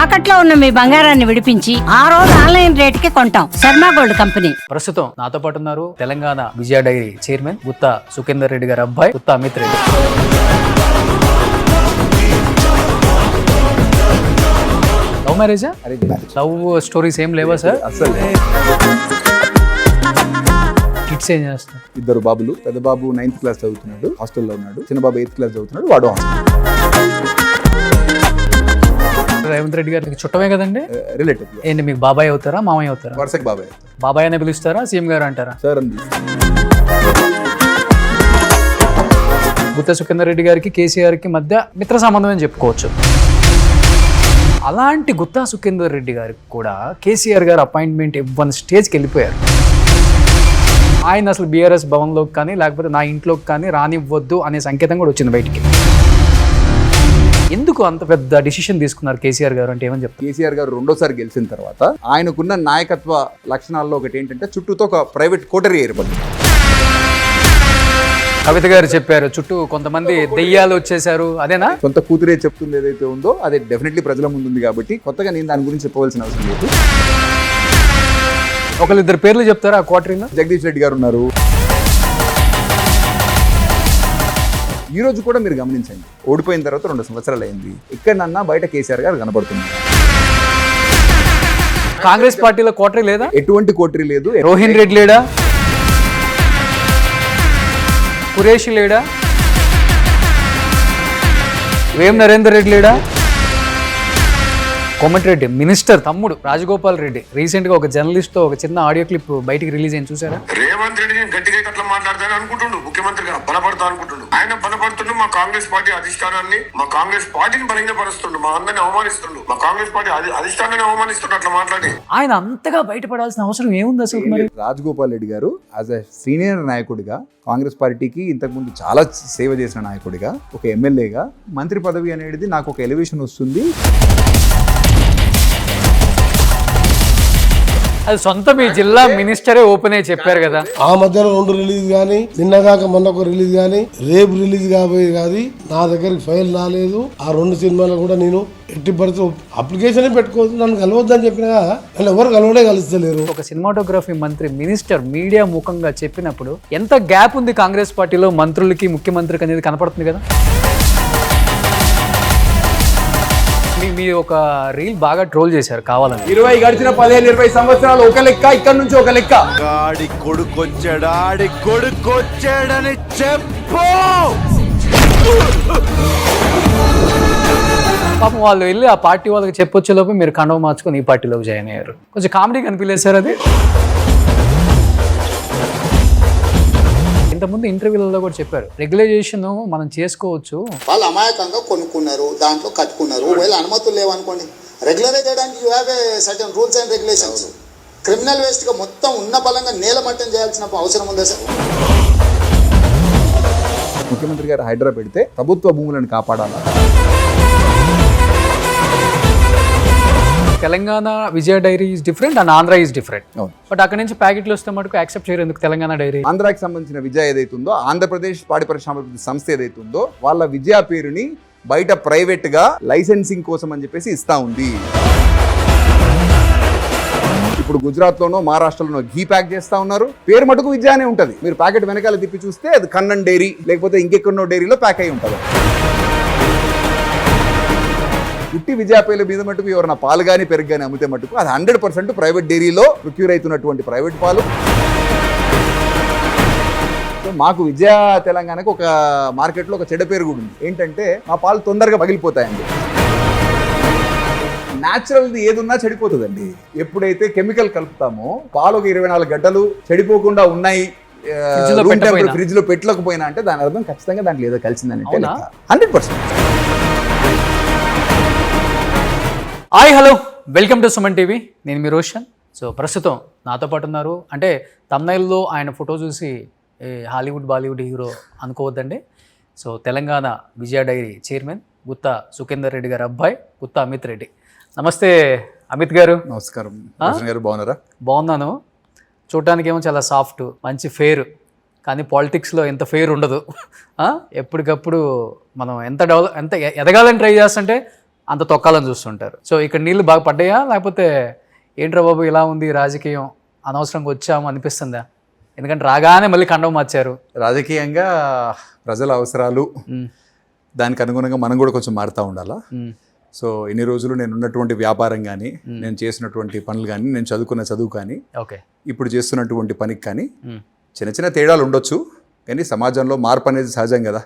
తాకట్లో ఉన్న మీ బంగారాన్ని విడిపించి ఆ రోజు ఆన్లైన్ రేటుకి కొంటాం. Sharma gold company. ప్రస్తుతం నాతో పాటు ఉన్నారు తెలంగాణ విజయ డైరీ చైర్మన్ గుత్తా సుఖేందర్ రెడ్డి గారి అబ్బాయి గుత్తా అమిత్ రెడ్డి. లవ్ మ్యారేజా? లవ్ స్టోరీస్ ఏం లేవా సార్? అసలు కిడ్స్ ఏం చేస్తారు? ఇద్దరు బాబులు. పెద్ద బాబు 9th క్లాస్ చదువుతున్నాడు, హాస్టల్లో ఉన్నాడు. చిన్న బాబు 8th క్లాస్ చదువుతున్నాడు, వాడు రేవంత్ రెడ్డి గారికి చుట్టమే కదండి. రిలేటివ్. ఏంటి మీకు బాబాయ్ అవుతారా మామయ్య అవుతారా? వరుసకి బాబాయ్. బాబాయ్ అనే పిలుస్తారా సీఎం గారు అంటారా? సార్ అని గుత్తా సుఖేందర్ రెడ్డి గారికి కేసీఆర్కి మధ్య మిత్ర సంబంధం అని చెప్పుకోవచ్చు. అలాంటి గుత్తా సుఖేందర్ రెడ్డి గారికి కూడా కేసీఆర్ గారు అపాయింట్మెంట్ ఇవ్వని స్టేజ్కి వెళ్ళిపోయారు. ఆయన అసలు బీఆర్ఎస్ భవన్లోకి కానీ లేకపోతే నా ఇంట్లోకి కానీ రానివ్వద్దు అనే సంకేతం కూడా వచ్చింది బయటికి. ఎందుకు అంత పెద్ద డిసిషన్ తీసుకున్నారు కేసీఆర్ గారు అంటే ఏమని చెప్తారు? కేసీఆర్ గారు రెండోసారి గెలిచిన తర్వాత ఆయనకున్న నాయకత్వ లక్షణాల్లో ఒకటి ఏంటంటే చుట్టూతో ఒక ప్రైవేట్ కోటరీ ఏర్పడింది. కవిత గారు చెప్పారు చుట్టూ కొంతమంది దెయ్యాలు వచ్చేసారు, అదేనా? సొంత కూతురే చెప్తుంది ఏదైతే ఉందో అది డెఫినెట్లీ ప్రజల ముందు ఉంది కాబట్టి కొత్తగా నేను దాని గురించి చెప్పవలసిన అవసరం లేదు. ఒకళ్ళిద్దరు పేర్లు చెప్తారా ఆ క్వార్టరీలో? జగదీష్ రెడ్డి గారు ఉన్నారు. ఈ రోజు కూడా మీరు గమనించండి, ఓడిపోయిన తర్వాత 2 సంవత్సరాలు అయింది, ఎక్కడన్నా బయట కేసీఆర్ గారు కనపడుతున్నారు. కాంగ్రెస్ పార్టీలో క్వార్టరీ లేదా? ఎటువంటి కోటరీ లేదు. రోహిన్ రెడ్డి లేడా? కురేషి లేడా? వేం నరేందర్ రెడ్డి లేడా? కోమటిరెడ్డి మినిస్టర్ తమ్ముడు రాజగోపాల్ రెడ్డి రీసెంట్ గా ఒక జర్నలిస్ట్ తో ఒక చిన్న ఆడియో క్లిప్ బయటికి రిలీజ్ అయింది, చూసారా? రేవంత్ రెడ్డి గట్టిగా అట్లా మాట్లాడతాను అనుకుంటుండు, ముఖ్యమంత్రిగా బలపడతా అనుకుంటుండు. ఆయన బలపడుతుండు, మా కాంగ్రెస్ పార్టీ అధిష్టానాన్ని, మా కాంగ్రెస్ పార్టీని బలహీనపరుస్తుండు, మా అందరిని అవమానిస్తుండు, మా కాంగ్రెస్ పార్టీ అధిష్టానాన్ని అవమానిస్తుండు అట్లా మాట్లాడి. ఆయన అంతగా బయటపడాల్సిన అవసరం ఏముంది అసలు? మరి రాజగోపాల్ రెడ్డి గారు యాజ్ ఎ సీనియర్ నాయకుడిగా కాంగ్రెస్ పార్టీకి ఇంతకుముందు చాలా సేవ చేసిన నాయకుడిగా, ఒక ఎమ్మెల్యేగా మంత్రి పదవి అనేది నాకు ఒక ఎలివేషన్ వస్తుంది. అది సొంత మీ జిల్లా మినిస్టరే ఓపెన్ అయ్యి చెప్పారు కదా. ఆ మధ్యలో 2 రిలీజ్ కానీ నిన్నగాక మొన్న ఒక రిలీజ్ కానీ రేపు రిలీజ్ కాబోయే కాదు, నా దగ్గరికి ఫైల్ రాలేదు. ఆ 2 సినిమాలు కూడా నేను ఎట్టి పరిస్థితి అప్లికేషన్ పెట్టుకోవచ్చు, నన్ను కలవద్దని చెప్పినా నన్ను ఎవరు కలవడే కలుస్తలేరు. ఒక సినిమాటోగ్రఫీ మంత్రి మినిస్టర్ మీడియా ముఖంగా చెప్పినప్పుడు ఎంత గ్యాప్ ఉంది కాంగ్రెస్ పార్టీలో మంత్రులకి ముఖ్యమంత్రికి అనేది కనపడుతుంది కదా. మీ ఒక రీల్ బాగా ట్రోల్ చేశారు కావాలని. 20 గడిచిన 15-20 సంవత్సరాలు ఒక లెక్క, ఇక్కడ నుంచి ఒక లెక్క. ఆడి కొడుకొచ్చాడని చెప్పు. పాపం వాళ్ళు వెళ్ళి ఆ పార్టీ వాళ్ళకి చెప్పొచ్చేలోపు మీరు కండవ మార్చుకొని ఈ పార్టీలోకి జాయిన్ అయ్యారు. కొంచెం కామెడీ కనిపించలేదు సార్ అది? ఇంతకుముందు ఇంటర్వ్యూలలో కూడా చెప్పారు రెగ్యులైజేషన్ మనం చేసుకోవచ్చు. వాళ్ళు అమాయకంగా కొనుక్కున్నారు, దాంట్లో కట్టుకున్నారు. ఒకవేళ అనుమతులు లేవనుకోండి, రెగ్యులరైజ్ చేయడానికి you have a certain rules and regulations. Criminal వేస్ట్గా మొత్తం ఉన్న బలంగా నేలమట్టం చేయాల్సిన అవసరం ఉందా సార్? ముఖ్యమంత్రి గారు హైడ్రా పెడితే ప్రభుత్వ భూములను కాపాడాలా? Telangana Vijaya dairy is different and Andhra is different. But అక్కడ నుంచి ప్యాకెట్లు వస్తే మటుకు యాక్సెప్ట్ చేయరు ఎందుకు తెలంగాణ డైరీ? ఆంధ్రాకి సంబంధించిన విజయ ఏదైతే ఉందో, ఆంధ్రప్రదేశ్ పాడి పరిశ్రమాభివృద్ధి సంస్థ ఏదైతే ఉందో, వాళ్ళ విజయ పేరుని బయట ప్రైవేట్ గా లైసెన్సింగ్ కోసం అని చెప్పేసి ఇస్తా ఉంది. ఇప్పుడు గుజరాత్ లోనో మహారాష్ట్రలోనో ఘీ ప్యాక్ చేస్తా ఉన్నారు, పేరు మటుకు విజయానే ఉంటది. మీరు ప్యాకెట్ వెనకాల తిప్పి చూస్తే అది కన్నన్ డైరీ లేకపోతే ఇంకెక్కడో డైరీలో ప్యాక్ అయి ఉంటుంది. పుట్టి విజయ పేర్ల మీద మటుకు ఎవరైనా పాలు కానీ పెరుగు కానీ అమ్మితే మటుకు అది 100% ప్రైవేట్ డైరీలో ప్రొక్యూర్ అవుతున్నటువంటి ప్రైవేట్ పాలు. మాకు విజయ తెలంగాణకు ఒక మార్కెట్లో ఒక చెడ్డ పేరు కూడా ఉంది, ఏంటంటే మా పాలు తొందరగా పగిలిపోతాయండి. న్యాచురల్ది ఏదున్నా చెడిపోతుందండి. ఎప్పుడైతే కెమికల్ కలుపుతామో పాలు ఒక 24 గంటలు చెడిపోకుండా ఉన్నాయి, ఫ్రిడ్జ్ లో పెట్టలేకపోయినా అంటే దాని అర్థం ఖచ్చితంగా దాంట్లో ఏదో కలిసిందని 100%. Hi hello, welcome to Suman TV. నేను మీ రోషన్. సో ప్రస్తుతం నాతో పాటు ఉన్నారు, అంటే తమ్నైల్లో ఆయన ఫోటో చూసి హాలీవుడ్ బాలీవుడ్ హీరో అనుకోవద్దండి. So Telangana Vijaya dairy chairman Gutha Sukender Reddy గారి అబ్బాయి గుత్తా అమిత్ రెడ్డి. నమస్తే అమిత్ గారు. నమస్కారం గారు, బాగున్నారా? బాగున్నాను. చూడటానికి ఏమో చాలా సాఫ్ట్, మంచి ఫెయిర్, కానీ పాలిటిక్స్లో ఎంత ఫెయిర్ ఉండదు. ఎప్పటికప్పుడు మనం ఎంత ఎదగాలని ట్రై చేస్తుంటే అంత తొక్కాలని చూస్తుంటారు. సో ఇక్కడ నీళ్ళు బాగా పడ్డాయా, లేకపోతే ఏంట్రా బాబు ఇలా ఉంది రాజకీయం, అనవసరంగా వచ్చాము అనిపిస్తుందా? ఎందుకంటే రాగానే మళ్ళీ కండం మార్చారు. రాజకీయంగా ప్రజల అవసరాలు దానికి అనుగుణంగా మనం కూడా కొంచెం మారుతూ ఉండాలా. సో ఇన్ని రోజులు నేను ఉన్నటువంటి వ్యాపారం కానీ, నేను చేసినటువంటి పనులు కానీ, నేను చదువుకున్న చదువు కానీ, ఓకే, ఇప్పుడు చేస్తున్నటువంటి పనికి కానీ చిన్న చిన్న తేడాలు ఉండొచ్చు. కానీ సమాజంలో మార్పు అనేది సహజం కదా.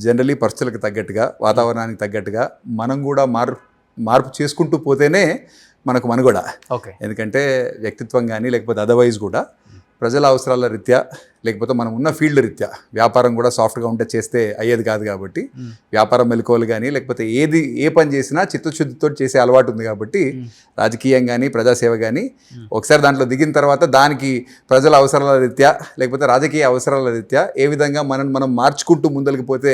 జనరలీ పరిస్థితులకు తగ్గట్టుగా, వాతావరణానికి తగ్గట్టుగా మనం కూడా మార్పు చేసుకుంటూ పోతేనే మనకు మనుగడ. ఓకే, ఎందుకంటే వ్యక్తిత్వం కానీ లేకపోతే అదర్వైజ్ కూడా ప్రజల అవసరాల రీత్యా లేకపోతే మనం ఉన్న ఫీల్డ్ రీత్యా వ్యాపారం కూడా సాఫ్ట్గా ఉంటే చేస్తే అయ్యేది కాదు. కాబట్టి వ్యాపారం మెలకువలు కానీ లేకపోతే ఏ పని చేసినా చిత్తశుద్ధితో చేసే అలవాటు ఉంది. కాబట్టి రాజకీయం కానీ ప్రజాసేవ కానీ ఒకసారి దాంట్లో దిగిన తర్వాత దానికి ప్రజల అవసరాల రీత్యా లేకపోతే రాజకీయ అవసరాల రీత్యా ఏ విధంగా మనం మార్చుకుంటూ ముందరికి పోతే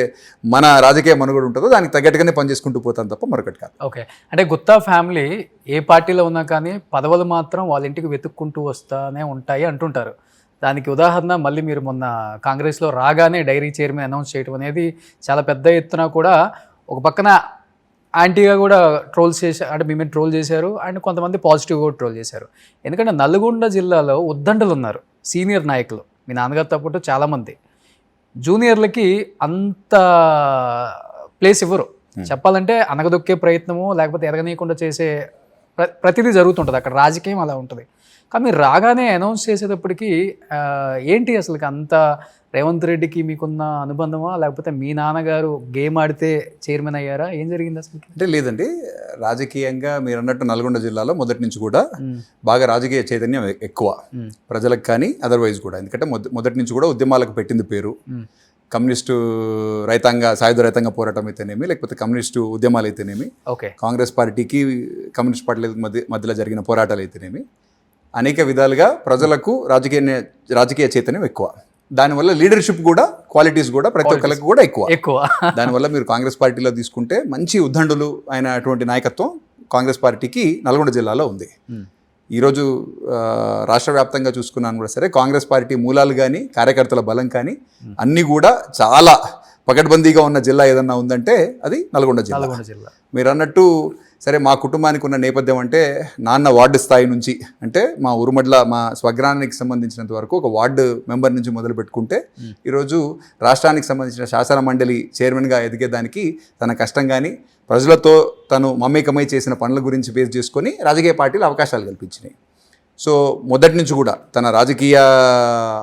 మన రాజకీయ మనుగడ ఉంటుందో దానికి తగ్గట్టుగానే పనిచేసుకుంటూ పోతాం తప్ప మరొకటి కాదు. ఓకే, అంటే గుత్తా ఫ్యామిలీ ఏ పార్టీలో ఉన్నా కానీ పదవులు మాత్రం వాళ్ళ ఇంటికి వెతుక్కుంటూ వస్తానే ఉంటాయి అంటుంటారు. దానికి ఉదాహరణ మళ్ళీ మీరు మొన్న కాంగ్రెస్లో రాగానే డైరీ చైర్మన్ అనౌన్స్ చేయడం అనేది చాలా పెద్ద ఎత్తున కూడా ఒక పక్కన యాంటీగా కూడా ట్రోల్స్ చేశారు, అంటే మేమే ట్రోల్ చేశారు అండ్ కొంతమంది పాజిటివ్గా కూడా ట్రోల్ చేశారు. ఎందుకంటే నల్గొండ జిల్లాలో ఉద్దండలు ఉన్నారు, సీనియర్ నాయకులు, మీ నాన్నగారితో పాటు చాలామంది. జూనియర్లకి అంత ప్లేస్ ఇవ్వరు. చెప్పాలంటే అనగదొక్కే ప్రయత్నము లేకపోతే ఎరగనీయకుండా చేసే ప్రతిదీ జరుగుతుంటుంది అక్కడ. రాజకీయం అలా ఉంటుంది. కానీ మీరు రాగానే అనౌన్స్ చేసేటప్పటికి ఏంటి అసలు అంత రేవంత్ రెడ్డికి మీకున్న అనుబంధమా, లేకపోతే మీ నాన్నగారు గేమ్ ఆడితే చైర్మన్ అయ్యారా, ఏం జరిగింది అసలు? అంటే లేదండి, రాజకీయంగా మీరు అన్నట్టు నల్గొండ జిల్లాలో మొదటి నుంచి కూడా బాగా రాజకీయ చైతన్యం ఎక్కువ ప్రజలకు కానీ అదర్వైజ్ కూడా. ఎందుకంటే మొదటి నుంచి కూడా ఉద్యమాలకు పెట్టింది పేరు. కమ్యూనిస్టు సాయుధ రైతాంగ పోరాటం అయితేనేమి లేకపోతే కమ్యూనిస్టు ఉద్యమాలు అయితేనేమి, ఓకే, కాంగ్రెస్ పార్టీకి కమ్యూనిస్ట్ పార్టీల మధ్యలో జరిగిన పోరాటాలు అయితేనేమి, అనేక విధాలుగా ప్రజలకు రాజకీయ చైతన్యం ఎక్కువ. దానివల్ల లీడర్షిప్ కూడా, క్వాలిటీస్ కూడా ప్రతి ఒక్కరికి కూడా ఎక్కువ. దానివల్ల మీరు కాంగ్రెస్ పార్టీలో తీసుకుంటే మంచి ఉద్దండులు అయినటువంటి నాయకత్వం కాంగ్రెస్ పార్టీకి నల్గొండ జిల్లాలో ఉంది. ఈరోజు రాష్ట్ర వ్యాప్తంగా చూసుకున్నాను కూడా సరే, కాంగ్రెస్ పార్టీ మూలాలు కానీ కార్యకర్తల బలం కానీ అన్నీ కూడా చాలా పకడ్బందీగా ఉన్న జిల్లా ఏదన్నా ఉందంటే అది నల్గొండ జిల్లా. మీరు అన్నట్టు సరే, మా కుటుంబానికి ఉన్న నేపథ్యం అంటే నాన్న వార్డు స్థాయి నుంచి, అంటే మా ఉరుమడ్ల మా స్వగ్రామానికి సంబంధించినంత వరకు ఒక వార్డు మెంబర్ నుంచి మొదలు పెట్టుకుంటే ఈరోజు రాష్ట్రానికి సంబంధించిన శాసన మండలి చైర్మన్గా ఎదిగేదానికి తన కష్టం కానీ ప్రజలతో తను మమేకమై చేసిన పనుల గురించి బేస్ చేసుకొని రాజకీయ పార్టీలు అవకాశాలు కల్పించినాయి. సో మొదటి నుంచి కూడా తన రాజకీయ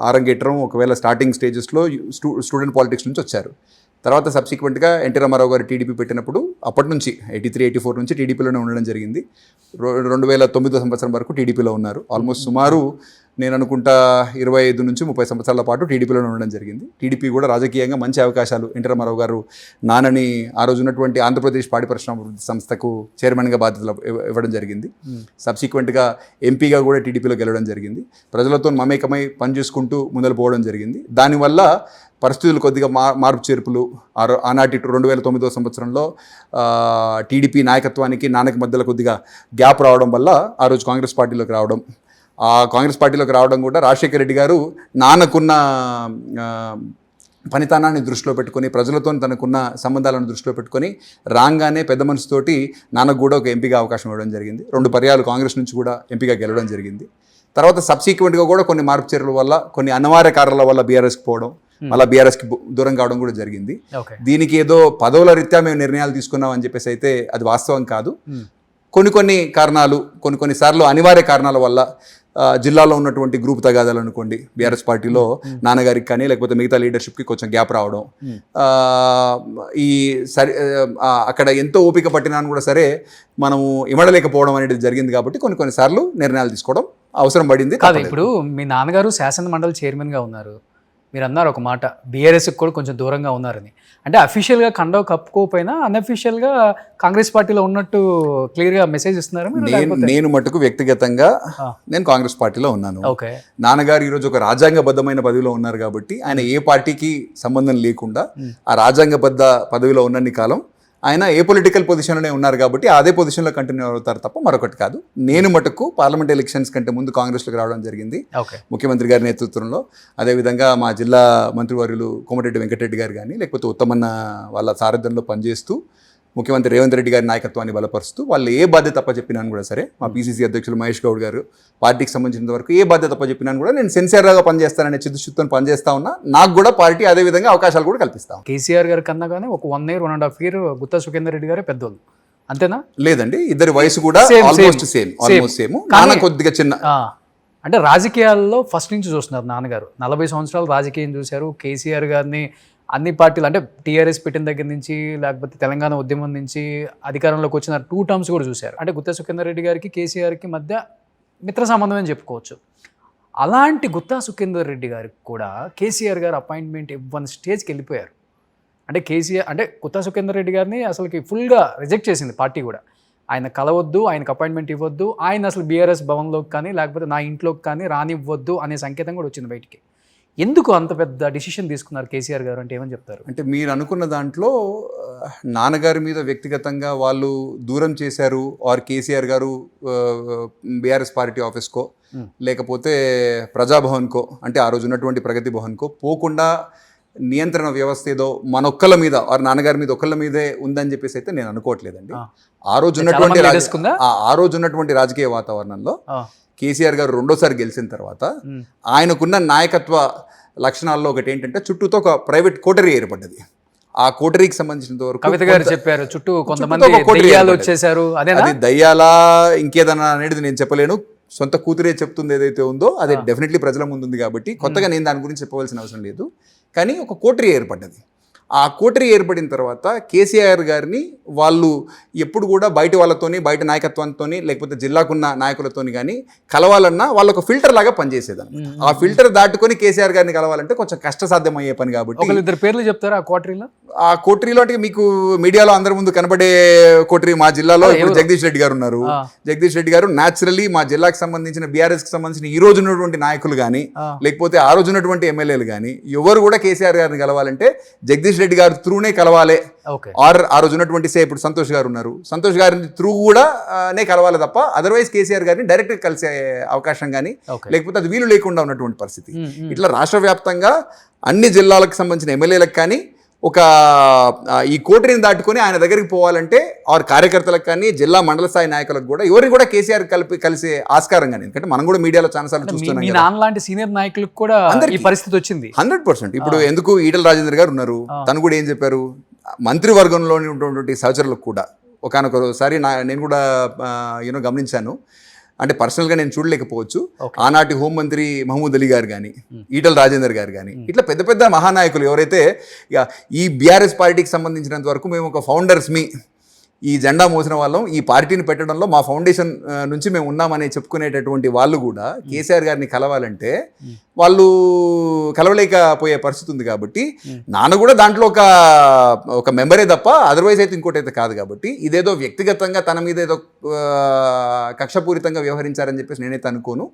ఆరంగేట్రం ఒకవేళ స్టార్టింగ్ స్టేజెస్లో స్టూడెంట్ పాలిటిక్స్ నుంచి వచ్చారు. తర్వాత సబ్సిక్వెంట్గా ఎన్టీ రామారావు గారు టీడీపీ పెట్టినప్పుడు అప్పటి నుంచి 83-84 నుంచి టీడీపీలోనే ఉండడం జరిగింది. 2009 సంవత్సరం వరకు టీడీపీలో ఉన్నారు. ఆల్మోస్ట్ సుమారు నేను అనుకుంటా 25 నుంచి 30 సంవత్సరాల పాటు టీడీపీలోనే ఉండడం జరిగింది. టీడీపీ కూడా రాజకీయంగా మంచి అవకాశాలు, ఎన్టీ రామారావు గారు నాన్నని ఆ రోజు ఉన్నటువంటి ఆంధ్రప్రదేశ్ పాడి పరిశ్రమ సంస్థకు చైర్మన్గా బాధ్యతలు ఇవ్వడం జరిగింది. సబ్సిక్వెంట్గా ఎంపీగా కూడా టీడీపీలో గెలవడం జరిగింది. ప్రజలతో మమేకమై పనిచేసుకుంటూ ముందలు పోవడం జరిగింది. దానివల్ల పరిస్థితులు కొద్దిగా మార్పు చేర్పులు ఆనాటి 2009 సంవత్సరంలో టీడీపీ నాయకత్వానికి నాన్నకి మధ్యలో కొద్దిగా గ్యాప్ రావడం వల్ల ఆ రోజు కాంగ్రెస్ పార్టీలోకి రావడం. ఆ కాంగ్రెస్ పార్టీలోకి రావడం కూడా రాజశేఖర రెడ్డి గారు నాన్నకున్న పనితనాన్ని దృష్టిలో పెట్టుకొని, ప్రజలతో తనకున్న సంబంధాలను దృష్టిలో పెట్టుకొని రాగానే పెద్ద మనసుతోటి నాన్నకు కూడా ఒక ఎంపీగా అవకాశం ఇవ్వడం జరిగింది. 2 పర్యాలు కాంగ్రెస్ నుంచి కూడా ఎంపీగా గెలవడం జరిగింది. తర్వాత సబ్సిక్వెంట్గా కూడా కొన్ని మార్పు చర్యల వల్ల, కొన్ని అనివార్య కారణాల వల్ల బీఆర్ఎస్కి పోవడం, మళ్ళీ బీఆర్ఎస్కి దూరం కావడం కూడా జరిగింది. దీనికి ఏదో పదవుల రీత్యా మేము నిర్ణయాలు తీసుకున్నాం అని చెప్పేసి అయితే అది వాస్తవం కాదు. కొన్ని కారణాలు, కొన్ని సార్లు అనివార్య కారణాల వల్ల జిల్లాలో ఉన్నటువంటి గ్రూప్ తగాదాలు అనుకోండి, బీఆర్ఎస్ పార్టీలో నాన్నగారికి కానీ లేకపోతే మిగతా లీడర్షిప్కి కొంచెం గ్యాప్ రావడం, అక్కడ ఎంతో ఓపిక పట్టినా కూడా సరే మనము ఇమడలేకపోవడం అనేది జరిగింది. కాబట్టి కొన్ని సార్లు నిర్ణయాలు తీసుకోవడం అవసరం పడింది. కాదు, ఇప్పుడు మీ నాన్నగారు శాసన మండలి చైర్మన్గా ఉన్నారు, మీరు అన్నారు ఒక మాట, బీఆర్ఎస్కి కూడా కొంచెం దూరంగా ఉన్నారని. అంటే అఫీషియల్గా కండవ కప్పుకోకపోయినా అన్అఫీషియల్గా కాంగ్రెస్ పార్టీలో ఉన్నట్టు క్లియర్గా మెసేజ్ ఇస్తున్నారు. నేను మటుకు వ్యక్తిగతంగా నేను కాంగ్రెస్ పార్టీలో ఉన్నాను. ఓకే, నాన్నగారు ఈరోజు ఒక రాజ్యాంగబద్ధమైన పదవిలో ఉన్నారు కాబట్టి ఆయన ఏ పార్టీకి సంబంధం లేకుండా ఆ రాజ్యాంగబద్ధ పదవిలో ఉన్నన్ని కాలం ఆయన ఏ పొలిటికల్ పొజిషన్లోనే ఉన్నారు కాబట్టి అదే పొజిషన్లో కంటిన్యూ అవుతారు తప్ప మరొకటి కాదు. నేను మటుకు పార్లమెంట్ ఎలక్షన్స్ కంటే ముందు కాంగ్రెస్లోకి రావడం జరిగింది ముఖ్యమంత్రి గారి నేతృత్వంలో. అదేవిధంగా మా జిల్లా మంత్రివర్యులు కోమటిరెడ్డి వెంకటరెడ్డి గారు కానీ లేకపోతే ఉత్తమన్న వాళ్ళ సారథ్యంలో పనిచేస్తూ ముఖ్యమంత్రి రేవంత్ రెడ్డి గారి నాయకత్వాన్ని బలపరుస్తూ వాళ్ళు ఏ బాధ్యత చెప్పినాను కూడా సరే, మా పీసీసీ అధ్యక్షులు మహేష్ గౌడ్ గారు పార్టీకి సంబంధించిన వరకు ఏ బాధ్యత చెప్పినాను కూడా నేను సిన్సియర్గా పనిచేస్తాననే చిత్తశుద్ధితో పనిచేస్తా ఉన్నా. నాకు కూడా పార్టీ అదే విధంగా అవకాశాలు కూడా కల్పిస్తాం. కేసీఆర్ గారి కన్నా కానీ ఒక 1 year 1.5 year గుత్తా సుఖేందర్ రెడ్డి గారే పెద్దోళ్ళు, అంతేనా? లేదండి, ఇద్దరి వయసు కూడా ఆల్మోస్ట్ సేమ్. నాన్న కొద్దిగా చిన్న. అంటే రాజకీయాల్లో ఫస్ట్ నుంచి చూస్తున్నారు నాన్నగారు, 40 సంవత్సరాలు రాజకీయం చూశారు. కేసీఆర్ గారిని అన్ని పార్టీలు అంటే టీఆర్ఎస్ పెట్టిన దగ్గర నుంచి లేకపోతే తెలంగాణ ఉద్యమం నుంచి అధికారంలోకి వచ్చిన 2 terms కూడా చూశారు. అంటే గుత్తా సుఖేందర్ రెడ్డి గారికి కేసీఆర్కి మధ్య మిత్ర సంబంధం అని చెప్పుకోవచ్చు. అలాంటి గుత్తా సుఖేందర్ రెడ్డి గారికి కూడా కేసీఆర్ గారు అపాయింట్మెంట్ ఇవ్వని స్టేజ్కి వెళ్ళిపోయారు. అంటే కేసీఆర్ అంటే గుత్తా సుఖేందర్ రెడ్డి గారిని అసలుకి ఫుల్గా రిజెక్ట్ చేసింది పార్టీ కూడా. ఆయన కలవద్దు, ఆయనకు అపాయింట్మెంట్ ఇవ్వద్దు, ఆయన అసలు బీఆర్ఎస్ భవన్లోకి కానీ లేకపోతే నా ఇంట్లోకి కానీ రానివ్వద్దు అనే సంకేతం కూడా వచ్చింది బయటికి. ఎందుకు అంత పెద్ద డిసిషన్ తీసుకున్నారు కేసీఆర్ గారు అంటే ఏమని చెప్తారు? అంటే మీరు అనుకున్న దాంట్లో నాన్నగారి మీద వ్యక్తిగతంగా వాళ్ళు దూరం చేశారు, ఆర్ కేసీఆర్ గారు బీఆర్ఎస్ పార్టీ ఆఫీస్కో లేకపోతే ప్రజాభవన్కో అంటే ఆ రోజు ఉన్నటువంటి ప్రగతి భవన్కో పోకుండా నియంత్రణ వ్యవస్థ ఏదో మనొక్కళ్ళ మీద ఆర్ నాన్నగారి మీద ఒక్కళ్ళ మీదే ఉందని చెప్పేసి అయితే నేను అనుకోవట్లేదండి. ఆ రోజు ఉన్నటువంటి రాజకీయ వాతావరణంలో కేసీఆర్ గారు 2వ సారి గెలిచిన తర్వాత ఆయనకున్న నాయకత్వ లక్షణాల్లో ఒకటి ఏంటంటే చుట్టూతో ఒక ప్రైవేట్ కోటరీ ఏర్పడ్డది. ఆ కోటరీకి సంబంధించినంత వరకు కవిత గారు చెప్పారు చుట్టూ కొంతమంది దయ్యాలు వచ్చేసారు. అది దయ్యాలా ఇంకేదన్నా అనేది నేను చెప్పలేను. సొంత కూతురే చెప్తుంది ఏదైతే ఉందో అది డెఫినెట్లీ ప్రజల ముందు ఉంది కాబట్టి కొత్తగా నేను దాని గురించి చెప్పవలసిన అవసరం లేదు. కానీ ఒక కోటరీ ఏర్పడ్డది. ఆ కోటరీ ఏర్పడిన తర్వాత కేసీఆర్ గారిని వాళ్ళు ఎప్పుడు కూడా బయట వాళ్ళతోని బయట నాయకత్వంతోని లేకపోతే జిల్లాకున్న నాయకులతోని కానీ కలవాలన్నా వాళ్ళు ఒక ఫిల్టర్ లాగా పనిచేసేదన్నమాట. ఆ ఫిల్టర్ దాటుకొని కేసీఆర్ గారిని కలవాలంటే కొంచెం కష్టసాధ్యం అయ్యే పని కాబట్టి 2 పేర్లు చెప్తారా ఆ కోటరీలో? ఆ కోటరీలో అంటే మీకు మీడియాలో అందరి ముందు కనబడే కోటరీ మా జిల్లాలో ఇప్పుడు జగదీష్ రెడ్డి గారు ఉన్నారు. జగదీష్ రెడ్డి గారు న్యాచురల్లీ మా జిల్లాకు సంబంధించిన బీఆర్ఎస్ కి సంబంధించిన ఈ రోజు ఉన్నటువంటి నాయకులు కానీ లేకపోతే ఆ రోజు ఉన్నటువంటి ఎమ్మెల్యేలు కానీ ఎవరు కూడా కేసీఆర్ గారిని కలవాలంటే జగదీష్ రెడ్డి గారు త్రూనే కలవాలి. ఆర్ ఆ రోజు ఉన్నటువంటి ఇప్పుడు సంతోష్ గారు ఉన్నారు, సంతోష్ గారిని త్రూ కూడా నే కలవాలి తప్ప అదర్వైజ్ కేసీఆర్ గారిని డైరెక్ట్ కలిసే అవకాశం కానీ లేకపోతే అది వీలు లేకుండా ఉన్నటువంటి పరిస్థితి. ఇట్లా రాష్ట్ర వ్యాప్తంగా అన్ని జిల్లాలకు సంబంధించిన ఎమ్మెల్యేలకు కానీ ఒక ఈ కోటరీని దాటుకొని ఆయన దగ్గరికి పోవాలంటే ఆర్ కార్యకర్తలకు కానీ జిల్లా మండల స్థాయి నాయకులకు కూడా ఎవరిని కూడా కేసీఆర్ కలిసే ఆస్కారం కానీ, ఎందుకంటే మనం కూడా మీడియాలో చాలాసార్లు చూస్తున్నాం లాంటి సీనియర్ నాయకులకు కూడా ఈ పరిస్థితి వచ్చింది 100%. ఇప్పుడు ఎందుకు ఈటల రాజేందర్ గారు ఉన్నారు, తను కూడా ఏం చెప్పారు, మంత్రివర్గంలో ఉన్నటువంటి సహచరులకు కూడా ఒకనొకసారి నేను కూడా గమనించాను. అంటే పర్సనల్గా నేను చూడలేకపోవచ్చు. ఆనాటి హోంమంత్రి మహమూద్ అలీ గారు కానీ ఈటల రాజేందర్ గారు కానీ ఇట్లా పెద్ద పెద్ద మహానాయకులు ఎవరైతే ఈ బీఆర్ఎస్ పార్టీకి సంబంధించినంత వరకు మేము ఒక ఫౌండర్స్ ఈ జెండా మోసిన వాళ్ళం, ఈ పార్టీని పెట్టడంలో మా ఫౌండేషన్ నుంచి మేము ఉన్నామని చెప్పుకునేటటువంటి వాళ్ళు కూడా కేసీఆర్ గారిని కలవాలంటే వాళ్ళు కలవలేకపోయే పరిస్థితి ఉంది. కాబట్టి నాన్న కూడా దాంట్లో ఒక మెంబరే తప్ప అదర్వైజ్ అయితే ఇంకోటి అయితే కాదు. కాబట్టి ఇదేదో వ్యక్తిగతంగా తన మీద ఏదో కక్షపూరితంగా వ్యవహరించారని చెప్పేసి నేనైతే అనుకోను.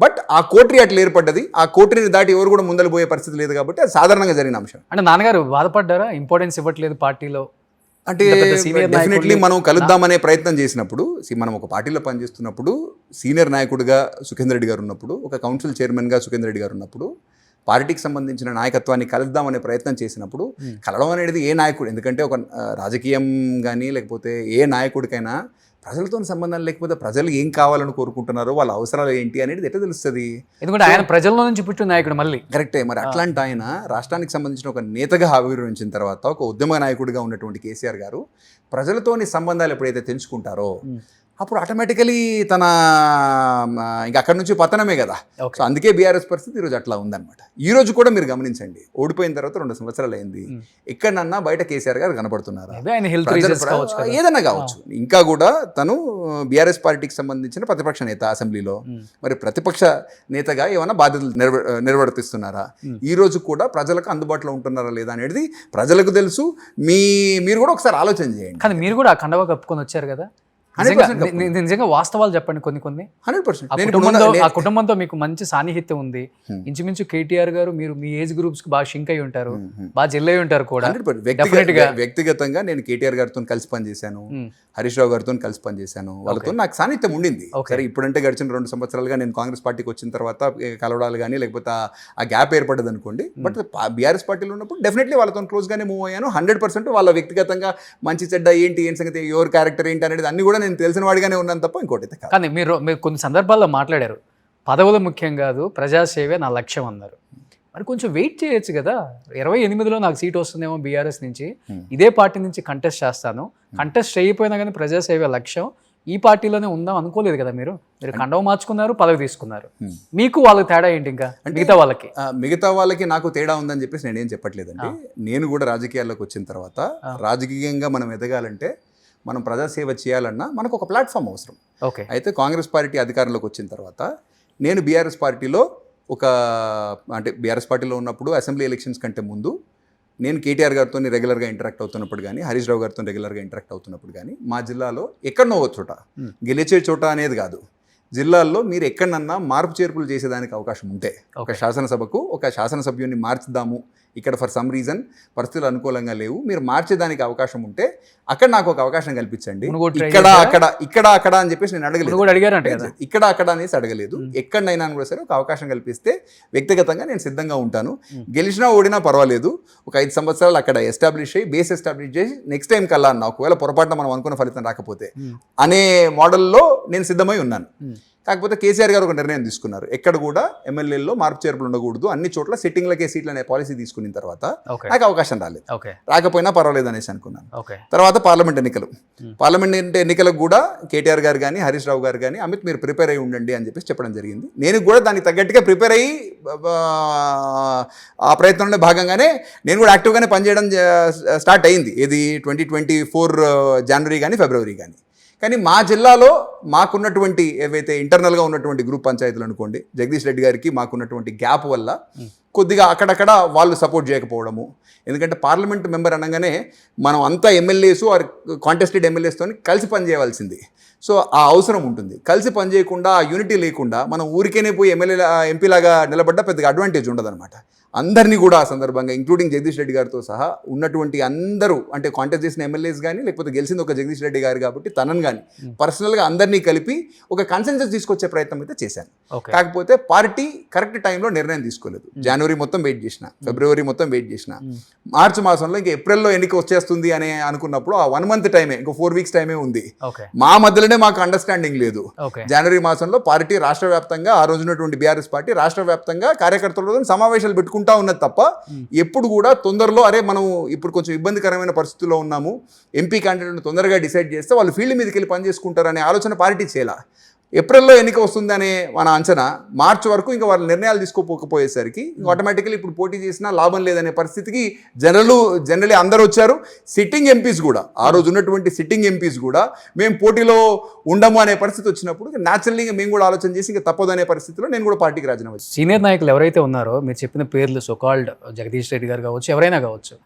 బట్ ఆ కోటరీ అట్లా ఏర్పడ్డది. ఆ కోటరీని దాటి ఎవరు కూడా ముందలు పోయే పరిస్థితి లేదు కాబట్టి అది సాధారణంగా జరిగిన అంశం. అంటే నాన్నగారు బాధపడ్డారా ఇంపార్టెన్స్ ఇవ్వట్లేదు పార్టీలో? అంటే డెఫినెట్లీ మనం కలుద్దామనే ప్రయత్నం చేసినప్పుడు మనం ఒక పార్టీలో పనిచేస్తున్నప్పుడు సీనియర్ నాయకుడిగా సుఖేందర్ రెడ్డి గారు ఉన్నప్పుడు, ఒక కౌన్సిల్ చైర్మన్గా సుఖేందర్ రెడ్డి గారు ఉన్నప్పుడు పార్టీకి సంబంధించిన నాయకత్వాన్ని కలుద్దామనే ప్రయత్నం చేసినప్పుడు కలవడం అనేది ఏ నాయకుడు, ఎందుకంటే ఒక రాజకీయం కానీ లేకపోతే ఏ నాయకుడికైనా ప్రజలతో సంబంధం లేకపోతే ప్రజలు ఏం కావాలని కోరుకుంటున్నారో వాళ్ళ అవసరాలు ఏంటి అనేది ఎట్లా తెలుస్తుంది? ఎందుకంటే ఆయన ప్రజల్లో నుంచి పుట్టిన నాయకుడు మళ్ళీ కరెక్టే. మరి అట్లాంటి ఆయన రాష్ట్రానికి సంబంధించిన ఒక నేతగా ఆవిర్భవించిన తర్వాత ఒక ఉద్యమ నాయకుడిగా ఉన్నటువంటి కేసీఆర్ గారు ప్రజలతోని సంబంధాలు ఎప్పుడైతే తెంచుకుంటారో అప్పుడు ఆటోమేటికలీ తన ఇంకా అక్కడి నుంచి పతనమే కదా. సో అందుకే బీఆర్ఎస్ పరిస్థితి ఈరోజు అట్లా ఉందన్నమాట. ఈ రోజు కూడా మీరు గమనించండి, ఓడిపోయిన తర్వాత 2 సంవత్సరాలు అయింది, ఎక్కడన్నా బయట కేసీఆర్ గారు కనపడుతున్నారా? ఏదన్నా కావచ్చు. ఇంకా కూడా తను బీఆర్ఎస్ పార్టీకి సంబంధించిన ప్రతిపక్ష నేత అసెంబ్లీలో, మరి ప్రతిపక్ష నేతగా ఏమైనా బాధ్యతలు నిర్వర్తిస్తున్నారా? ఈ రోజు కూడా ప్రజలకు అందుబాటులో ఉంటున్నారా లేదా అనేది ప్రజలకు తెలుసు. మీరు కూడా ఒకసారి ఆలోచన చేయండి. కానీ మీరు కూడా ఆ కండవా కప్పుకొని వచ్చారు కదా. నిజంగా వాస్తవాలు చెప్పండి కొన్ని 100%. ఆ కుటుంబంతో మీకు మంచి సాన్నిహిత్యం ఉంది. ఇంచుమించు కేటీఆర్ గారు మీరు మీ ఏజ్ గ్రూప్స్ కి బాగా షింక్ అయి ఉంటారు, బాగా జెల్ అయి ఉంటారు కూడా. వ్యక్తిగతంగా నేను కేటీఆర్ గారితో కలిసి పనిచేశాను, హరీష్ రావు గారితో కలిసి పనిచేశాను, వాళ్ళతో నాకు సాన్నిహిత్యం ఉండింది. సరే ఇప్పుడంటే గడిచిన 2 సంవత్సరాలుగా నేను కాంగ్రెస్ పార్టీకి వచ్చిన తర్వాత కలవడాలు కానీ లేకపోతే ఆ గ్యాప్ ఏర్పడ్డది అనుకోండి. బట్ బీఆర్ఎస్ పార్టీలో ఉన్నప్పుడు డెఫినెట్లీ వాళ్ళతో క్లోజ్గానే మూవ్ అయ్యాను. 100% వాళ్ళ వ్యక్తిగతంగా మంచి చెడ్డ ఏంటి సంగతి, ఎవరి క్యారెక్టర్ ఏంటి అనేది అన్ని కూడా నేను తెలిసిన వాడిగానే ఉన్నాను తప్ప ఇంకోటి కాదు. కానీ మీరు కొన్ని సందర్భాల్లో మాట్లాడారు, పదవులు ముఖ్యం కాదు, ప్రజాసేవే నా లక్ష్యం అన్నారు. మరి కొంచెం వెయిట్ చేయొచ్చు కదా. 28లో నాకు సీట్ వస్తుందేమో బీఆర్ఎస్ నుంచి, ఇదే పార్టీ నుంచి కంటెస్ట్ చేస్తాను, కంటెస్ట్ చేయకపోయినా కానీ ప్రజాసేవ లక్ష్యం, ఈ పార్టీలోనే ఉందాం అనుకోలేదు కదా మీరు. కండవ మార్చుకున్నారు, పదవి తీసుకున్నారు. మీకు వాళ్ళకి తేడా ఏంటి? ఇంకా మిగతా వాళ్ళకి నాకు తేడా ఉందని చెప్పేసి నేనేం చెప్పట్లేదండి. నేను కూడా రాజకీయాల్లోకి వచ్చిన తర్వాత రాజకీయంగా మనం ఎదగాలంటే, మనం ప్రజాసేవ చేయాలన్నా మనకు ఒక ప్లాట్ఫామ్ అవసరం. అయితే కాంగ్రెస్ పార్టీ అధికారంలోకి వచ్చిన తర్వాత నేను బీఆర్ఎస్ పార్టీలో బీఆర్ఎస్ పార్టీలో ఉన్నప్పుడు అసెంబ్లీ ఎలక్షన్స్ కంటే ముందు నేను కేటీఆర్ గారితో రెగ్యులర్గా ఇంటరాక్ట్ అవుతున్నప్పుడు కానీ, హరీష్ రావు గారితో రెగ్యులర్గా ఇంటరాక్ట్ అవుతున్నప్పుడు కానీ, మా జిల్లాలో ఎక్కడనో ఒక చోట, గెలిచే చోట అనేది కాదు, జిల్లాల్లో మీరు ఎక్కడన్నా మార్పు చేర్పులు చేసేదానికి అవకాశం ఉంటే, ఒక శాసనసభకు ఒక శాసనసభ్యుని మార్చుదాము, ఇక్కడ ఫర్ సమ్ రీజన్ పరిస్థితులు అనుకూలంగా లేవు, మీరు మార్చేదానికి అవకాశం ఉంటే అక్కడ నాకు ఒక అవకాశం కల్పించండి. ఇక్కడ అక్కడ అని చెప్పేసి నేను అడగలేదు, ఇక్కడ అక్కడ అనేసి అడగలేదు. ఎక్కడైనా కూడా సరే ఒక అవకాశం కల్పిస్తే వ్యక్తిగతంగా నేను సిద్ధంగా ఉంటాను. గెలిచినా ఓడినా పర్వాలేదు, ఒక 5 సంవత్సరాలు అక్కడ బేస్ ఎస్టాబ్లిష్ చేసి నెక్స్ట్ టైం కల్లా అన్న ఒకవేళ పొరపాటున మనం అనుకున్న ఫలితం రాకపోతే అనే మోడల్లో నేను సిద్ధమై ఉన్నాను. కాకపోతే కేసీఆర్ గారు ఒక నిర్ణయం తీసుకున్నారు, ఎక్కడ కూడా ఎమ్మెల్యేల్లో మార్పు చేర్పులు ఉండకూడదు, అన్ని చోట్ల సిట్టింగ్లకే సీట్లు అనే పాలసీ తీసుకున్న తర్వాత నాకు అవకాశం రాలేదు. రాకపోయినా పర్వాలేదు అనేసి అనుకున్నాను. తర్వాత పార్లమెంట్ ఎన్నికలకు కూడా కేటీఆర్ గారు కానీ, హరీష్ రావు గారు కానీ, అమిత్ మీరు ప్రిపేర్ అయ్యి ఉండండి అని చెప్పేసి చెప్పడం జరిగింది. నేను కూడా దానికి తగ్గట్టుగా ప్రిపేర్ అయ్యి ఆ ప్రయత్నంలో భాగంగానే నేను కూడా యాక్టివ్గానే పనిచేయడం స్టార్ట్ అయింది. ఇది 2024 జనవరి కానీ ఫిబ్రవరి కానీ. కానీ మా జిల్లాలో మాకున్నటువంటి ఏవైతే ఇంటర్నల్గా ఉన్నటువంటి గ్రూప్ పంచాయతీలు అనుకోండి, జగదీష్ రెడ్డి గారికి మాకున్నటువంటి గ్యాప్ వల్ల కొద్దిగా అక్కడక్కడ వాళ్ళు సపోర్ట్ చేయకపోవడము. ఎందుకంటే పార్లమెంట్ మెంబర్ అనగానే మనం అంతా ఎమ్మెల్యేస్ ఆర్ కాంటెస్టెడ్ ఎమ్మెల్యేస్తో కలిసి పనిచేయవలసింది. సో ఆ అవసరం ఉంటుంది. కలిసి పనిచేయకుండా, ఆ యూనిటీ లేకుండా మనం ఊరికేనే పోయి ఎంపీలాగా నిలబడ్డా పెద్దగా అడ్వాంటేజ్ ఉండదన్నమాట. అందరినీ కూడా ఆ సందర్భంగా ఇంక్లూడింగ్ జగదీష్ రెడ్డి గారితో సహా ఉన్నటువంటి అందరూ, అంటే కాంటెస్ట్ చేసిన ఎమ్మెల్యేస్ కానీ, లేకపోతే గెలిచింది ఒక జగదీష్ రెడ్డి గారు కాబట్టి తనని కానీ పర్సనల్గా అందరినీ కలిపి ఒక కన్సెన్సస్ తీసుకొచ్చే ప్రయత్నం అయితే చేశాను. కాకపోతే పార్టీ కరెక్ట్ టైంలో నిర్ణయం తీసుకోలేదు. జనవరి మొత్తం వెయిట్ చేసిన, ఫిబ్రవరి మొత్తం వెయిట్ చేసిన, మార్చి మాసంలో ఇంకా ఏప్రిల్లో ఎన్నిక వచ్చేస్తుంది అని అనుకున్నప్పుడు ఆ 1 month టైమే, ఇంకో 4 weeks టైమే ఉంది. మా మధ్యలోనే మాకు అండర్స్టాండింగ్ లేదు. జనవరి మాసంలో పార్టీ రాష్ట్ర వ్యాప్తంగా, ఆ రోజు ఉన్నటువంటి బీఆర్ఎస్ పార్టీ రాష్ట్ర వ్యాప్తంగా కార్యకర్తలతో సమావేశాలు పెట్టుకుంటా ఉన్నది తప్ప ఎప్పుడు కూడా తొందరలో మనం ఇప్పుడు కొంచెం ఇబ్బందికరమైన పరిస్థితుల్లో ఉన్నాము, ఎంపీ క్యాండిడేట్ను తొందరగా డిసైడ్ చేస్తే వాళ్ళు ఫీల్డ్ మీదకి వెళ్ళి పనిచేసుకుంటారనే ఆలోచన పార్టీ చేయాల. ఏప్రిల్లో ఎన్నిక వస్తుందనే మన అంచనా, మార్చి వరకు ఇంకా వాళ్ళ నిర్ణయాలు తీసుకోకపోయేసరికి ఆటోమేటికలీ ఇప్పుడు పోటీ చేసినా లాభం లేదనే పరిస్థితికి జనరలీ అందరూ వచ్చారు. సిట్టింగ్ ఎంపీస్ కూడా, ఆ రోజు ఉన్నటువంటి సిట్టింగ్ ఎంపీస్ కూడా మేము పోటీలో ఉండము అనే పరిస్థితి వచ్చినప్పుడు న్యాచురల్గా మేము కూడా ఆలోచన చేసి ఇంకా తప్పదు అనే పరిస్థితిలో నేను కూడా పార్టీకి రాజీనామా వచ్చాను. సీనియర్ నాయకులు ఎవరైతే ఉన్నారో మీరు చెప్పిన పేర్లు, సోకాల్డ్ జగదీష్ రెడ్డి గారు కావచ్చు, ఎవరైనా కావచ్చు,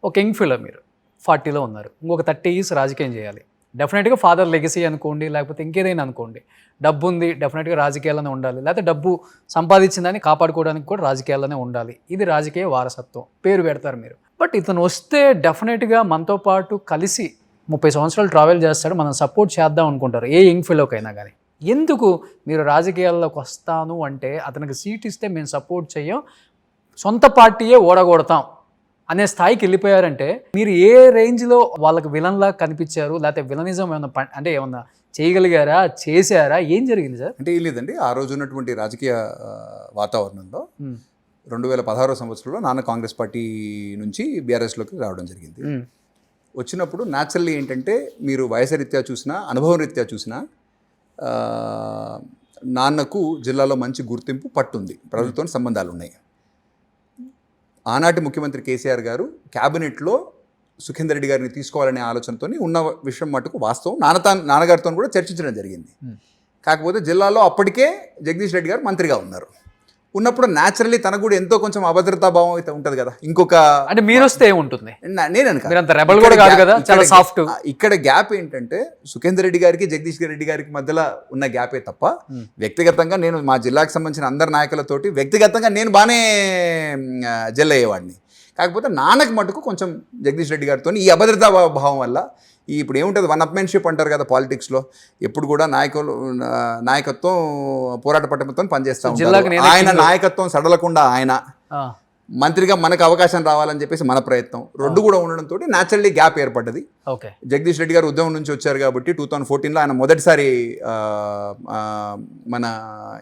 ఒక యంగ్ ఫిల్లర్ మీరు 40లో ఉన్నారు, ఇంకొక 30 years రాజకీయం చేయాలి. డెఫినెట్గా ఫాదర్ లెగసీ అనుకోండి, లేకపోతే ఇంకేదైనా అనుకోండి, డబ్బు ఉంది, డెఫినెట్గా రాజకీయాల్లోనే ఉండాలి, లేకపోతే డబ్బు సంపాదించిందని కాపాడుకోవడానికి కూడా రాజకీయాల్లోనే ఉండాలి, ఇది రాజకీయ వారసత్వం, పేరు పెడతారు మీరు. బట్ ఇతను వస్తే డెఫినెట్గా మనతో పాటు కలిసి 30 సంవత్సరాలు ట్రావెల్ చేస్తాడు, మనం సపోర్ట్ చేద్దాం అనుకుంటారు ఏ యంగ్ ఫెలోకైనా కానీ. ఎందుకు మీరు రాజకీయాల్లోకి వస్తాను అంటే, అతనికి సీట్ ఇస్తే మేము సపోర్ట్ చేయం, సొంత పార్టీయే ఓడగొడతాం అనే స్థాయికి వెళ్ళిపోయారంటే, మీరు ఏ రేంజ్లో వాళ్ళకి విలన్లా కనిపించారు, లేకపోతే విలనిజం ఏమన్నా అంటే ఏమన్నా చేయగలిగారా, చేశారా, ఏం జరిగింది సార్? అంటే ఏం లేదండి, ఆ రోజు ఉన్నటువంటి రాజకీయ వాతావరణంలో 2016 సంవత్సరంలో నాన్న కాంగ్రెస్ పార్టీ నుంచి బీఆర్ఎస్లోకి రావడం జరిగింది. వచ్చినప్పుడు న్యాచురల్లీ ఏంటంటే, మీరు వయసు రీత్యా చూసినా, అనుభవం రీత్యా చూసినా, నాన్నకు జిల్లాలో మంచి గుర్తింపు పట్టుంది, ప్రజలతో సంబంధాలు ఉన్నాయి. ఆనాటి ముఖ్యమంత్రి కేసీఆర్ గారు క్యాబినెట్లో సుఖేందర్ రెడ్డి గారిని తీసుకోవాలనే ఆలోచనతో ఉన్న విషయం మటుకు వాస్తవం. నాన్నగారితో కూడా చర్చించడం జరిగింది. కాకపోతే జిల్లాలో అప్పటికే జగదీష్ రెడ్డి గారు మంత్రిగా ఉన్నారు. ఉన్నప్పుడు న్యాచురల్లీ తనకు కూడా ఎంతో కొంచెం అభద్రతా భావం అయితే ఉంటుంది కదా. ఇంకొక అంటే మీరు వస్తే ఏముంటుంది? నేను మీరంత రెబల్ కూడా కాదు కదా, చాలా సాఫ్ట్. ఇక్కడ గ్యాప్ ఏంటంటే సుఖేందర్ రెడ్డి గారికి జగదీష్ రెడ్డి గారికి మధ్యలో ఉన్న గ్యాపే తప్ప వ్యక్తిగతంగా నేను మా జిల్లాకు సంబంధించిన అందరి నాయకులతోటి వ్యక్తిగతంగా నేను బాగానే జెల్ అయ్యేవాడిని. కాకపోతే నాన్నకు మటుకు కొంచెం జగదీష్ రెడ్డి గారితో ఈ అభద్రతా భావం వల్ల ఇప్పుడు ఏముంటుంది, వన్ అప్మెన్షిప్ అంటారు కదా పాలిటిక్స్లో, ఎప్పుడు కూడా నాయకత్వం పోరాట పట్టణంతో పనిచేస్తూ ఉంటారు. ఆయన నాయకత్వం సడలకుండా ఆయన మంత్రిగా మనకు అవకాశం రావాలని చెప్పేసి మన ప్రయత్నం రెండు కూడా ఉండడంతో న్యాచురల్లీ గ్యాప్ ఏర్పడ్డది. జగదీష్ రెడ్డి గారు ఉద్యమం నుంచి వచ్చారు కాబట్టి 2014లో ఆయన మొదటిసారి మన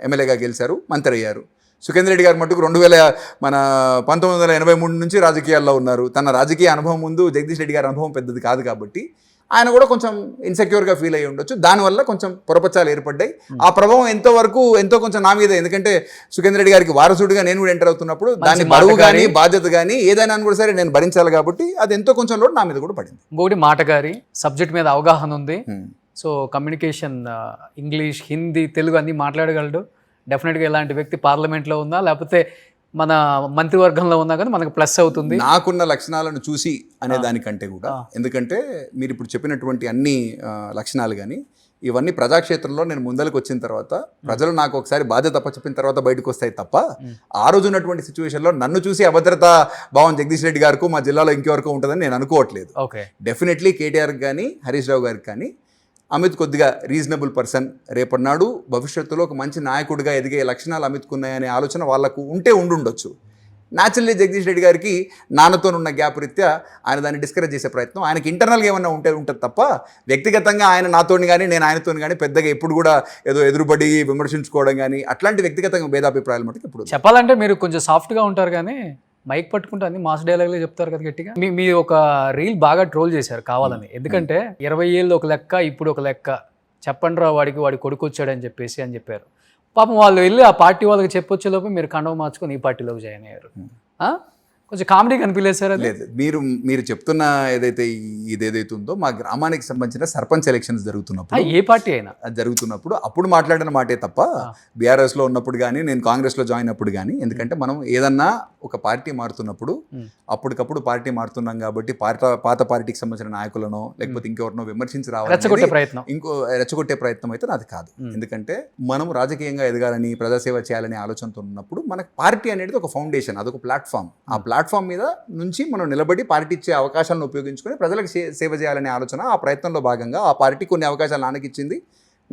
ఎమ్మెల్యేగా గెలిచారు, మంత్రి అయ్యారు. సుఖేందర్ రెడ్డి గారు మటుకు 1983 నుంచి రాజకీయాల్లో ఉన్నారు. తన రాజకీయ అనుభవం ముందు జగదీష్ రెడ్డి గారి అనుభవం పెద్దది కాదు కాబట్టి ఆయన కూడా కొంచెం ఇన్సెక్యూర్గా ఫీల్ అయ్యి ఉండొచ్చు. దానివల్ల కొంచెం పొరపచ్చాలు ఏర్పడ్డాయి. ఆ ప్రభావం ఎంతో కొంచెం నా మీద, ఎందుకంటే సుఖేందర్ రెడ్డి గారికి వారసుడిగా నేను కూడా ఎంటర్ అవుతున్నప్పుడు దాని బరువు కానీ బాధ్యత కానీ ఏదైనా కూడా సరే నేను భరించాలి కాబట్టి అది ఎంతో కొంచెం లోటు నా మీద కూడా పడింది. ఇంకొకటి మాటగారి సబ్జెక్ట్ మీద అవగాహన ఉంది. So communication, English, Hindi, Telugu అన్నీ మాట్లాడగలడు. డెఫినెట్గా ఇలాంటి వ్యక్తి పార్లమెంట్లో ఉన్నా లేకపోతే మన మంత్రివర్గంలో ఉన్నా కానీ మనకు ప్లస్ అవుతుంది. నాకున్న లక్షణాలను చూసి అనే దానికంటే కూడా, ఎందుకంటే మీరు ఇప్పుడు చెప్పినటువంటి అన్ని లక్షణాలు కానీ ఇవన్నీ ప్రజాక్షేత్రంలో నేను ముందరకు వచ్చిన తర్వాత ప్రజలు నాకు ఒకసారి బాధ్యత చెప్పిన తర్వాత బయటకు వస్తాయి తప్ప ఆ రోజు ఉన్నటువంటి సిచ్యువేషన్లో నన్ను చూసి అభద్రతా భావం జగదీష్ రెడ్డి గారికి మా జిల్లాలో ఇంకెవరకు ఉంటుందని నేను అనుకోవట్లేదు. డెఫినెట్లీ కేటీఆర్ కానీ హరీష్ రావు గారికి కానీ అమిత్ కొద్దిగా రీజనబుల్ పర్సన్, రేపటినాడు భవిష్యత్తులో ఒక మంచి నాయకుడిగా ఎదిగే లక్షణాలు అమిత్కు ఉన్నాయనే ఆలోచన వాళ్ళకు ఉండొచ్చు. న్యాచురల్లీ జగదీష్ రెడ్డి గారికి నాన్నతో ఉన్న గ్యాప్ రీత్యా ఆయన దాన్ని డిస్కరేజ్ చేసే ప్రయత్నం, ఆయనకి ఇంటర్నల్గా ఏమన్నా ఉంటుంది తప్ప వ్యక్తిగతంగా ఆయన నాతోని కానీ నేను ఆయనతో కానీ పెద్దగా ఎప్పుడు కూడా ఏదో ఎదురుబడి విమర్శించుకోవడం కానీ అట్లాంటి వ్యక్తిగతంగా భేదాభిప్రాయాలు మటుకు ఇప్పుడు చెప్పాలంటే మీరు కొంచెం సాఫ్ట్గా ఉంటారు కానీ మైక్ పట్టుకుంటే అన్ని మాస్ డైలాగ్లే చెప్తారు కదా గట్టిగా. మీరు ఒక రీల్ బాగా ట్రోల్ చేశారు కావాలని, ఎందుకంటే 20 ఏళ్ళు ఒక లెక్క, ఇప్పుడు ఒక లెక్క, చెప్పండి రా వాడి కొడుకు వచ్చాడని అని చెప్పారు. పాపం వాళ్ళు వెళ్ళి ఆ పార్టీ వాళ్ళకి చెప్పొచ్చేలోపు మీరు కండవ మార్చుకొని ఈ పార్టీలోకి జాయిన్ అయ్యారు. కొంచెం కామెడీ కనిపించలేదు సార్? లేదు, మీరు చెప్తున్న ఇదేదైతే ఉందో మా గ్రామానికి సంబంధించిన సర్పంచ్ ఎలక్షన్స్ జరుగుతున్నప్పుడు, ఏ పార్టీ అయినా జరుగుతున్నప్పుడు అప్పుడు మాట్లాడిన మాటే తప్ప బీఆర్ఎస్లో ఉన్నప్పుడు కానీ నేను కాంగ్రెస్లో జాయిన్ అప్పుడు కానీ, ఎందుకంటే మనం ఏదన్నా ఒక పార్టీ మారుతున్నప్పుడు అప్పటికప్పుడు పార్టీ మారుతున్నాం కాబట్టి పాత పార్టీకి సంబంధించిన నాయకులను లేకపోతే ఇంకెవరినో విమర్శించి రావాలి రెచ్చగొట్టే ప్రయత్నం అయితే నాది కాదు. ఎందుకంటే మనం రాజకీయంగా ఎదగాలని ప్రజాసేవ చేయాలనే ఆలోచనతో ఉన్నప్పుడు మనకు పార్టీ అనేది ఒక ఫౌండేషన్, అదొక ప్లాట్ఫామ్. ఆ ప్లాట్ఫామ్ మీద నుంచి మనం నిలబడి పార్టీ ఇచ్చే అవకాశాలను ఉపయోగించుకొని ప్రజలకు సేవ చేయాలనే ఆలోచన, ఆ ప్రయత్నంలో భాగంగా ఆ పార్టీ కొన్ని అవకాశాలు నాన్నకి ఇచ్చింది,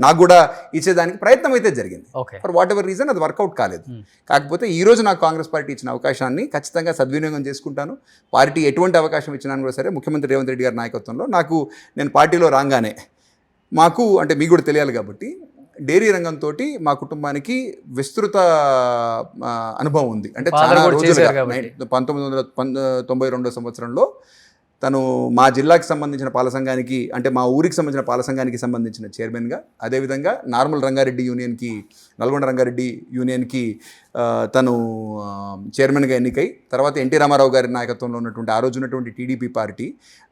నాకు కూడా ఇచ్చేదానికి ప్రయత్నం అయితే జరిగింది. ఫర్ వాట్ ఎవర్ రీజన్ అది వర్కౌట్ కాలేదు. కాకపోతే ఈరోజు నాకు కాంగ్రెస్ పార్టీ ఇచ్చిన అవకాశాన్ని ఖచ్చితంగా సద్వినియోగం చేసుకుంటాను. పార్టీ ఎటువంటి అవకాశం ఇచ్చినా కూడా సరే ముఖ్యమంత్రి రేవంత్ రెడ్డి గారి నాయకత్వంలో నేను పార్టీలో రాగానే మాకు అంటే మీకు కూడా తెలియాలి కాబట్టి డైరీ రంగంతో మా కుటుంబానికి విస్తృత అనుభవం ఉంది. అంటే చాలా రోజులుగా 1992 సంవత్సరంలో తను మా జిల్లాకి సంబంధించిన పాల సంఘానికి, అంటే మా ఊరికి సంబంధించిన పాల సంఘానికి సంబంధించిన చైర్మన్గా, అదేవిధంగా నార్మల్ రంగారెడ్డి యూనియన్కి, నల్గొండ రంగారెడ్డి యూనియన్కి తను చైర్మన్గా ఎన్నికై తర్వాత ఎన్టీ రామారావు గారి నాయకత్వంలో ఉన్నటువంటి ఆ రోజు ఉన్నటువంటి టీడీపీ పార్టీ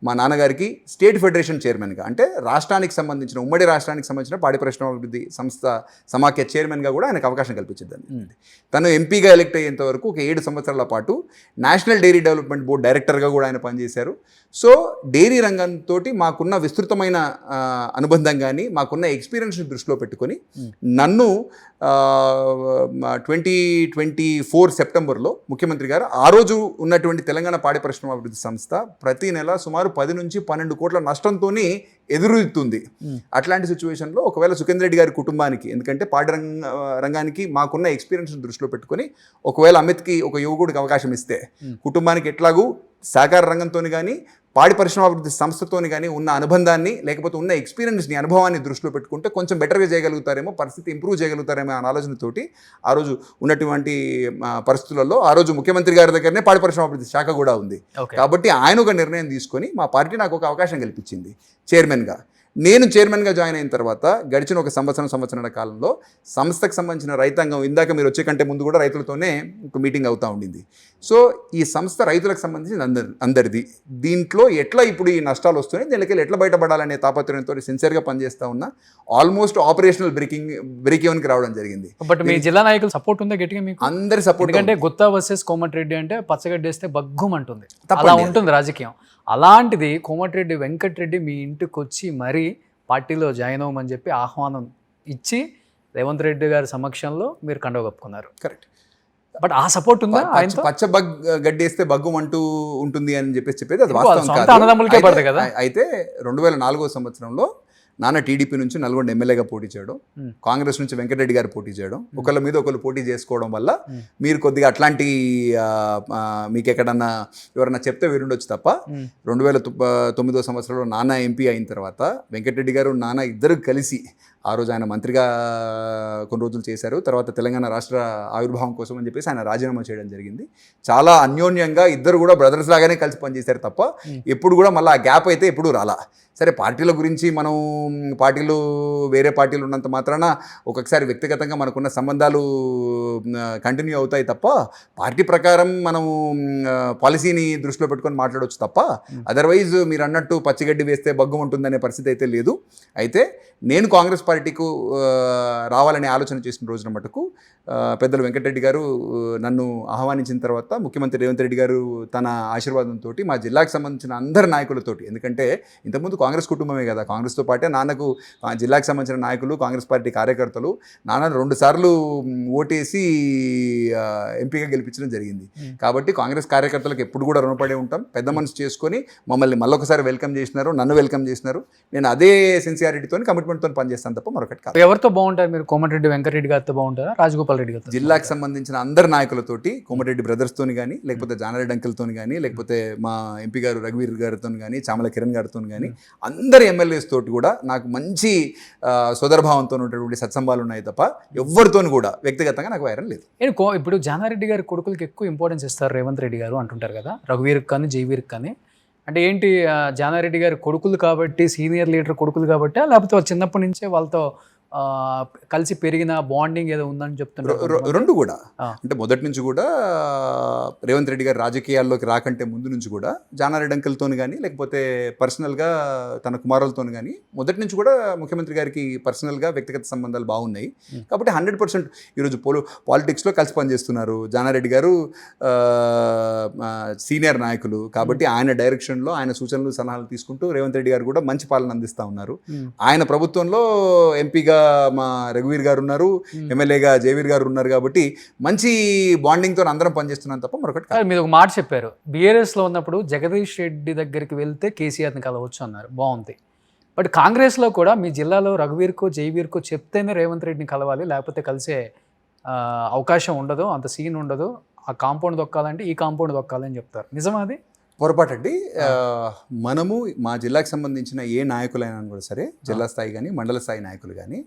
మా నాన్నగారికి స్టేట్ ఫెడరేషన్ చైర్మన్గా, అంటే రాష్ట్రానికి సంబంధించిన ఉమ్మడి రాష్ట్రానికి సంబంధించిన పాడి పరిశ్రమాభివృద్ధి సంస్థ సమాఖ్య చైర్మన్గా కూడా ఆయనకు అవకాశం కల్పించిందండి. తను ఎంపీగా ఎలక్ట్ అయ్యేంత వరకు ఒక 7 సంవత్సరాల పాటు నేషనల్ డైరీ డెవలప్మెంట్ బోర్డు డైరెక్టర్గా కూడా ఆయన పనిచేశారు. సో డైరీ రంగంతో మాకున్న విస్తృతమైన అనుబంధం కానీ మాకున్న ఎక్స్పీరియన్స్ని దృష్టిలో పెట్టుకొని నన్ను 2024 సెప్టెంబర్లో ముఖ్యమంత్రి గారు ఆ రోజు ఉన్నటువంటి తెలంగాణ పాడి పరిశ్రమ అభివృద్ధి సంస్థ ప్రతి నెల సుమారు 10 నుంచి 12 కోట్ల నష్టంతో ఎదురుతుంది. అట్లాంటి సిచ్యువేషన్లో ఒకవేళ సుఖేందర్ రెడ్డి గారి కుటుంబానికి, ఎందుకంటే పాడి రంగానికి మాకున్న ఎక్స్పీరియన్స్ దృష్టిలో పెట్టుకొని ఒకవేళ అమిత్కి ఒక యువకుడికి అవకాశం ఇస్తే కుటుంబానికి ఎట్లాగూ సహకార రంగంతో కానీ పాడి పరిశ్రమాభివృద్ధి సంస్థతోని కానీ ఉన్న అనుబంధాన్ని లేకపోతే ఉన్న ఎక్స్పీరియన్స్ని అనుభవాన్ని దృష్టిలో పెట్టుకుంటే కొంచెం బెటర్గా చేయగలుగుతారేమో, పరిస్థితి ఇంప్రూవ్ చేయగలుగుతారేమో అనే ఆలోచనతోటి ఆ రోజు ఉన్నటువంటి పరిస్థితులలో ఆ రోజు ముఖ్యమంత్రి గారి దగ్గరనే పాడి పరిశ్రమాభివృద్ధి శాఖ కూడా ఉంది కాబట్టి ఆయన ఒక నిర్ణయం తీసుకొని మా పార్టీ నాకు ఒక అవకాశం కల్పించింది చైర్మన్గా. నేను చైర్మన్గా జాయిన్ అయిన తర్వాత గడిచిన ఒక సంవత్సరాల కాలంలో సంస్థకు సంబంధించిన రైతాంగం, ఇందాక మీరు వచ్చే కంటే ముందు కూడా రైతులతోనే ఒక మీటింగ్ అవుతూ ఉండింది. సో ఈ సంస్థ రైతులకు సంబంధించిన అందరిది. దీంట్లో ఎట్లా ఇప్పుడు ఈ నష్టాలు వస్తున్నాయి, దీనికి ఎట్లా బయటపడాలనే తాపత్రయంతో సిన్సియర్గా పనిచేస్తూ ఉన్నా. ఆల్మోస్ట్ ఆపరేషనల్ బ్రేక్ ఈవెన్కి రావడం జరిగింది. బట్ మీ జిల్లా నాయకులు సపోర్ట్ ఉందా గట్టిగా మీకు? అందరి సపోర్ట్. ఎందుకంటే గుత్తా వర్సెస్ కోమటిరెడ్డి అంటే పచ్చగడ్డేస్తే బగ్గుమంటుంది, అలా ఉంటుంది రాజకీయం. అలాంటిది కోమటిరెడ్డి వెంకటరెడ్డి మీ ఇంటికి వచ్చి మరీ పార్టీలో జాయిన్ అవ్వమని చెప్పి ఆహ్వానం ఇచ్చి రేవంత్ రెడ్డి గారి సమక్షంలో మీరు కండవ కప్పుకున్నారు. కరెక్ట్. బట్ ఆ సపోర్ట్ ఉందా? పచ్చ గడ్డేస్తే బగ్గం అంటూ ఉంటుంది అని చెప్పేది అది వాస్తవం అన్నదమ్ములకే పడతాయి కదా. అయితే 2004 సంవత్సరంలో నాన్న టీడీపీ నుంచి నల్గొండ ఎమ్మెల్యేగా పోటీ చేయడం, కాంగ్రెస్ నుంచి వెంకటరెడ్డి గారు పోటీ చేయడం, ఒకళ్ళ మీద ఒకళ్ళు పోటీ చేసుకోవడం వల్ల మీరు కొద్దిగా అట్లాంటి మీకు ఎక్కడన్నా ఎవరన్నా చెప్తే విరుండొచ్చు తప్ప 2009 సంవత్సరంలో నాన్న ఎంపీ అయిన తర్వాత వెంకటరెడ్డి గారు నాన్న ఇద్దరు కలిసి ఆ రోజు ఆయన మంత్రిగా కొన్ని రోజులు చేశారు. తర్వాత తెలంగాణ రాష్ట్ర ఆవిర్భావం కోసం అని చెప్పేసి ఆయన రాజీనామా చేయడం జరిగింది. చాలా అన్యోన్యంగా ఇద్దరు కూడా బ్రదర్స్ లాగానే కలిసి పనిచేశారు తప్ప ఎప్పుడు కూడా మళ్ళీ ఆ గ్యాప్ అయితే ఎప్పుడు రాలా. సరే, పార్టీల గురించి మనం పార్టీలు వేరే పార్టీలు ఉన్నంత మాత్రాన ఒక్కొక్కసారి వ్యక్తిగతంగా మనకున్న సంబంధాలు కంటిన్యూ అవుతాయి తప్ప పార్టీ ప్రకారం మనం పాలసీని దృష్టిలో పెట్టుకొని మాట్లాడవచ్చు తప్ప అదర్వైజ్ మీరు అన్నట్టు పచ్చిగడ్డి వేస్తే బగ్గం ఉంటుందనే పరిస్థితి అయితే లేదు. అయితే నేను కాంగ్రెస్ పార్టీకు రావాలనే ఆలోచన చేసిన రోజున మటుకు పెద్దలు వెంకటరెడ్డి గారు నన్ను ఆహ్వానించిన తర్వాత ముఖ్యమంత్రి రేవంత్ రెడ్డి గారు తన ఆశీర్వాదంతో మా జిల్లాకు సంబంధించిన అందరి నాయకులతోటి, ఎందుకంటే ఇంతకుముందు కాంగ్రెస్ కుటుంబమే కదా, కాంగ్రెస్తో పాటే నాన్నకు జిల్లాకు సంబంధించిన నాయకులు, కాంగ్రెస్ పార్టీ కార్యకర్తలు నాన్నను 2 సార్లు ఓటేసి ఎంపీగా గెలిపించడం జరిగింది. కాబట్టి కాంగ్రెస్ కార్యకర్తలకు ఎప్పుడు కూడా రుణపడి ఉంటాం. పెద్ద మనసు చేసుకొని మమ్మల్ని మళ్ళొకసారి వెల్కమ్ చేసినారు, నన్ను వెల్కమ్ చేసినారు. నేను అదే సిన్సియారిటీతో కమిట్మెంట్తో పనిచేస్తాను తప్ప మరొకటి కాదు. ఎవరితో బాగుంటారు మీరు? కోమటిరెడ్డి వెంకటరెడ్డి గారితో బాగుంటారా, రాజగోపాల్ రెడ్డి గారితో? జిల్లాకు సంబంధించిన అందరి నాయకులతోటి, కోమటిరెడ్డి బ్రదర్స్తోని కానీ, లేకపోతే జానారెడ్డి అంకుల్తోని కానీ, లేకపోతే మా ఎంపీ గారు రఘువీర్ గారితో కానీ, చామల కిరణ్ గారితో కానీ, అందరి ఎమ్మెల్యేస్ తోటి కూడా నాకు మంచి సోదరభావంతో ఉన్నటువంటి సత్సంబాలు ఉన్నాయి తప్ప ఎవరితో కూడా వ్యక్తిగతంగా నాకు వైరం లేదు. ఇప్పుడు జానారెడ్డి గారి కొడుకులకి ఎక్కువ ఇంపార్టెన్స్ ఇస్తారు రేవంత్ రెడ్డి గారు అంటుంటారు కదా, రఘువీర్కి కానీ జయవీర్కి కానీ. అంటే ఏంటి, జానారెడ్డి గారి కొడుకులు కాబట్టి, సీనియర్ లీడర్ కొడుకులు కాబట్టి, లేకపోతే చిన్నప్పటి నుంచే వాళ్ళతో కలిసి పెరిగిన బాండింగ్ ఏదో ఉందని చెప్తున్నారు? రెండు కూడా. అంటే మొదటి నుంచి కూడా రేవంత్ రెడ్డి గారు రాజకీయాల్లోకి రాకంటే ముందు నుంచి కూడా జానారెడ్డి అంకుల్తో కానీ, లేకపోతే పర్సనల్గా తన కుమారులతో కానీ మొదటి నుంచి కూడా ముఖ్యమంత్రి గారికి పర్సనల్గా వ్యక్తిగత సంబంధాలు బాగున్నాయి. కాబట్టి 100% ఈరోజు పాలిటిక్స్లో కలిసి పనిచేస్తున్నారు. జానారెడ్డి గారు సీనియర్ నాయకులు కాబట్టి ఆయన డైరెక్షన్లో ఆయన సూచనలు సలహాలు తీసుకుంటూ రేవంత్ రెడ్డి గారు కూడా మంచి పాలన అందిస్తూ ఉన్నారు. ఆయన ప్రభుత్వంలో ఎంపీగా మా రఘువీర్ గారు ఉన్నారు, ఎమ్మెల్యేగా జయవీర్ గారు ఉన్నారు. కాబట్టి మంచి బాండింగ్తో అందరం పనిచేస్తున్నాం తప్ప మరొకటి కాదు. మీరు ఒక మాట చెప్పారు, బీఆర్ఎస్లో ఉన్నప్పుడు జగదీష్ రెడ్డి దగ్గరికి వెళ్తే కేసీఆర్ని కలవచ్చు అన్నారు, బాగుంది. బట్ కాంగ్రెస్లో కూడా మీ జిల్లాలో రఘువీర్కో జయవీర్కో చెప్తేనే రేవంత్ రెడ్డిని కలవాలి, లేకపోతే కలిసే అవకాశం ఉండదు, అంత సీన్ ఉండదు, ఆ కాంపౌండ్ దొక్కాలంటే ఈ కాంపౌండ్ దొక్కాలని చెప్తారు. నిజమా అది? పొరపాటండి. మనము మా జిల్లాకు సంబంధించిన ఏ నాయకులైనా కూడా సరే, జిల్లా స్థాయి కానీ మండల స్థాయి నాయకులు కానీ,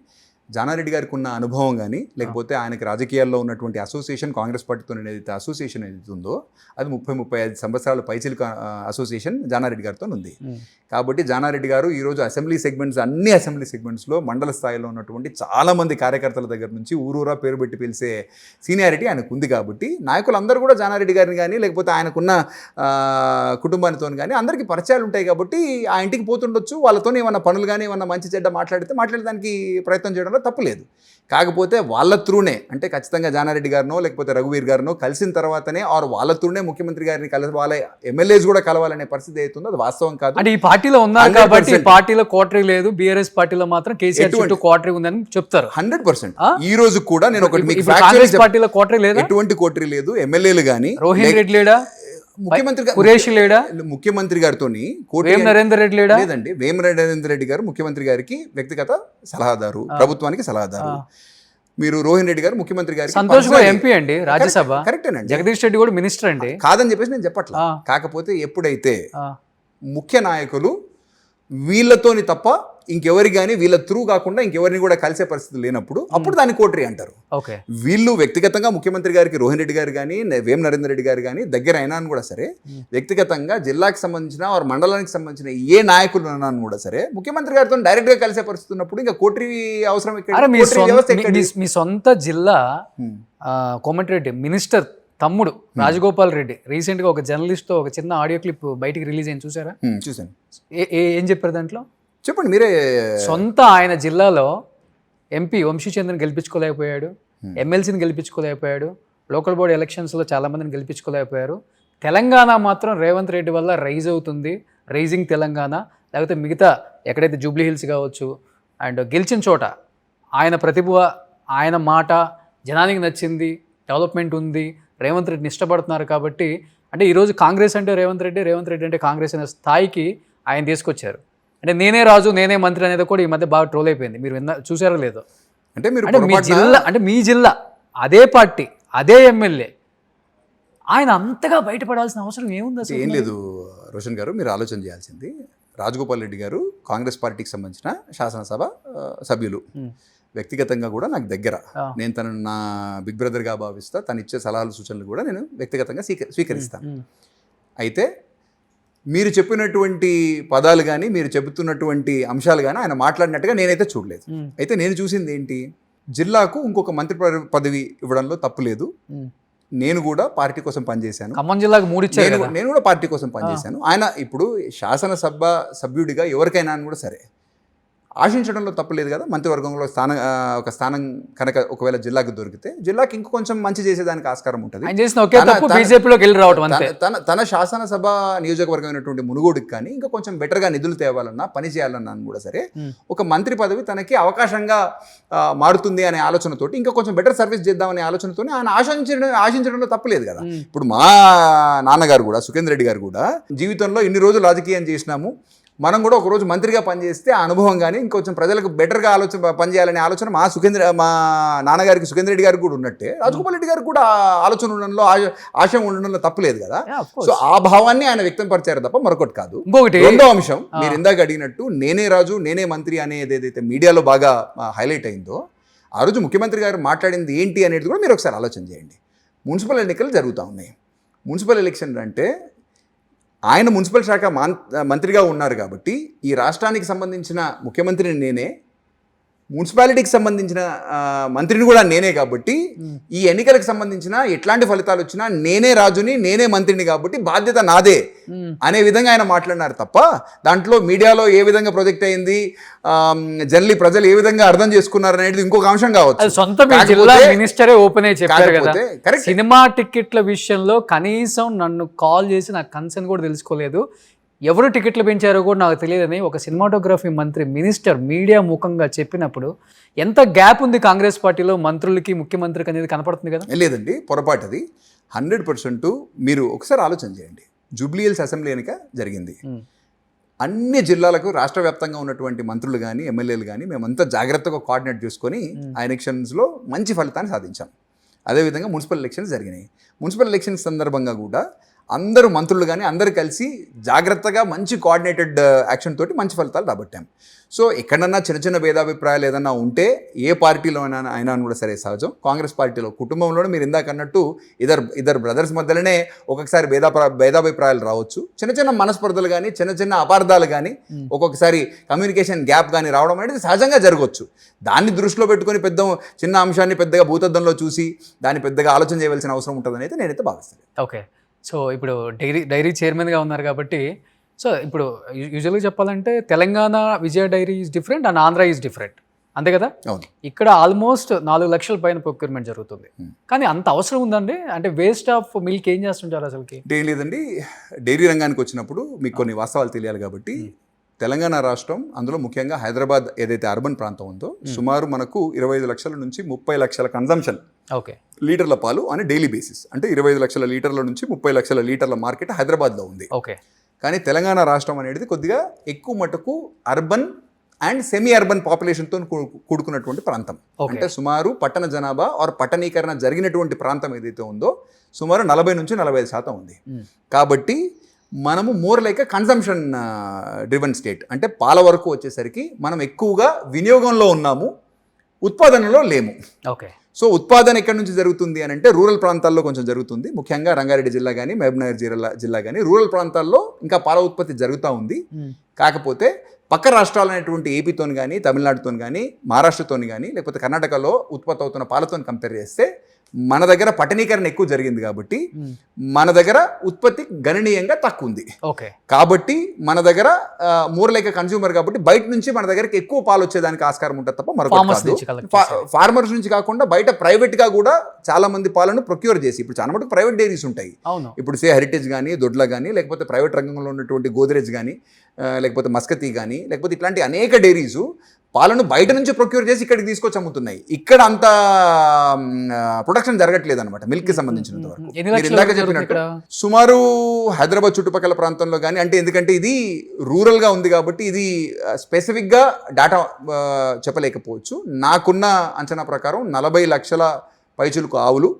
జానారెడ్డి గారికి ఉన్న అనుభవం కానీ, లేకపోతే ఆయనకి రాజకీయాల్లో ఉన్నటువంటి అసోసియేషన్, కాంగ్రెస్ పార్టీతో ఏదైతే అసోసియేషన్ ఏదైతే ఉందో అది 30-35 సంవత్సరాల పైచిలుక అసోసియేషన్ జానారెడ్డి గారితో ఉంది. కాబట్టి జానారెడ్డి గారు ఈరోజు అన్ని అసెంబ్లీ సెగ్మెంట్స్లో మండల స్థాయిలో ఉన్నటువంటి చాలామంది కార్యకర్తల దగ్గర నుంచి ఊరూరా పేరు పెట్టి పిలిచే సీనియారిటీ ఆయనకు ఉంది. కాబట్టి నాయకులందరూ కూడా జానారెడ్డి గారిని కానీ, లేకపోతే ఆయనకున్న కుటుంబానితో కానీ అందరికీ పరిచయాలు ఉంటాయి. కాబట్టి ఆ ఇంటికి పోతుండొచ్చు, వాళ్ళతో ఏమన్నా పనులు కానీ ఏమన్నా మంచి చెడ్డ మాట్లాడడానికి ప్రయత్నం చేయడంలో తప్పు లేదు. కాకపోతే వాళ్ళ త్రూనే, అంటే ఖచ్చితంగా జానారెడ్డి గారినో లేకపోతే రఘువీర్ గారినో కలిసిన తర్వాతనే వాళ్ళ త్రూనే ముఖ్యమంత్రి గారిని కలవాలి, ఎమ్మెల్యేస్ కూడా కలవాలనే పరిస్థితి అవుతుందో అది వాస్తవం కాదు. అంటే ఈ పార్టీలో ఉన్నారు కాబట్టి పార్టీలో క్వార్టరీ లేదు, బీఆర్ఎస్ పార్టీలో మాత్రం కేసీఆర్ చుట్టూ క్వార్టరీ ఉందని చెప్తారు. 100%. ఈ రోజు కూడా నేను ఒకటి మీకు పార్టీలో క్వార్టరీ లేదు, ఎటువంటి క్వార్టరీ లేదు. ఎమ్మెల్యేలు కానీ రోహిణ్ రెడ్డి లేడా, ముఖ్యమంత్రి గారితో నరేందర్ రెడ్డి లేడా? లేదండి, వేమ నరేందర్ రెడ్డి గారు ముఖ్యమంత్రి గారికి వ్యక్తిగత సలహాదారు, ప్రభుత్వానికి సలహాదారు. మీరు రోహిణ్ రెడ్డి గారు ముఖ్యమంత్రి గారు, సంతోష్ కూడా ఎంపీ అండి, రాజ్యసభ. కరెక్టేనండి. జగదీష్ రెడ్డి కూడా మినిస్టర్ అండి. కాదని చెప్పేసి నేను చెప్పట్లా. కాకపోతే ఎప్పుడైతే ముఖ్య నాయకులు వీళ్ళతోని తప్ప ఇంకెవరి కానీ వీళ్ళ త్రూ కాకుండా ఇంకెవరిని కూడా కలిసే పరిస్థితి లేనప్పుడు అప్పుడు దాన్ని కోటరీ అంటారు. ఓకే, వీళ్ళు వ్యక్తిగతంగా ముఖ్యమంత్రి గారికి రోహిన్ రెడ్డి గారు కానీ వేం నరేందర్ రెడ్డి గారు కానీ దగ్గర అయినా కూడా సరే, వ్యక్తిగతంగా జిల్లాకి సంబంధించిన వారి మండలానికి సంబంధించిన ఏ నాయకులు అన్నా కూడా సరే ముఖ్యమంత్రి గారితో డైరెక్ట్ గా కలిసే పరిస్థితి ఉన్నప్పుడు ఇంకా కోటరీ అవసరం మీ సొంత జిల్లా కోమటిరెడ్డి మినిస్టర్ తమ్ముడు రాజగోపాల్ రెడ్డి రీసెంట్ గా ఒక జర్నలిస్ట్ తో ఒక చిన్న ఆడియో క్లిప్ బయటికి రిలీజ్ అయింది, చూసారా? చూసాను. ఏం చెప్పారు దాంట్లో? చెప్పండి మీరే. సొంత ఆయన జిల్లాలో ఎంపీ వంశీచంద్రని గెలిపించుకోలేకపోయాడు, ఎమ్మెల్సీని గెలిపించుకోలేకపోయాడు, లోకల్ బాడీ ఎలక్షన్స్లో చాలామందిని గెలిపించుకోలేకపోయారు. తెలంగాణ మాత్రం రేవంత్ రెడ్డి వల్ల రైజ్ అవుతుంది, రైజింగ్ తెలంగాణ. లేకపోతే మిగతా ఎక్కడైతే జూబ్లీ హిల్స్ కావచ్చు అండ్ గెలిచిన చోట ఆయన ప్రతిభ, ఆయన మాట జనానికి నచ్చింది, డెవలప్మెంట్ ఉంది, రేవంత్ రెడ్డిని ఇష్టపడుతున్నారు. కాబట్టి అంటే ఈరోజు కాంగ్రెస్ అంటే రేవంత్ రెడ్డి, రేవంత్ రెడ్డి అంటే కాంగ్రెస్ అనే స్థాయికి ఆయన తీసుకొచ్చారు. అంటే నేనే రాజు నేనే మంత్రి అనేది కూడా ఈ మధ్య బాగా ట్రోల్ అయిపోయింది. మీరు చూసారో లేదో? అంటే మీ జిల్లా అదే పార్టీ అదే ఎమ్మెల్యే, ఆయన అంతగా బయటపడాల్సిన అవసరం ఏముంది అసలు? ఏం లేదు రోషన్ గారు, మీరు ఆలోచన చేయాల్సింది, రాజగోపాల్ రెడ్డి గారు కాంగ్రెస్ పార్టీకి సంబంధించిన శాసనసభ సభ్యులు, వ్యక్తిగతంగా కూడా నాకు దగ్గర. నేను తనను నా బిగ్ బ్రదర్గా భావిస్తా, తను ఇచ్చే సలహాలు సూచనలు కూడా నేను వ్యక్తిగతంగా స్వీకరిస్తాను. అయితే మీరు చెప్పినటువంటి పదాలు కానీ మీరు చెబుతున్నటువంటి అంశాలు కానీ ఆయన మాట్లాడినట్టుగా నేనైతే చూడలేదు. అయితే నేను చూసింది ఏంటి, జిల్లాకు ఇంకొక మంత్రి పదవి ఇవ్వడంలో తప్పు లేదు. నేను కూడా పార్టీ కోసం పనిచేశాను. ఖమ్మం జిల్లాకు 3 ఇచ్చారు. నేను కూడా పార్టీ కోసం పనిచేశాను. ఆయన ఇప్పుడు శాసనసభ సభ్యుడిగా ఎవరికైనా కూడా సరే ఆశించడంలో తప్పలేదు కదా. మంత్రివర్గంలో ఒక స్థానం కనుక ఒకవేళ జిల్లాకి దొరికితే జిల్లాకి ఇంకో కొంచెం మంచి చేసేదానికి ఆస్కారం ఉంటుంది. తన శాసనసభ నియోజకవర్గమైనటువంటి మునుగోడుకి కానీ ఇంకా కొంచెం బెటర్గా నిధులు తేవాలన్నా పని చేయాలన్నా కూడా సరే ఒక మంత్రి పదవి తనకి అవకాశంగా మారుతుంది అనే ఆలోచనతోటి ఇంకా కొంచెం బెటర్ సర్వీస్ చేద్దామనే ఆలోచనతో ఆయన ఆశించడంలో తప్పలేదు కదా. ఇప్పుడు మా నాన్నగారు కూడా సుఖేందర్ రెడ్డి గారు కూడా జీవితంలో ఇన్ని రోజులు రాజకీయం చేసినాము, మనం కూడా ఒకరోజు మంత్రిగా పనిచేస్తే ఆ అనుభవం కానీ ఇంకొంచెం ప్రజలకు బెటర్గా పనిచేయాలనే ఆలోచన మా నాన్నగారికి సుఖేందర్ రెడ్డి గారికి కూడా ఉన్నట్టే రాజగోపాల్ రెడ్డి గారికి కూడా ఆలోచన ఉండడంలో ఆశయం ఉండడంలో తప్పలేదు కదా. సో ఆ భావాన్ని ఆయన వ్యక్తం పరిచారు తప్ప మరొకటి కాదు. రెండో అంశం, మీరు ఇందాక అడిగినట్టు నేనే రాజు నేనే మంత్రి అనేది ఏదైతే మీడియాలో బాగా హైలైట్ అయిందో, ఆ రోజు ముఖ్యమంత్రి గారు మాట్లాడింది ఏంటి అనేది కూడా మీరు ఒకసారి ఆలోచన చేయండి. మున్సిపల్ ఎన్నికలు జరుగుతూ ఉన్నాయి. మున్సిపల్ ఎలక్షన్ అంటే ఆయన మున్సిపల్ శాఖ మంత్రిగా ఉన్నారు కాబట్టి ఈ రాష్ట్రానికి సంబంధించిన ముఖ్యమంత్రిని నేనే, మున్సిపాలిటీకి సంబంధించిన మంత్రిని కూడా నేనే కాబట్టి ఈ ఎన్నికలకు సంబంధించిన ఎట్లాంటి ఫలితాలు వచ్చినా నేనే రాజుని నేనే మంత్రిని కాబట్టి బాధ్యత నాదే అనే విధంగా ఆయన మాట్లాడినారు తప్ప దాంట్లో మీడియాలో ఏ విధంగా ప్రొజెక్ట్ అయింది, జనరల్లీ ప్రజలు ఏ విధంగా అర్థం చేసుకున్నారు అనేది ఇంకొక అంశం కావచ్చు. సొంత మినిస్టరే ఓపెన్ అయ్యి చెప్పారు కదా, సినిమా టికెట్ల విషయంలో కనీసం నన్ను కాల్ చేసి నాకు కన్సర్న్ కూడా తెలుసుకోలేదు, ఎవరు టికెట్లు పెంచారో కూడా నాకు తెలియదని ఒక సినిమాటోగ్రఫీ మంత్రి మినిస్టర్ మీడియా ముఖంగా చెప్పినప్పుడు ఎంత గ్యాప్ ఉంది కాంగ్రెస్ పార్టీలో మంత్రులకి ముఖ్యమంత్రికి అనేది కనపడుతుంది కదా. లేదండి, పొరపాటు అది 100%. మీరు ఒకసారి ఆలోచన చేయండి, జూబ్లీ హిల్స్ అసెంబ్లీ ఎన్నిక జరిగింది, అన్ని జిల్లాలకు రాష్ట్ర వ్యాప్తంగా ఉన్నటువంటి మంత్రులు కానీ ఎమ్మెల్యేలు కానీ మేమంతా జాగ్రత్తగా కోఆర్డినేట్ చేసుకొని ఆ ఎలక్షన్స్లో మంచి ఫలితాన్ని సాధించాం. అదేవిధంగా మున్సిపల్ ఎలక్షన్స్ జరిగినాయి. మున్సిపల్ ఎలక్షన్స్ సందర్భంగా కూడా అందరూ మంత్రులు కానీ అందరూ కలిసి జాగ్రత్తగా మంచి కోఆర్డినేటెడ్ యాక్షన్ తోటి మంచి ఫలితాలు రాబట్టాం. సో ఎక్కడన్నా చిన్న చిన్న భేదాభిప్రాయాలు ఏదన్నా ఉంటే ఏ పార్టీలో అయినా కూడా సరే సహజం. కాంగ్రెస్ పార్టీలో కుటుంబంలోనే మీరు ఇందాక అన్నట్టు ఇద్దరు బ్రదర్స్ మధ్యలోనే ఒక్కొక్కసారి భేదాభిప్రాయాలు రావచ్చు, చిన్న చిన్న మనస్పర్ధలు కానీ చిన్న చిన్న అపార్థాలు కానీ ఒక్కొక్కసారి కమ్యూనికేషన్ గ్యాప్ కానీ రావడం అనేది సహజంగా జరగవచ్చు. దాన్ని దృష్టిలో పెట్టుకొని చిన్న అంశాన్ని పెద్దగా భూతద్దంలో చూసి దాన్ని పెద్దగా ఆలోచన చేయవలసిన అవసరం ఉంటుందని అయితే నేనైతే భావిస్తాను. ఓకే, సో ఇప్పుడు డైరీ చైర్మన్గా ఉన్నారు కాబట్టి, సో ఇప్పుడు యూజువల్గా చెప్పాలంటే Telangana Vijaya dairy is different and Andhra is different, అంతే కదా. ఇక్కడ ఆల్మోస్ట్ 4 లక్షల పైన ప్రొక్యూర్మెంట్ జరుగుతుంది, కానీ అంత అవసరం ఉందండి? అంటే వేస్ట్ ఆఫ్ మిల్క్ ఏం చేస్తుంటారు అసలుకి? ఏం లేదండి, డైరీ రంగానికి వచ్చినప్పుడు మీకు కొన్ని వాస్తవాలు తెలియాలి కాబట్టి, తెలంగాణ రాష్ట్రం అందులో ముఖ్యంగా హైదరాబాద్ ఏదైతే అర్బన్ ప్రాంతం ఉందో సుమారు మనకు 25 లక్షల నుంచి 30 లక్షల కన్జంప్షన్ లీటర్ల పాలు అని డైలీ బేసిస్, అంటే 25 లక్షల లీటర్ల నుంచి 30 లక్షల లీటర్ల మార్కెట్ హైదరాబాద్లో ఉంది. కానీ తెలంగాణ రాష్ట్రం అనేది కొద్దిగా ఎక్కువ మటుకు అర్బన్ అండ్ సెమీ అర్బన్ పాపులేషన్తో కూడుకున్నటువంటి ప్రాంతం. అంటే సుమారు పట్టణ జనాభా ఆర్ పట్టణీకరణ జరిగినటువంటి ప్రాంతం ఏదైతే ఉందో సుమారు 40 నుంచి 45% ఉంది. కాబట్టి మనము more like consumption driven state. అంటే పాల వరకు వచ్చేసరికి మనం ఎక్కువగా వినియోగంలో ఉన్నాము, ఉత్పాదనలో లేము. ఓకే. సో ఉత్పాదన ఎక్కడి నుంచి జరుగుతుంది అని అంటే రూరల్ ప్రాంతాల్లో కొంచెం జరుగుతుంది, ముఖ్యంగా రంగారెడ్డి జిల్లా కానీ మహబూబ్నగర్ జిల్లా కానీ రూరల్ ప్రాంతాల్లో ఇంకా పాల ఉత్పత్తి జరుగుతూ ఉంది. కాకపోతే పక్క రాష్ట్రాలైనటువంటి ఏపీతోని కానీ, తమిళనాడుతోని కానీ, మహారాష్ట్రతోని కానీ, లేకపోతే కర్ణాటకలో ఉత్పత్తి అవుతున్న పాలతో కంపేర్ చేస్తే మన దగ్గర పట్టణీకరణ ఎక్కువ జరిగింది కాబట్టి మన దగ్గర ఉత్పత్తి గణనీయంగా తక్కువ ఉంది. ఓకే. కాబట్టి మన దగ్గర మోర్ లైక్ కన్స్యూమర్ కాబట్టి బయట నుంచి మన దగ్గరికి ఎక్కువ పాలు వచ్చేదానికి ఆస్కారం ఉంటుంది తప్ప మరొకటి ఫార్మర్స్ నుంచి కాకుండా బయట ప్రైవేట్ గా కూడా చాలా మంది పాలను ప్రొక్యూర్ చేసి, ఇప్పుడు చాలా మటుకు ప్రైవేట్ డైరీస్ ఉంటాయి. ఇప్పుడు హెరిటేజ్ కానీ, దొడ్ల కానీ, లేకపోతే ప్రైవేట్ రంగంలో ఉన్నటువంటి గోద్రేజ్ కానీ, లేకపోతే మస్కతి కానీ, లేకపోతే ఇట్లాంటి అనేక డైరీస్ పాలను బయట నుంచి ప్రొక్యూర్ చేసి ఇక్కడికి తీసుకొచ్చి అమ్ముతున్నాయి. ఇక్కడ అంత ప్రొడక్షన్ జరగట్లేదు అనమాట మిల్క్ కి సంబంధించినంత వరకు. మీరు ఇందాక చెప్పినట్టు సుమారు హైదరాబాద్ చుట్టుపక్కల ప్రాంతంలో కానీ, అంటే ఎందుకంటే ఇది రూరల్ గా ఉంది కాబట్టి ఇది స్పెసిఫిక్ గా డేటా చెప్పలేకపోవచ్చు. నాకున్న అంచనా ప్రకారం 40 లక్షల పైచులకు ఆవులు,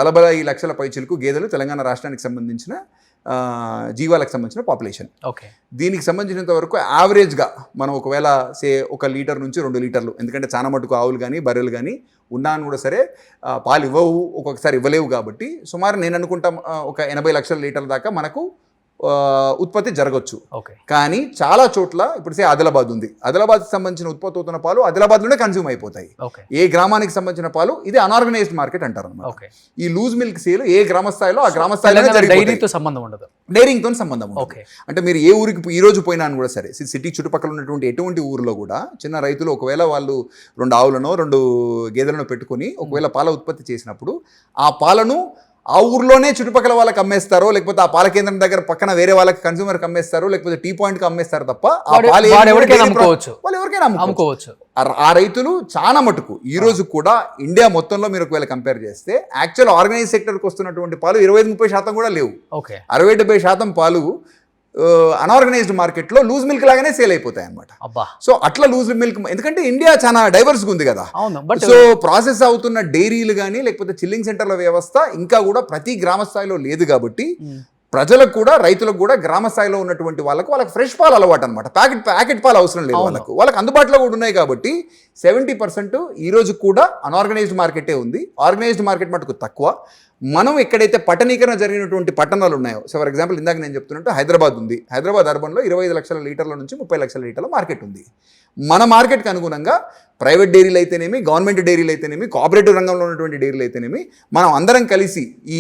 40 లక్షల పైచులకు గేదెలు తెలంగాణ రాష్ట్రానికి సంబంధించిన జీవాలకు సంబంధించిన పాపులేషన్. ఓకే. దీనికి సంబంధించినంత వరకు యావరేజ్గా మనం ఒకవేళ 1 లీటర్ నుంచి 2 లీటర్లు, ఎందుకంటే చాలా మటుకు ఆవులు కానీ బర్రెలు కానీ ఉన్నా అని కూడా సరే పాలు ఇవ్వవు, ఒక్కొక్కసారి ఇవ్వలేవు. కాబట్టి సుమారు నేను అనుకుంటా ఒక 80 లక్షల లీటర్ల దాకా మనకు ఉత్పత్తి జరగచ్చు. కానీ చాలా చోట్ల ఇప్పుడు ఆదిలాబాద్ ఉంది, ఆదిలాబాద్కి సంబంధించిన ఉత్పత్తి అవుతున్న పాలు ఆదిలాబాద్లోనే కన్జ్యూమ్ అయిపోతాయి. ఏ గ్రామానికి సంబంధించిన పాలు ఇది అన్ఆర్గనైజ్డ్ మార్కెట్ అంటారు అన్నమాట. ఈ లూజ్ మిల్క్ సేల్ ఏ గ్రామ స్థాయిలో ఆ గ్రామ స్థాయిలో డైరీతో సంబంధం ఉండదు, డైరీతో సంబంధం ఉండదు. అంటే మీరు ఏ ఊరికి ఈ రోజు పోయినా కూడా సరే, సిటీ చుట్టుపక్కల ఉన్నటువంటి ఎటువంటి ఊరిలో కూడా చిన్న రైతులు ఒకవేళ వాళ్ళు 2 ఆవులనో 2 గేదెలను పెట్టుకొని ఒకవేళ పాల ఉత్పత్తి చేసినప్పుడు ఆ పాలను ఆ ఊర్లోనే చుట్టుపక్కల వాళ్ళకి అమ్మేస్తారో, లేకపోతే ఆ పాల కేంద్రం దగ్గర పక్కన వేరే వాళ్ళకి కన్స్యూమర్కి అమ్మేస్తారో, లేకపోతే టీ పాయింట్కి అమ్మేస్తారు తప్ప వాళ్ళు ఎవరికైనా అమ్ముకోవచ్చు. ఆ రైతులు చాలా మటుకు ఈ రోజు కూడా ఇండియా మొత్తంలో మీరు ఒకవేళ కంపేర్ చేస్తే యాక్చువల్ ఆర్గనైజ్ సెక్టర్కి వస్తున్నటువంటి పాలు 25-30% కూడా లేవు. 60-70% పాలు అన్ఆర్గనైజ్డ్ మార్కెట్లో లూజ్ మిల్క్ లాగానే సేల్ అయిపోతాయి అనమాట. సో అట్లా లూజ్ మిల్క్, ఎందుకంటే ఇండియా చాలా డైవర్స్గా ఉంది కదా. సో ప్రాసెస్ అవుతున్న డైరీలు కానీ, లేకపోతే చిల్లింగ్ సెంటర్ల వ్యవస్థ ఇంకా కూడా ప్రతి గ్రామ స్థాయిలో లేదు. కాబట్టి ప్రజలకు కూడా, రైతులకు కూడా గ్రామ స్థాయిలో ఉన్నటువంటి వాళ్ళకి ఫ్రెష్ పాలు అలవాటు అనమాట. ప్యాకెట్ పాలు అవసరం లేదు వాళ్ళకి అందుబాటులో కూడా ఉన్నాయి. కాబట్టి 70% ఈ రోజు కూడా అన్ఆర్గనైజ్డ్ మార్కెటే ఉంది. ఆర్గనైజ్డ్ మార్కెట్ మటుకు తక్కువ. మనం ఎక్కడైతే పట్టణీకరణ జరిగినటువంటి పట్టణాలు ఉన్నాయో, సో ఫర్ ఎగ్జాంపుల్ ఇందాక నేను చెప్తున్నట్టు హైదరాబాద్ ఉంది, హైదరాబాద్ అర్బన్లో 25 లక్షల లీటర్ల నుంచి 30 లక్షల లీటర్ల మార్కెట్ ఉంది. మన మార్కెట్కి అనుగుణంగా ప్రైవేట్ డైరీలు అయితేనేమి, గవర్నమెంట్ డైరీలు అయితేనేమి, కోఆపరేటివ్ రంగంలో ఉన్నటువంటి డైరీలు అయితేనేమి, మనం అందరం కలిసి ఈ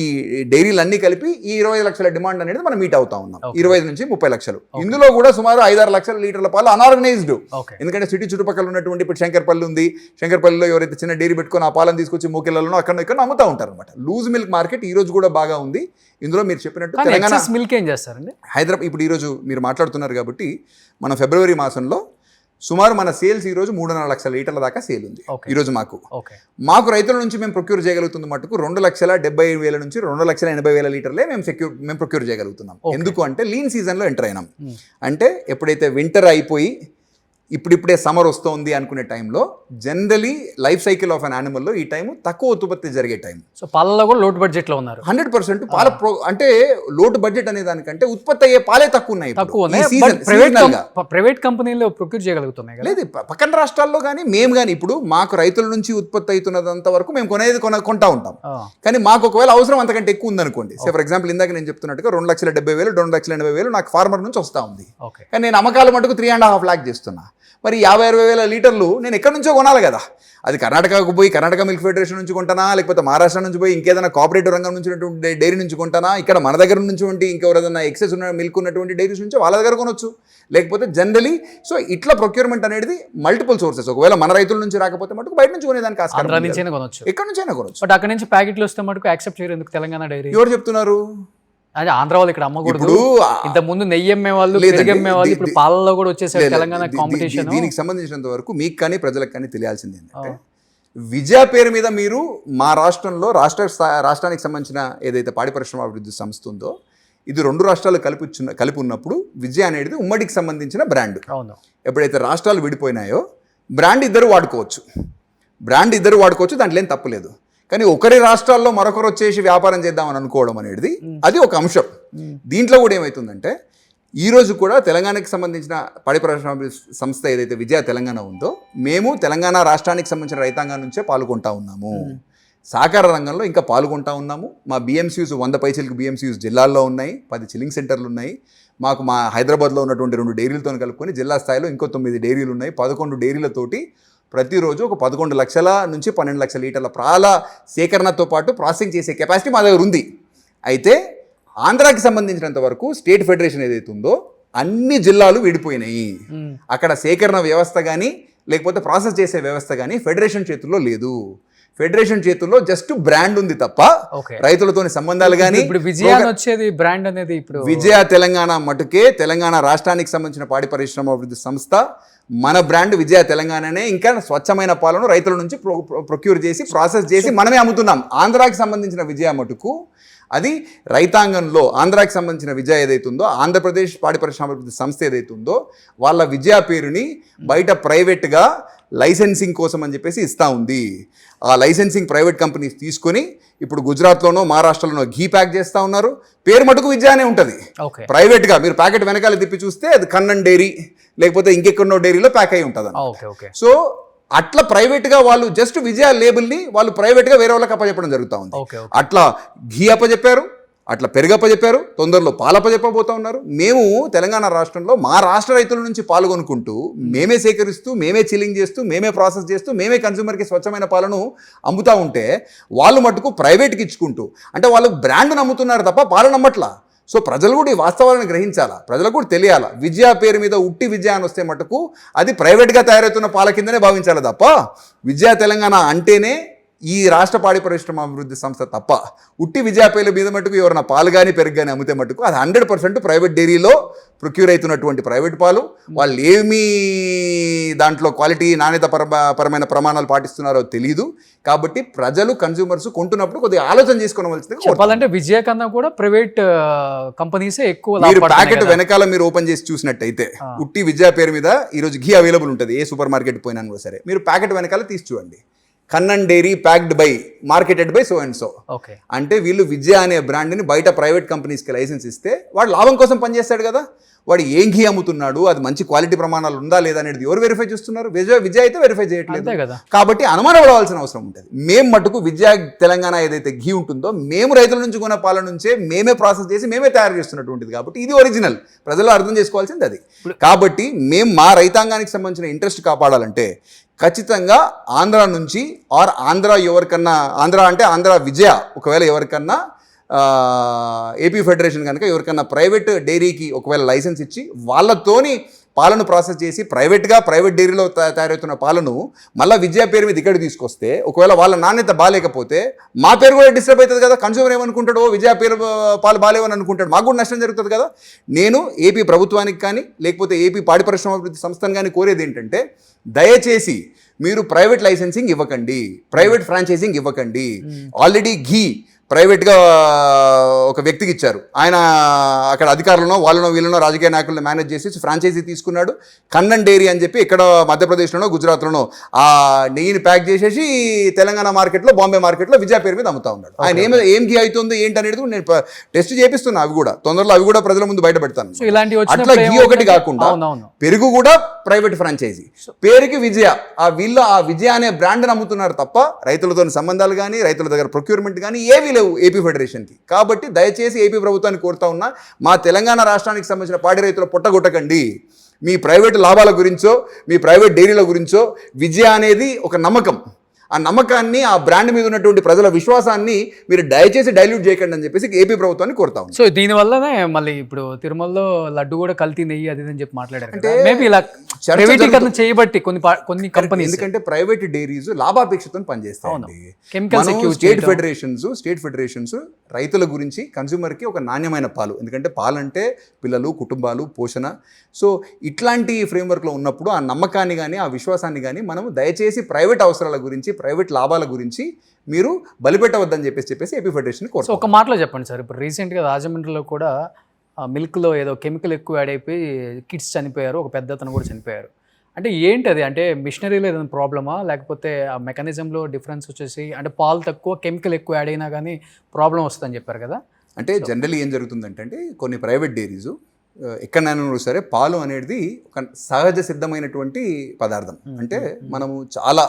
డైరీలు అన్నీ కలిపి ఈ 20 లక్షల డిమాండ్ అనేది మనం మీట్ అవుతా ఉన్నాం. 25 నుంచి 30 లక్షలు. ఇందులో కూడా సుమారు 5-6 లక్షల లీటర్ల పాలు అన్ఆర్గనైజ్డ్. ఎందుకంటే సిటీ చుట్టుపక్కల ఉన్నటువంటి ఇప్పుడు శంకర్పల్లి ఉంది, శంకర్పల్లిలో ఎవరైతే చిన్న డైరీ పెట్టుకొని ఆ పాలను తీసుకొచ్చి మూకెళ్లలో అక్కడ ఇక్కడ అమ్ముతా ఉంటారు అనమాట. లూజ్ మిల్క్ మార్కెట్ ఈ రోజు కూడా బాగా ఉంది. ఇందులో మీరు చెప్పినట్టు తెలంగాణ మిల్క్ ఏం చేస్తారండి హైదరాబాద్ ఇప్పుడు ఈ రోజు మీరు మాట్లాడుతున్నారు కాబట్టి మనం ఫిబ్రవరి మాసంలో సుమారు మన సేల్స్ ఈ రోజు 3.5 లక్షల లీటర్ల దాకా సేల్ ఉంది ఈ రోజు. మాకు రైతుల నుంచి మేము ప్రొక్యూర్ చేయగలుగుతుంది మటుకు 2,70,000 నుంచి 2,80,000 లీటర్లే మేము ప్రొక్యూర్ చేయగలుగుతున్నాం. ఎందుకు అంటే లీన్ సీజన్లో ఎంటర్ అయినాం. అంటే ఎప్పుడైతే వింటర్ అయిపోయి ఇప్పుడిప్పుడే సమ్మర్ వస్తుంది అనుకునే టైంలో generally life cycle of an యానిమల్లో ఈ టైం తక్కువ ఉత్పత్తి జరిగే టైం. సో పాలలో కూడా లోటు బడ్జెట్లో ఉన్నారు. 100% పాల అంటే లోటు బడ్జెట్ అనే దానికంటే ఉత్పత్తి అయ్యే పాలే తక్కువ ఉన్నాయి. ప్రైవేట్ కంపెనీలో ప్రొక్యూర్ చేయగలుగుతున్నాయి లేదు పక్కన రాష్ట్రాల్లో కానీ మేము కానీ. ఇప్పుడు మాకు రైతుల నుంచి ఉత్పత్తి అవుతున్నదంత వరకు మేము కొంటా ఉంటాం. కానీ మాకు ఒకవేళ అవసరం అంతకంటే ఎక్కువ ఉందనుకోండి, ఫర్ ఎగ్జాంపుల్ ఇందాక నేను చెప్తున్నట్టుగా 2,70,000 2,80,000 నాకు ఫార్మర్ నుంచి వస్తూ ఉంది. కానీ నేను అమ్మకాల మటుకు 3.5 లాక్ చేస్తున్నా. మరి 50-60 లీటర్లు నేను ఎక్కడి నుంచో కొనాలి కదా. అది కర్ణాటకకు పోయి కర్ణాటక మిల్క్ ఫెడరేషన్ నుంచి కొంటానా, లేకపోతే మహారాష్ట్ర నుంచి పోయి ఇంకేదైనా కోఆపరేటివ్ రంగం నుంచి డైరీ నుంచి కొంటానా, ఇక్కడ మన దగ్గర నుంచి ఇంకెవరైనా ఎక్సెస్ ఉన్న మిల్క్ ఉన్నటువంటి డైరీస్ నుంచి వాళ్ళ దగ్గర కొనొచ్చు. లేకపోతే జనరలీ సో ఇట్లా ప్రొక్యూర్మెంట్ అనేది మల్టిపుల్ సోర్సెస్. ఒకవేళ మన రైతుల నుంచి రాకపోతే మటుకు బయట నుంచి కొనేదానికి ఆస్కారం, ఎక్కడి నుంచైనా కొనొచ్చు. బట్ అక్కడ నుంచి ప్యాకెట్లు వస్తే మటుకు యాక్సెప్ట్ చేయరు ఎందుకు తెలంగాణ డైరీ? ఎవరు చెప్తున్నారు? అదే ఆంధ్ర వాళ్ళు ఇక్కడ అమ్మకూడదు. ఇంత ముందు నెయ్యి అమ్మే వాళ్ళు, పెరుగమ్మే వాళ్ళు ఇప్పుడు పాలలో కూడా వచ్చేసారు తెలంగాణ కాంపిటీషన్. దీనికి సంబంధించినంత వరకు మీకు కానీ ప్రజలకు కానీ తెలియాల్సింది ఏంటంటే, విజయ పేరు మీద మీరు మా రాష్ట్రంలో రాష్ట్రానికి సంబంధించిన ఏదైతే పాడి పరిశ్రమ అభివృద్ధి సంస్థ ఉందో, ఇది 2 రాష్ట్రాలు కలిపి ఉన్నప్పుడు విజయ అనేది ఉమ్మడికి సంబంధించిన బ్రాండ్. ఎప్పుడైతే రాష్ట్రాలు విడిపోయినాయో బ్రాండ్ ఇద్దరు వాడుకోవచ్చు, దాంట్లో ఏం తప్పులేదు. కానీ ఒకరి రాష్ట్రాల్లో మరొకరు వచ్చేసి వ్యాపారం చేద్దామని అనుకోవడం అనేది అది ఒక అంశం. దీంట్లో కూడా ఏమవుతుందంటే ఈ రోజు కూడా తెలంగాణకి సంబంధించిన పాడి పరిశ్రమ సంస్థ ఏదైతే విజయ తెలంగాణ ఉందో మేము తెలంగాణ రాష్ట్రానికి సంబంధించిన రైతాంగం నుంచే పాల్గొంటా ఉన్నాము. సహకార రంగంలో ఇంకా పాల్గొంటా ఉన్నాము. మా బిఎంసీయూస్ 100 పైసలకు బిఎంసీయూస్ జిల్లాల్లో ఉన్నాయి, 10 చిల్లింగ్ సెంటర్లు ఉన్నాయి. మాకు మా హైదరాబాద్లో ఉన్నటువంటి 2 డైరీలతో కలుపుకొని జిల్లా స్థాయిలో ఇంకో 9 డైరీలు ఉన్నాయి. 11 డైరీలతోటి ప్రతిరోజు ఒక 11 లక్షల నుంచి 12 లక్షల లీటర్ల పాల సేకరణతో పాటు ప్రాసెసింగ్ చేసే కెపాసిటీ మా దగ్గర ఉంది. అయితే ఆంధ్రాకి సంబంధించినంత వరకు స్టేట్ ఫెడరేషన్ ఏదైతే ఉందో అన్ని జిల్లాలు విడిపోయినాయి. అక్కడ సేకరణ వ్యవస్థ కానీ లేకపోతే ప్రాసెస్ చేసే వ్యవస్థ కానీ ఫెడరేషన్ చేతుల్లో లేదు. ఫెడరేషన్ చేతుల్లో జస్ట్ బ్రాండ్ ఉంది తప్ప రైతులతోని సంబంధాలు కానీ ఇప్పుడు విజయ వచ్చేది బ్రాండ్ అనేది ఇప్పుడు విజయ తెలంగాణ మటుకే తెలంగాణ రాష్ట్రానికి సంబంధించిన పాడి పరిశ్రమ అభివృద్ధి సంస్థ మన బ్రాండ్ విజయ తెలంగాణనే. ఇంకా స్వచ్ఛమైన పాలను రైతుల నుంచి ప్రొక్యూర్ చేసి ప్రాసెస్ చేసి మనమే అమ్ముతున్నాం. ఆంధ్రాకి సంబంధించిన విజయ మటుకు అది రైతాంగంలో ఆంధ్రాకి సంబంధించిన విజయ ఏదైతే ఉందో ఆంధ్రప్రదేశ్ పాడి పరిశ్రమ అభివృద్ధి సంస్థ ఏదైతే ఉందో వాళ్ళ విజయ పేరుని బయట ప్రైవేట్గా లైసెన్సింగ్ కోసం అని చెప్పేసి ఇస్తూ ఉంది. ఆ లైసెన్సింగ్ ప్రైవేట్ కంపెనీస్ తీసుకొని ఇప్పుడు గుజరాత్లోనో మహారాష్ట్రలోనో ఘీ ప్యాక్ చేస్తూ ఉన్నారు. పేరు మటుకు విజయానే ఉంటుంది. ప్రైవేట్గా మీరు ప్యాకెట్ వెనకాల తిప్పి చూస్తే అది కన్నన్ డైరీ లేకపోతే ఇంకెక్కడో డైరీలో ప్యాక్ అయి ఉంటుంది. సో అట్లా ప్రైవేట్గా వాళ్ళు జస్ట్ విజయ లేబుల్ని వాళ్ళు ప్రైవేట్గా వేరే వాళ్ళకి అప్పచెప్పడం జరుగుతూ ఉంది. అట్లా ఘీ అప్పచెప్పారు, అట్లా పెరుగప్పచెప్పారు, తొందరలో పాలప్పచెప్పబోతా ఉన్నారు. మేము తెలంగాణ రాష్ట్రంలో మా రాష్ట్ర రైతుల నుంచి పాల్గొనుకుంటూ మేమే సేకరిస్తూ మేమే చిల్లింగ్ చేస్తూ మేమే ప్రాసెస్ చేస్తూ మేమే కన్స్యూమర్కి స్వచ్ఛమైన పాలను అమ్ముతూ ఉంటే వాళ్ళు మటుకు ప్రైవేట్కి ఇచ్చుకుంటూ అంటే వాళ్ళు బ్రాండ్ నమ్ముతున్నారు తప్ప పాలు నమ్మట్లా. సో ప్రజలు కూడా ఈ వాస్తవాలను గ్రహించాలా, ప్రజలకు కూడా తెలియాలా. విజయ పేరు మీద ఉట్టి విజయ అని వస్తే మటుకు అది ప్రైవేట్గా తయారవుతున్న పాల కిందనే భావించాలి తప్ప విజయ తెలంగాణ అంటేనే ఈ రాష్ట్ర పాడి పరిశ్రమ అభివృద్ధి సంస్థ తప్ప ఉట్టి విజయ పేర్ల మీద మటుకు ఎవరైనా పాలు కానీ పెరుగు కానీ అమ్మితే మటుకు అది 100% ప్రైవేట్ డైరీలో ప్రొక్యూర్ అవుతున్నటువంటి ప్రైవేట్ పాలు. వాళ్ళు ఏమీ దాంట్లో క్వాలిటీ నాణ్యత పరమైన ప్రమాణాలు పాటిస్తున్నారో తెలియదు. కాబట్టి ప్రజలు కన్స్యూమర్స్ కొంటున్నప్పుడు కొద్దిగా ఆలోచన చేసుకోవాల్సింది. చెప్పాలంటే విజయ కన్నా కూడా ప్రైవేట్ కంపెనీసే ఎక్కువ. మీరు ప్యాకెట్ వెనకాల మీరు ఓపెన్ చేసి చూసినట్టయితే ఉట్టి విజయ పేరు మీద ఈరోజు ఘీ అవైలబుల్ ఉంటుంది. ఏ సూపర్ మార్కెట్ పోయినా కూడా సరే మీరు ప్యాకెట్ వెనకాల తీసి చూడండి, Kannan dairy packed by marketed by so and so. అంటే వీళ్ళు విజయ అనే బ్రాండ్ని బయట ప్రైవేట్ కంపెనీస్కి లైసెన్స్ ఇస్తే వాడు లాభం కోసం పనిచేస్తాడు కదా. వాడు ఏం ఘీ అమ్ముతున్నాడు, అది మంచి క్వాలిటీ ప్రమాణాలు ఉందా లేదా అనేది ఎవరు వెరిఫై చేస్తున్నారు? విజయ అయితే వెరిఫై చేయట్లేదు కదా. కాబట్టి అనుమానం పడవలసిన అవసరం ఉంటుంది. మేము మటుకు విజయ తెలంగాణ ఏదైతే ఘీ ఉంటుందో మేము రైతుల నుంచి కొన్న పాల నుంచే మేమే ప్రాసెస్ చేసి మేమే తయారు చేస్తున్నటువంటిది. కాబట్టి ఇది ఒరిజినల్, ప్రజలు అర్థం చేసుకోవాల్సింది అది. కాబట్టి మేము మా రైతాంగానికి సంబంధించిన ఇంట్రెస్ట్ కాపాడాలంటే ఖచ్చితంగా ఆంధ్ర నుంచి ఆర్ ఆంధ్ర ఎవరికన్నా ఆంధ్ర అంటే ఆంధ్ర విజయ ఒకవేళ ఎవరికన్నా ఏపీ ఫెడరేషన్ కనుక ఎవరికన్నా ప్రైవేట్ డైరీకి ఒకవేళ లైసెన్స్ ఇచ్చి వాళ్ళతోని పాలను ప్రాసెస్ చేసి ప్రైవేట్ డైరీలో తయారవుతున్న పాలను మళ్ళీ విజయ పేరు మీద ఇక్కడ తీసుకొస్తే ఒకవేళ వాళ్ళ నాణ్యత బాగాలేకపోతే మా పేరు కూడా డిస్టర్బ్ అవుతుంది కదా. కన్స్యూమర్ ఏమనుకుంటాడు, విజయ పేరు పాలు బాగాలేవని అనుకుంటాడు, మాకు కూడా నష్టం జరుగుతుంది కదా. నేను ఏపీ ప్రభుత్వానికి కానీ లేకపోతే ఏపీ పాడి పరిశ్రమ అభివృద్ధి సంస్థను కానీ కోరేది ఏంటంటే దయచేసి మీరు ప్రైవేట్ లైసెన్సింగ్ ఇవ్వకండి, ప్రైవేట్ ఫ్రాంచైజింగ్ ఇవ్వకండి. ఆల్రెడీ ఘీ ప్రైవేట్గా ఒక వ్యక్తికి ఇచ్చారు. ఆయన అక్కడ అధికారులను వాళ్ళనో వీళ్ళనో రాజకీయ నాయకులను మేనేజ్ చేసి ఫ్రాంచైజీ తీసుకున్నాడు. కన్నన్ డైరీ అని చెప్పి ఇక్కడ మధ్యప్రదేశ్లోనో గుజరాత్లోనో ఆ నెయ్యిని ప్యాక్ చేసేసి తెలంగాణ మార్కెట్లో బాంబే మార్కెట్లో విజయ పేరు మీద అమ్ముతా ఉన్నాడు. ఆయన ఏం ఘీ అవుతుంది ఏంటి అనేది నేను టెస్ట్ చేపిస్తున్నా. అవి కూడా తొందరలో అవి కూడా ప్రజల ముందు బయటపెడతాను. అట్లా ఘీ ఒకటి కాకుండా పెరుగు కూడా ప్రైవేట్ ఫ్రాంచైజీ పేరుకి విజయ, వీళ్ళు ఆ విజయ అనే బ్రాండ్ అమ్ముతున్నారు తప్ప రైతులతో సంబంధాలు కానీ రైతుల దగ్గర ప్రొక్యూర్మెంట్ కానీ ఏవి లేవు ఏపీ ఫెడరేషన్కి. కాబట్టి దయచేసి ఏపీ ప్రభుత్వాన్ని కోరుతా ఉన్నా, మా తెలంగాణ రాష్ట్రానికి సంబంధించిన పాడి రైతుల పొట్టగొట్టకండి. మీ ప్రైవేట్ లాభాల గురించో మీ ప్రైవేట్ డైరీల గురించో విజయ అనేది ఒక నమ్మకం. ఆ నమ్మకాన్ని ఆ బ్రాండ్ మీద ఉన్నటువంటి ప్రజల విశ్వాసాన్ని మీరు దయచేసి డైల్యూట్ చేయకండి అని చెప్పేసి ఏపీ ప్రభుత్వాన్ని కోరుతాం. సో దీనివల్లనే మళ్ళీ ఇప్పుడు తిరుమలలో లడ్డు కూడా కల్తీ నెయ్యి అది అని చెప్పి మాట్లాడారు. అంటే మేబీ ఇలా ప్రైవేటీకరణ చేయబట్టి కొన్ని కంపెనీస్, ఎందుకంటే ప్రైవేట్ డైరీస్ లాభాపేక్షతో పనిచేస్తాయి. స్టేట్ ఫెడరేషన్స్ రైతుల గురించి కన్స్యూమర్కి ఒక నాణ్యమైన పాలు, ఎందుకంటే పాలంటే పిల్లలు కుటుంబాలు పోషణ. సో ఇట్లాంటి ఫ్రేమ్వర్క్లో ఉన్నప్పుడు ఆ నమ్మకాన్ని కానీ ఆ విశ్వాసాన్ని కానీ మనం దయచేసి ప్రైవేట్ అవసరాల గురించి ప్రైవేట్ లాభాల గురించి మీరు బలిపెట్టవద్దని చెప్పేసి ఏపీ ఫెడరేషన్ కోరుతాం. ఒక మాటలో చెప్పండి సార్, ఇప్పుడు రీసెంట్గా రాజమండ్రిలో కూడా మిల్క్లో ఏదో కెమికల్ ఎక్కువ యాడ్ అయిపోయి కిడ్స్ చనిపోయారు, ఒక పెద్ద అతను కూడా చనిపోయారు. అంటే ఏంటి అది? అంటే మిషనరీలో ఏదైనా ప్రాబ్లమా, లేకపోతే ఆ మెకానిజంలో డిఫరెన్స్ వచ్చేసి అంటే పాలు తక్కువ కెమికల్ ఎక్కువ యాడ్ అయినా కానీ ప్రాబ్లం వస్తుందని చెప్పారు కదా. అంటే జనరల్లీ ఏం జరుగుతుందంటే కొన్ని ప్రైవేట్ డైరీస్ ఎక్కడైనా సరే పాలు అనేది ఒక సహజ సిద్ధమైనటువంటి పదార్థం. అంటే మనము చాలా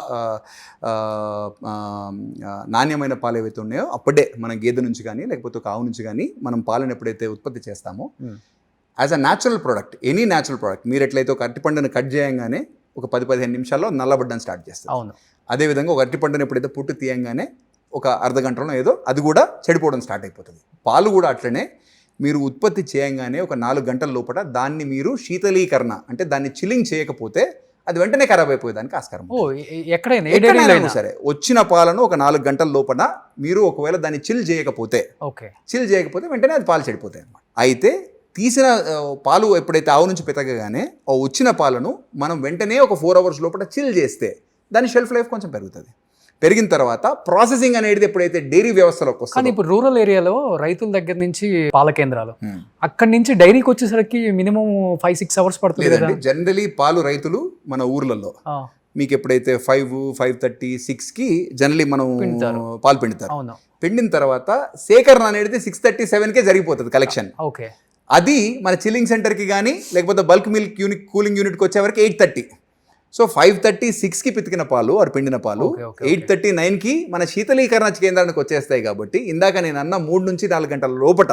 నాణ్యమైన పాలు ఏవైతే ఉన్నాయో అప్పుడే మన గేదె నుంచి కానీ లేకపోతే ఒక ఆవు నుంచి కానీ మనం పాలను ఎప్పుడైతే ఉత్పత్తి చేస్తామో as a natural product, any natural product, మీరు ఎట్లయితే ఒక అరటిపండుని కట్ చేయగానే ఒక 10-15 నిమిషాల్లో నల్లబడ్డం స్టార్ట్ చేస్తారు. అవును. అదేవిధంగా ఒక అరటిపండుని ఎప్పుడైతే పుట్టు తీయంగానే ఒక అర్ధ గంటలో ఏదో అది కూడా చెడిపోవడం స్టార్ట్ అయిపోతుంది. పాలు కూడా అట్లనే మీరు ఉత్పత్తి చేయంగానే ఒక 4 గంటల లోపల దాన్ని మీరు శీతలీకరణ అంటే దాన్ని చిల్లింగ్ చేయకపోతే అది వెంటనే ఖరాబ్ అయిపోయేదానికి ఆస్కారం. ఎక్కడైనా సరే వచ్చిన పాలను ఒక 4 గంటల లోపల మీరు ఒకవేళ దాన్ని చిల్ చేయకపోతే వెంటనే అది పాలు చెడిపోతాయి అన్నమాట. అయితే తీసిన పాలు ఎప్పుడైతే ఆవు నుంచి పెతకగానే వచ్చిన పాలను మనం వెంటనే ఒక 4 అవర్స్ లోపల చిల్ చేస్తే దాని షెల్ఫ్ లైఫ్ కొంచెం పెరుగుతుంది. పెరిగిన తర్వాత ప్రాసెసింగ్ అనేది ఎప్పుడైతే డైరీ వ్యవస్థలోకి వస్తుంది. కానీ ఇప్పుడు రూరల్ ఏరియాలో రైతుల దగ్గర నుంచి పాల కేంద్రాలు అక్కడి నుంచి డైరీకి వచ్చేసరికి మినిమం 5-6 అవర్స్ పడుతుంది కదా. జనరలీ పాలు రైతులు మన ఊర్లలో మీకు ఎప్పుడైతే 5:30, 6కి జనరలీ మనం పాలు పిండుతారు. పిండిన తర్వాత సేకరణ అనేది 6:30-7కే జరిగిపోతుంది కలెక్షన్. ఓకే. అది మన చిల్లింగ్ సెంటర్కి కానీ లేకపోతే బల్క్ మిల్క్ కూలింగ్ యూనిట్కి వచ్చేవరకు 8:30. సో 5:30-6కి పితికిన పాలు ఆరు పిండిన పాలు 8:30-9కి మన శీతలీకరణ కేంద్రానికి వచ్చేస్తాయి. కాబట్టి ఇందాక నేను అన్న 3-4 గంటల లోపల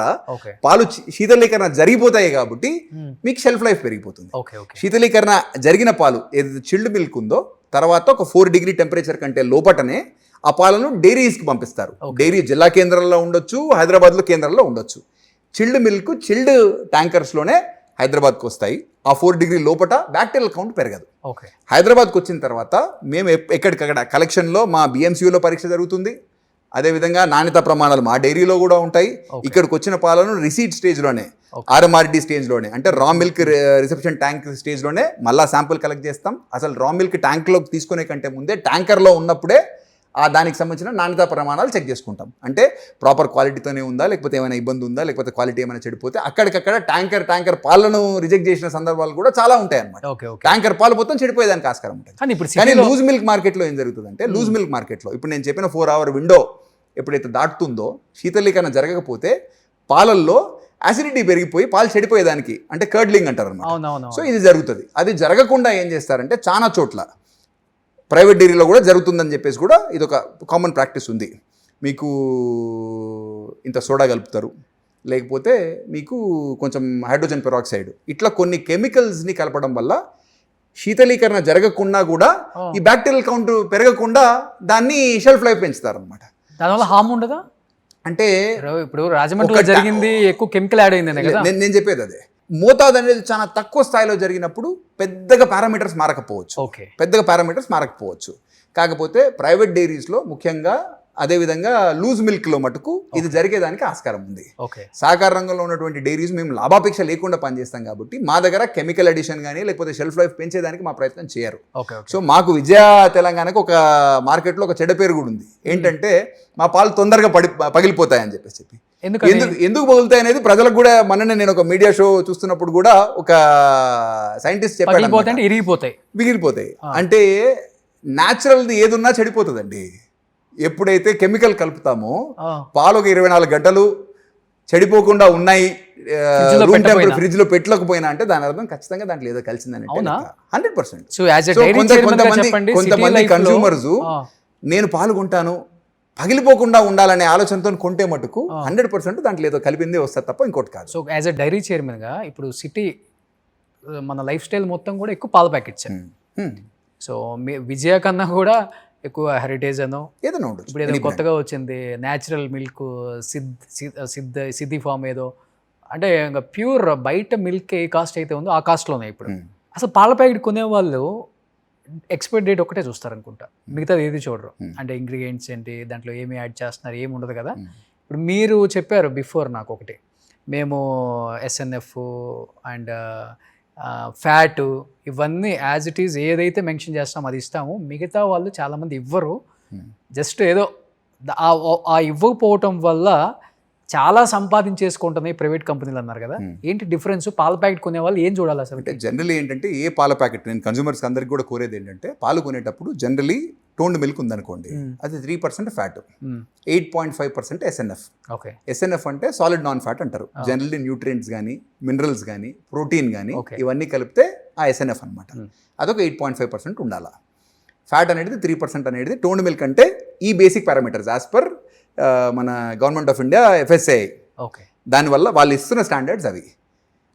పాలు శీతలీకరణ జరిగిపోతాయి కాబట్టి మీకు షెల్ఫ్ లైఫ్ పెరిగిపోతుంది. శీతలీకరణ జరిగిన పాలు ఏదైతే చిల్డ్ మిల్క్ ఉందో తర్వాత ఒక 4 డిగ్రీ టెంపరేచర్ కంటే లోపటనే ఆ పాలను డైరీస్కి పంపిస్తారు. డైరీ జిల్లా కేంద్రాల్లో ఉండొచ్చు, హైదరాబాద్లో కేంద్రాల్లో ఉండొచ్చు. చిల్డ్ మిల్క్ చిల్డ్ ట్యాంకర్స్లోనే హైదరాబాద్కి వస్తాయి. ఆ 4 డిగ్రీ లోపల బ్యాక్టీరియల్ కౌంట్ పెరగదు. హైదరాబాద్కి వచ్చిన తర్వాత మేము ఎక్కడికక్కడ కలెక్షన్లో మా బిఎంసీయూలో పరీక్ష జరుగుతుంది. అదేవిధంగా నాణ్యత ప్రమాణాలు మా డైరీలో కూడా ఉంటాయి. ఇక్కడికి వచ్చిన పాలను రిసీట్ స్టేజ్లోనే RMRD స్టేజ్లోనే అంటే రా మిల్క్ రిసెప్షన్ ట్యాంక్ స్టేజ్లోనే మళ్ళీ శాంపుల్ కలెక్ట్ చేస్తాం. అసలు రా మిల్క్ ట్యాంక్లోకి తీసుకునే కంటే ముందే ట్యాంకర్లో ఉన్నప్పుడే దానికి సంబంధించిన నాణ్యత ప్రమాణాలు చెక్ చేసుకుంటాం. అంటే ప్రాపర్ క్వాలిటీతోనే ఉందా, లేకపోతే ఏమైనా ఇబ్బంది ఉందా, లేకపోతే క్వాలిటీ ఏమైనా చెడిపోతే అక్కడికక్కడ ట్యాంకర్ పాలను రిజెక్ట్ చేసిన సందర్భాలు కూడా చాలా ఉంటాయి అన్నమాట. ట్యాంకర్ పాలు మొత్తం చెడిపోయేదానికి ఆస్కారం ఉంటుంది. కానీ లూజ్ మిల్క్ మార్కెట్లో ఏం జరుగుతుందంటే లూజ్ మిల్క్ మార్కెట్లో ఇప్పుడు నేను చెప్పిన 4 అవర్ విండో ఎప్పుడైతే దాటుతుందో శీతలీకరణ జరగకపోతే పాలల్లో యాసిడిటీ పెరిగిపోయి పాలు చెడిపోయేదానికి అంటే కర్డ్లింగ్ అంటారు అన్నమాట. సో ఇది జరుగుతుంది. అది జరగకుండా ఏం చేస్తారంటే చాలా చోట్ల ప్రైవేట్ డైరీలో కూడా జరుగుతుందని చెప్పేసి కూడా ఇది ఒక కామన్ ప్రాక్టీస్ ఉంది. మీకు ఇంత సోడా కలుపుతారు, లేకపోతే మీకు కొంచెం హైడ్రోజన్ పెరాక్సైడ్, ఇట్లా కొన్ని కెమికల్స్ని కలపడం వల్ల శీతలీకరణ జరగకుండా కూడా ఈ బ్యాక్టీరియల్ కౌంట్ పెరగకుండా దాన్ని షెల్ఫ్ లైఫ్ పెంచుతారు అనమాట. దానివల్ల హామ్ ఉండదా? అంటే ఇప్పుడు రాజమండ్రిలో జరిగింది ఎక్కువ కెమికల్ యాడ్ అయింది కదా. నేను చెప్పేది అదే. మోతాదు అనేది చాలా తక్కువ స్థాయిలో జరిగినప్పుడు పెద్దగా పారామీటర్స్ మారకపోవచ్చు. కాకపోతే ప్రైవేట్ డైరీస్లో ముఖ్యంగా అదేవిధంగా లూజ్ మిల్క్లో మటుకు ఇది జరిగేదానికి ఆస్కారం ఉంది. సహకార రంగంలో ఉన్నటువంటి డైరీస్ మేము లాభాపేక్ష లేకుండా పనిచేస్తాం కాబట్టి మా దగ్గర కెమికల్ అడిషన్ కానీ లేకపోతే షెల్ఫ్ లైఫ్ పెంచేదానికి మా ప్రయత్నం చేయరు. సో మాకు విజయ తెలంగాణకు ఒక మార్కెట్లో ఒక చెడ్డ పేరు కూడా ఉంది. ఏంటంటే మా పాలు తొందరగా పగిలిపోతాయని చెప్పి ఎందుకు పగులుతాయి అనేది ప్రజలకు కూడా మొన్ననే నేను ఒక మీడియా షో చూస్తున్నప్పుడు కూడా ఒక సైంటిస్ట్ చెప్పాడు, మిగిలిపోతాయి. అంటే న్యాచురల్ది ఏదున్నా చెడిపోతుందండి. ఎప్పుడైతే కెమికల్ కలుపుతామో పాలు ఒక 24 గంటలు చెడిపోకుండా ఉన్నాయి ఫ్రిడ్జ్ లో పెట్టలేకపోయినా అంటే దాని అర్థం ఖచ్చితంగా దాంట్లో ఏదో కలిసిందని 100%. కొంతమంది కన్స్యూమర్స్ నేను పాల్గొంటాను పగిలిపోకుండా ఉండాలనే ఆలోచనతో కొంటే మటుకు 100% దాంట్లో ఏదో కలిపిందే వస్తుంది తప్ప ఇంకోటి కాదు. సో యాజ్ ఎ డైరీ చైర్మన్గా ఇప్పుడు సిటీ మన లైఫ్ స్టైల్ మొత్తం కూడా ఎక్కువ పాల ప్యాకెట్స్. సో విజయ కన్నా కూడా ఎక్కువ హెరిటేజ్ అనో ఏదైనా ఉండదు. ఇప్పుడు ఏదో కొత్తగా వచ్చింది న్యాచురల్ మిల్క్ సిద్ధి ఫామ్ ఏదో, అంటే ఇంకా ప్యూర్ బయట మిల్క్ ఏ కాస్ట్ అయితే ఉందో ఆ కాస్ట్లోనే ఇప్పుడు. అసలు పాల ప్యాకెట్ కొనేవాళ్ళు ఎక్స్పైరీ డేట్ ఒకటే చూస్తారు అనుకుంటా, మిగతాది ఏది చూడరు. అంటే ఇంగ్రీడియంట్స్ ఏంటి, దాంట్లో ఏమి యాడ్ చేస్తున్నారు, ఏమి ఉండదు కదా. ఇప్పుడు మీరు చెప్పారు బిఫోర్ నాకు ఒకటి, మేము SNF అండ్ ఫ్యాట్ ఇవన్నీ యాజ్ ఇట్ ఈజ్ ఏదైతే మెన్షన్ చేస్తామో అది ఇస్తాము. మిగతా వాళ్ళు చాలామంది ఇవ్వరు. జస్ట్ ఏదో ఆ ఇవ్వకపోవటం వల్ల చాలా సంపాదించేసుకుంటున్నాయి ప్రైవేట్ కంపెనీలు అన్నారు కదా. ఏంటి డిఫరెన్స్? పాల ప్యాకెట్ కొనే వాళ్ళు ఏం చూడాలి అసలు? అంటే జనరలీ ఏంటంటే ఏ పాల ప్యాకెట్ నేను కన్జ్యూమర్స్ అందరికి కూడా కోరేది ఏంటంటే పాలు కొనేటప్పుడు జనరలీ టోన్డ్ మిల్క్ ఉందనుకోండి, అది 3% ఫ్యాట్, 8.5% ఎస్ఎన్ఎఫ్. ఓకే. ఎస్ఎన్ఎఫ్ అంటే సాలిడ్ నాన్ ఫ్యాట్ అంటారు. జనరల్లీ న్యూట్రియంట్స్ కానీ, మినరల్స్ కానీ, ప్రోటీన్ కానీ ఇవన్నీ కలిపితే ఆ ఎస్ఎన్ఎఫ్ అనమాట. అదొక 8.5% ఉండాలి. ఫ్యాట్ అనేది 3% అనేది టోన్డ్ మిల్క్ అంటే ఈ బేసిక్ పారామీటర్స్ యాజ్ పర్ మన government of India FSSAI. Okay. దానివల్ల వాళ్ళు ఇస్తున్న స్టాండర్డ్స్ అవి.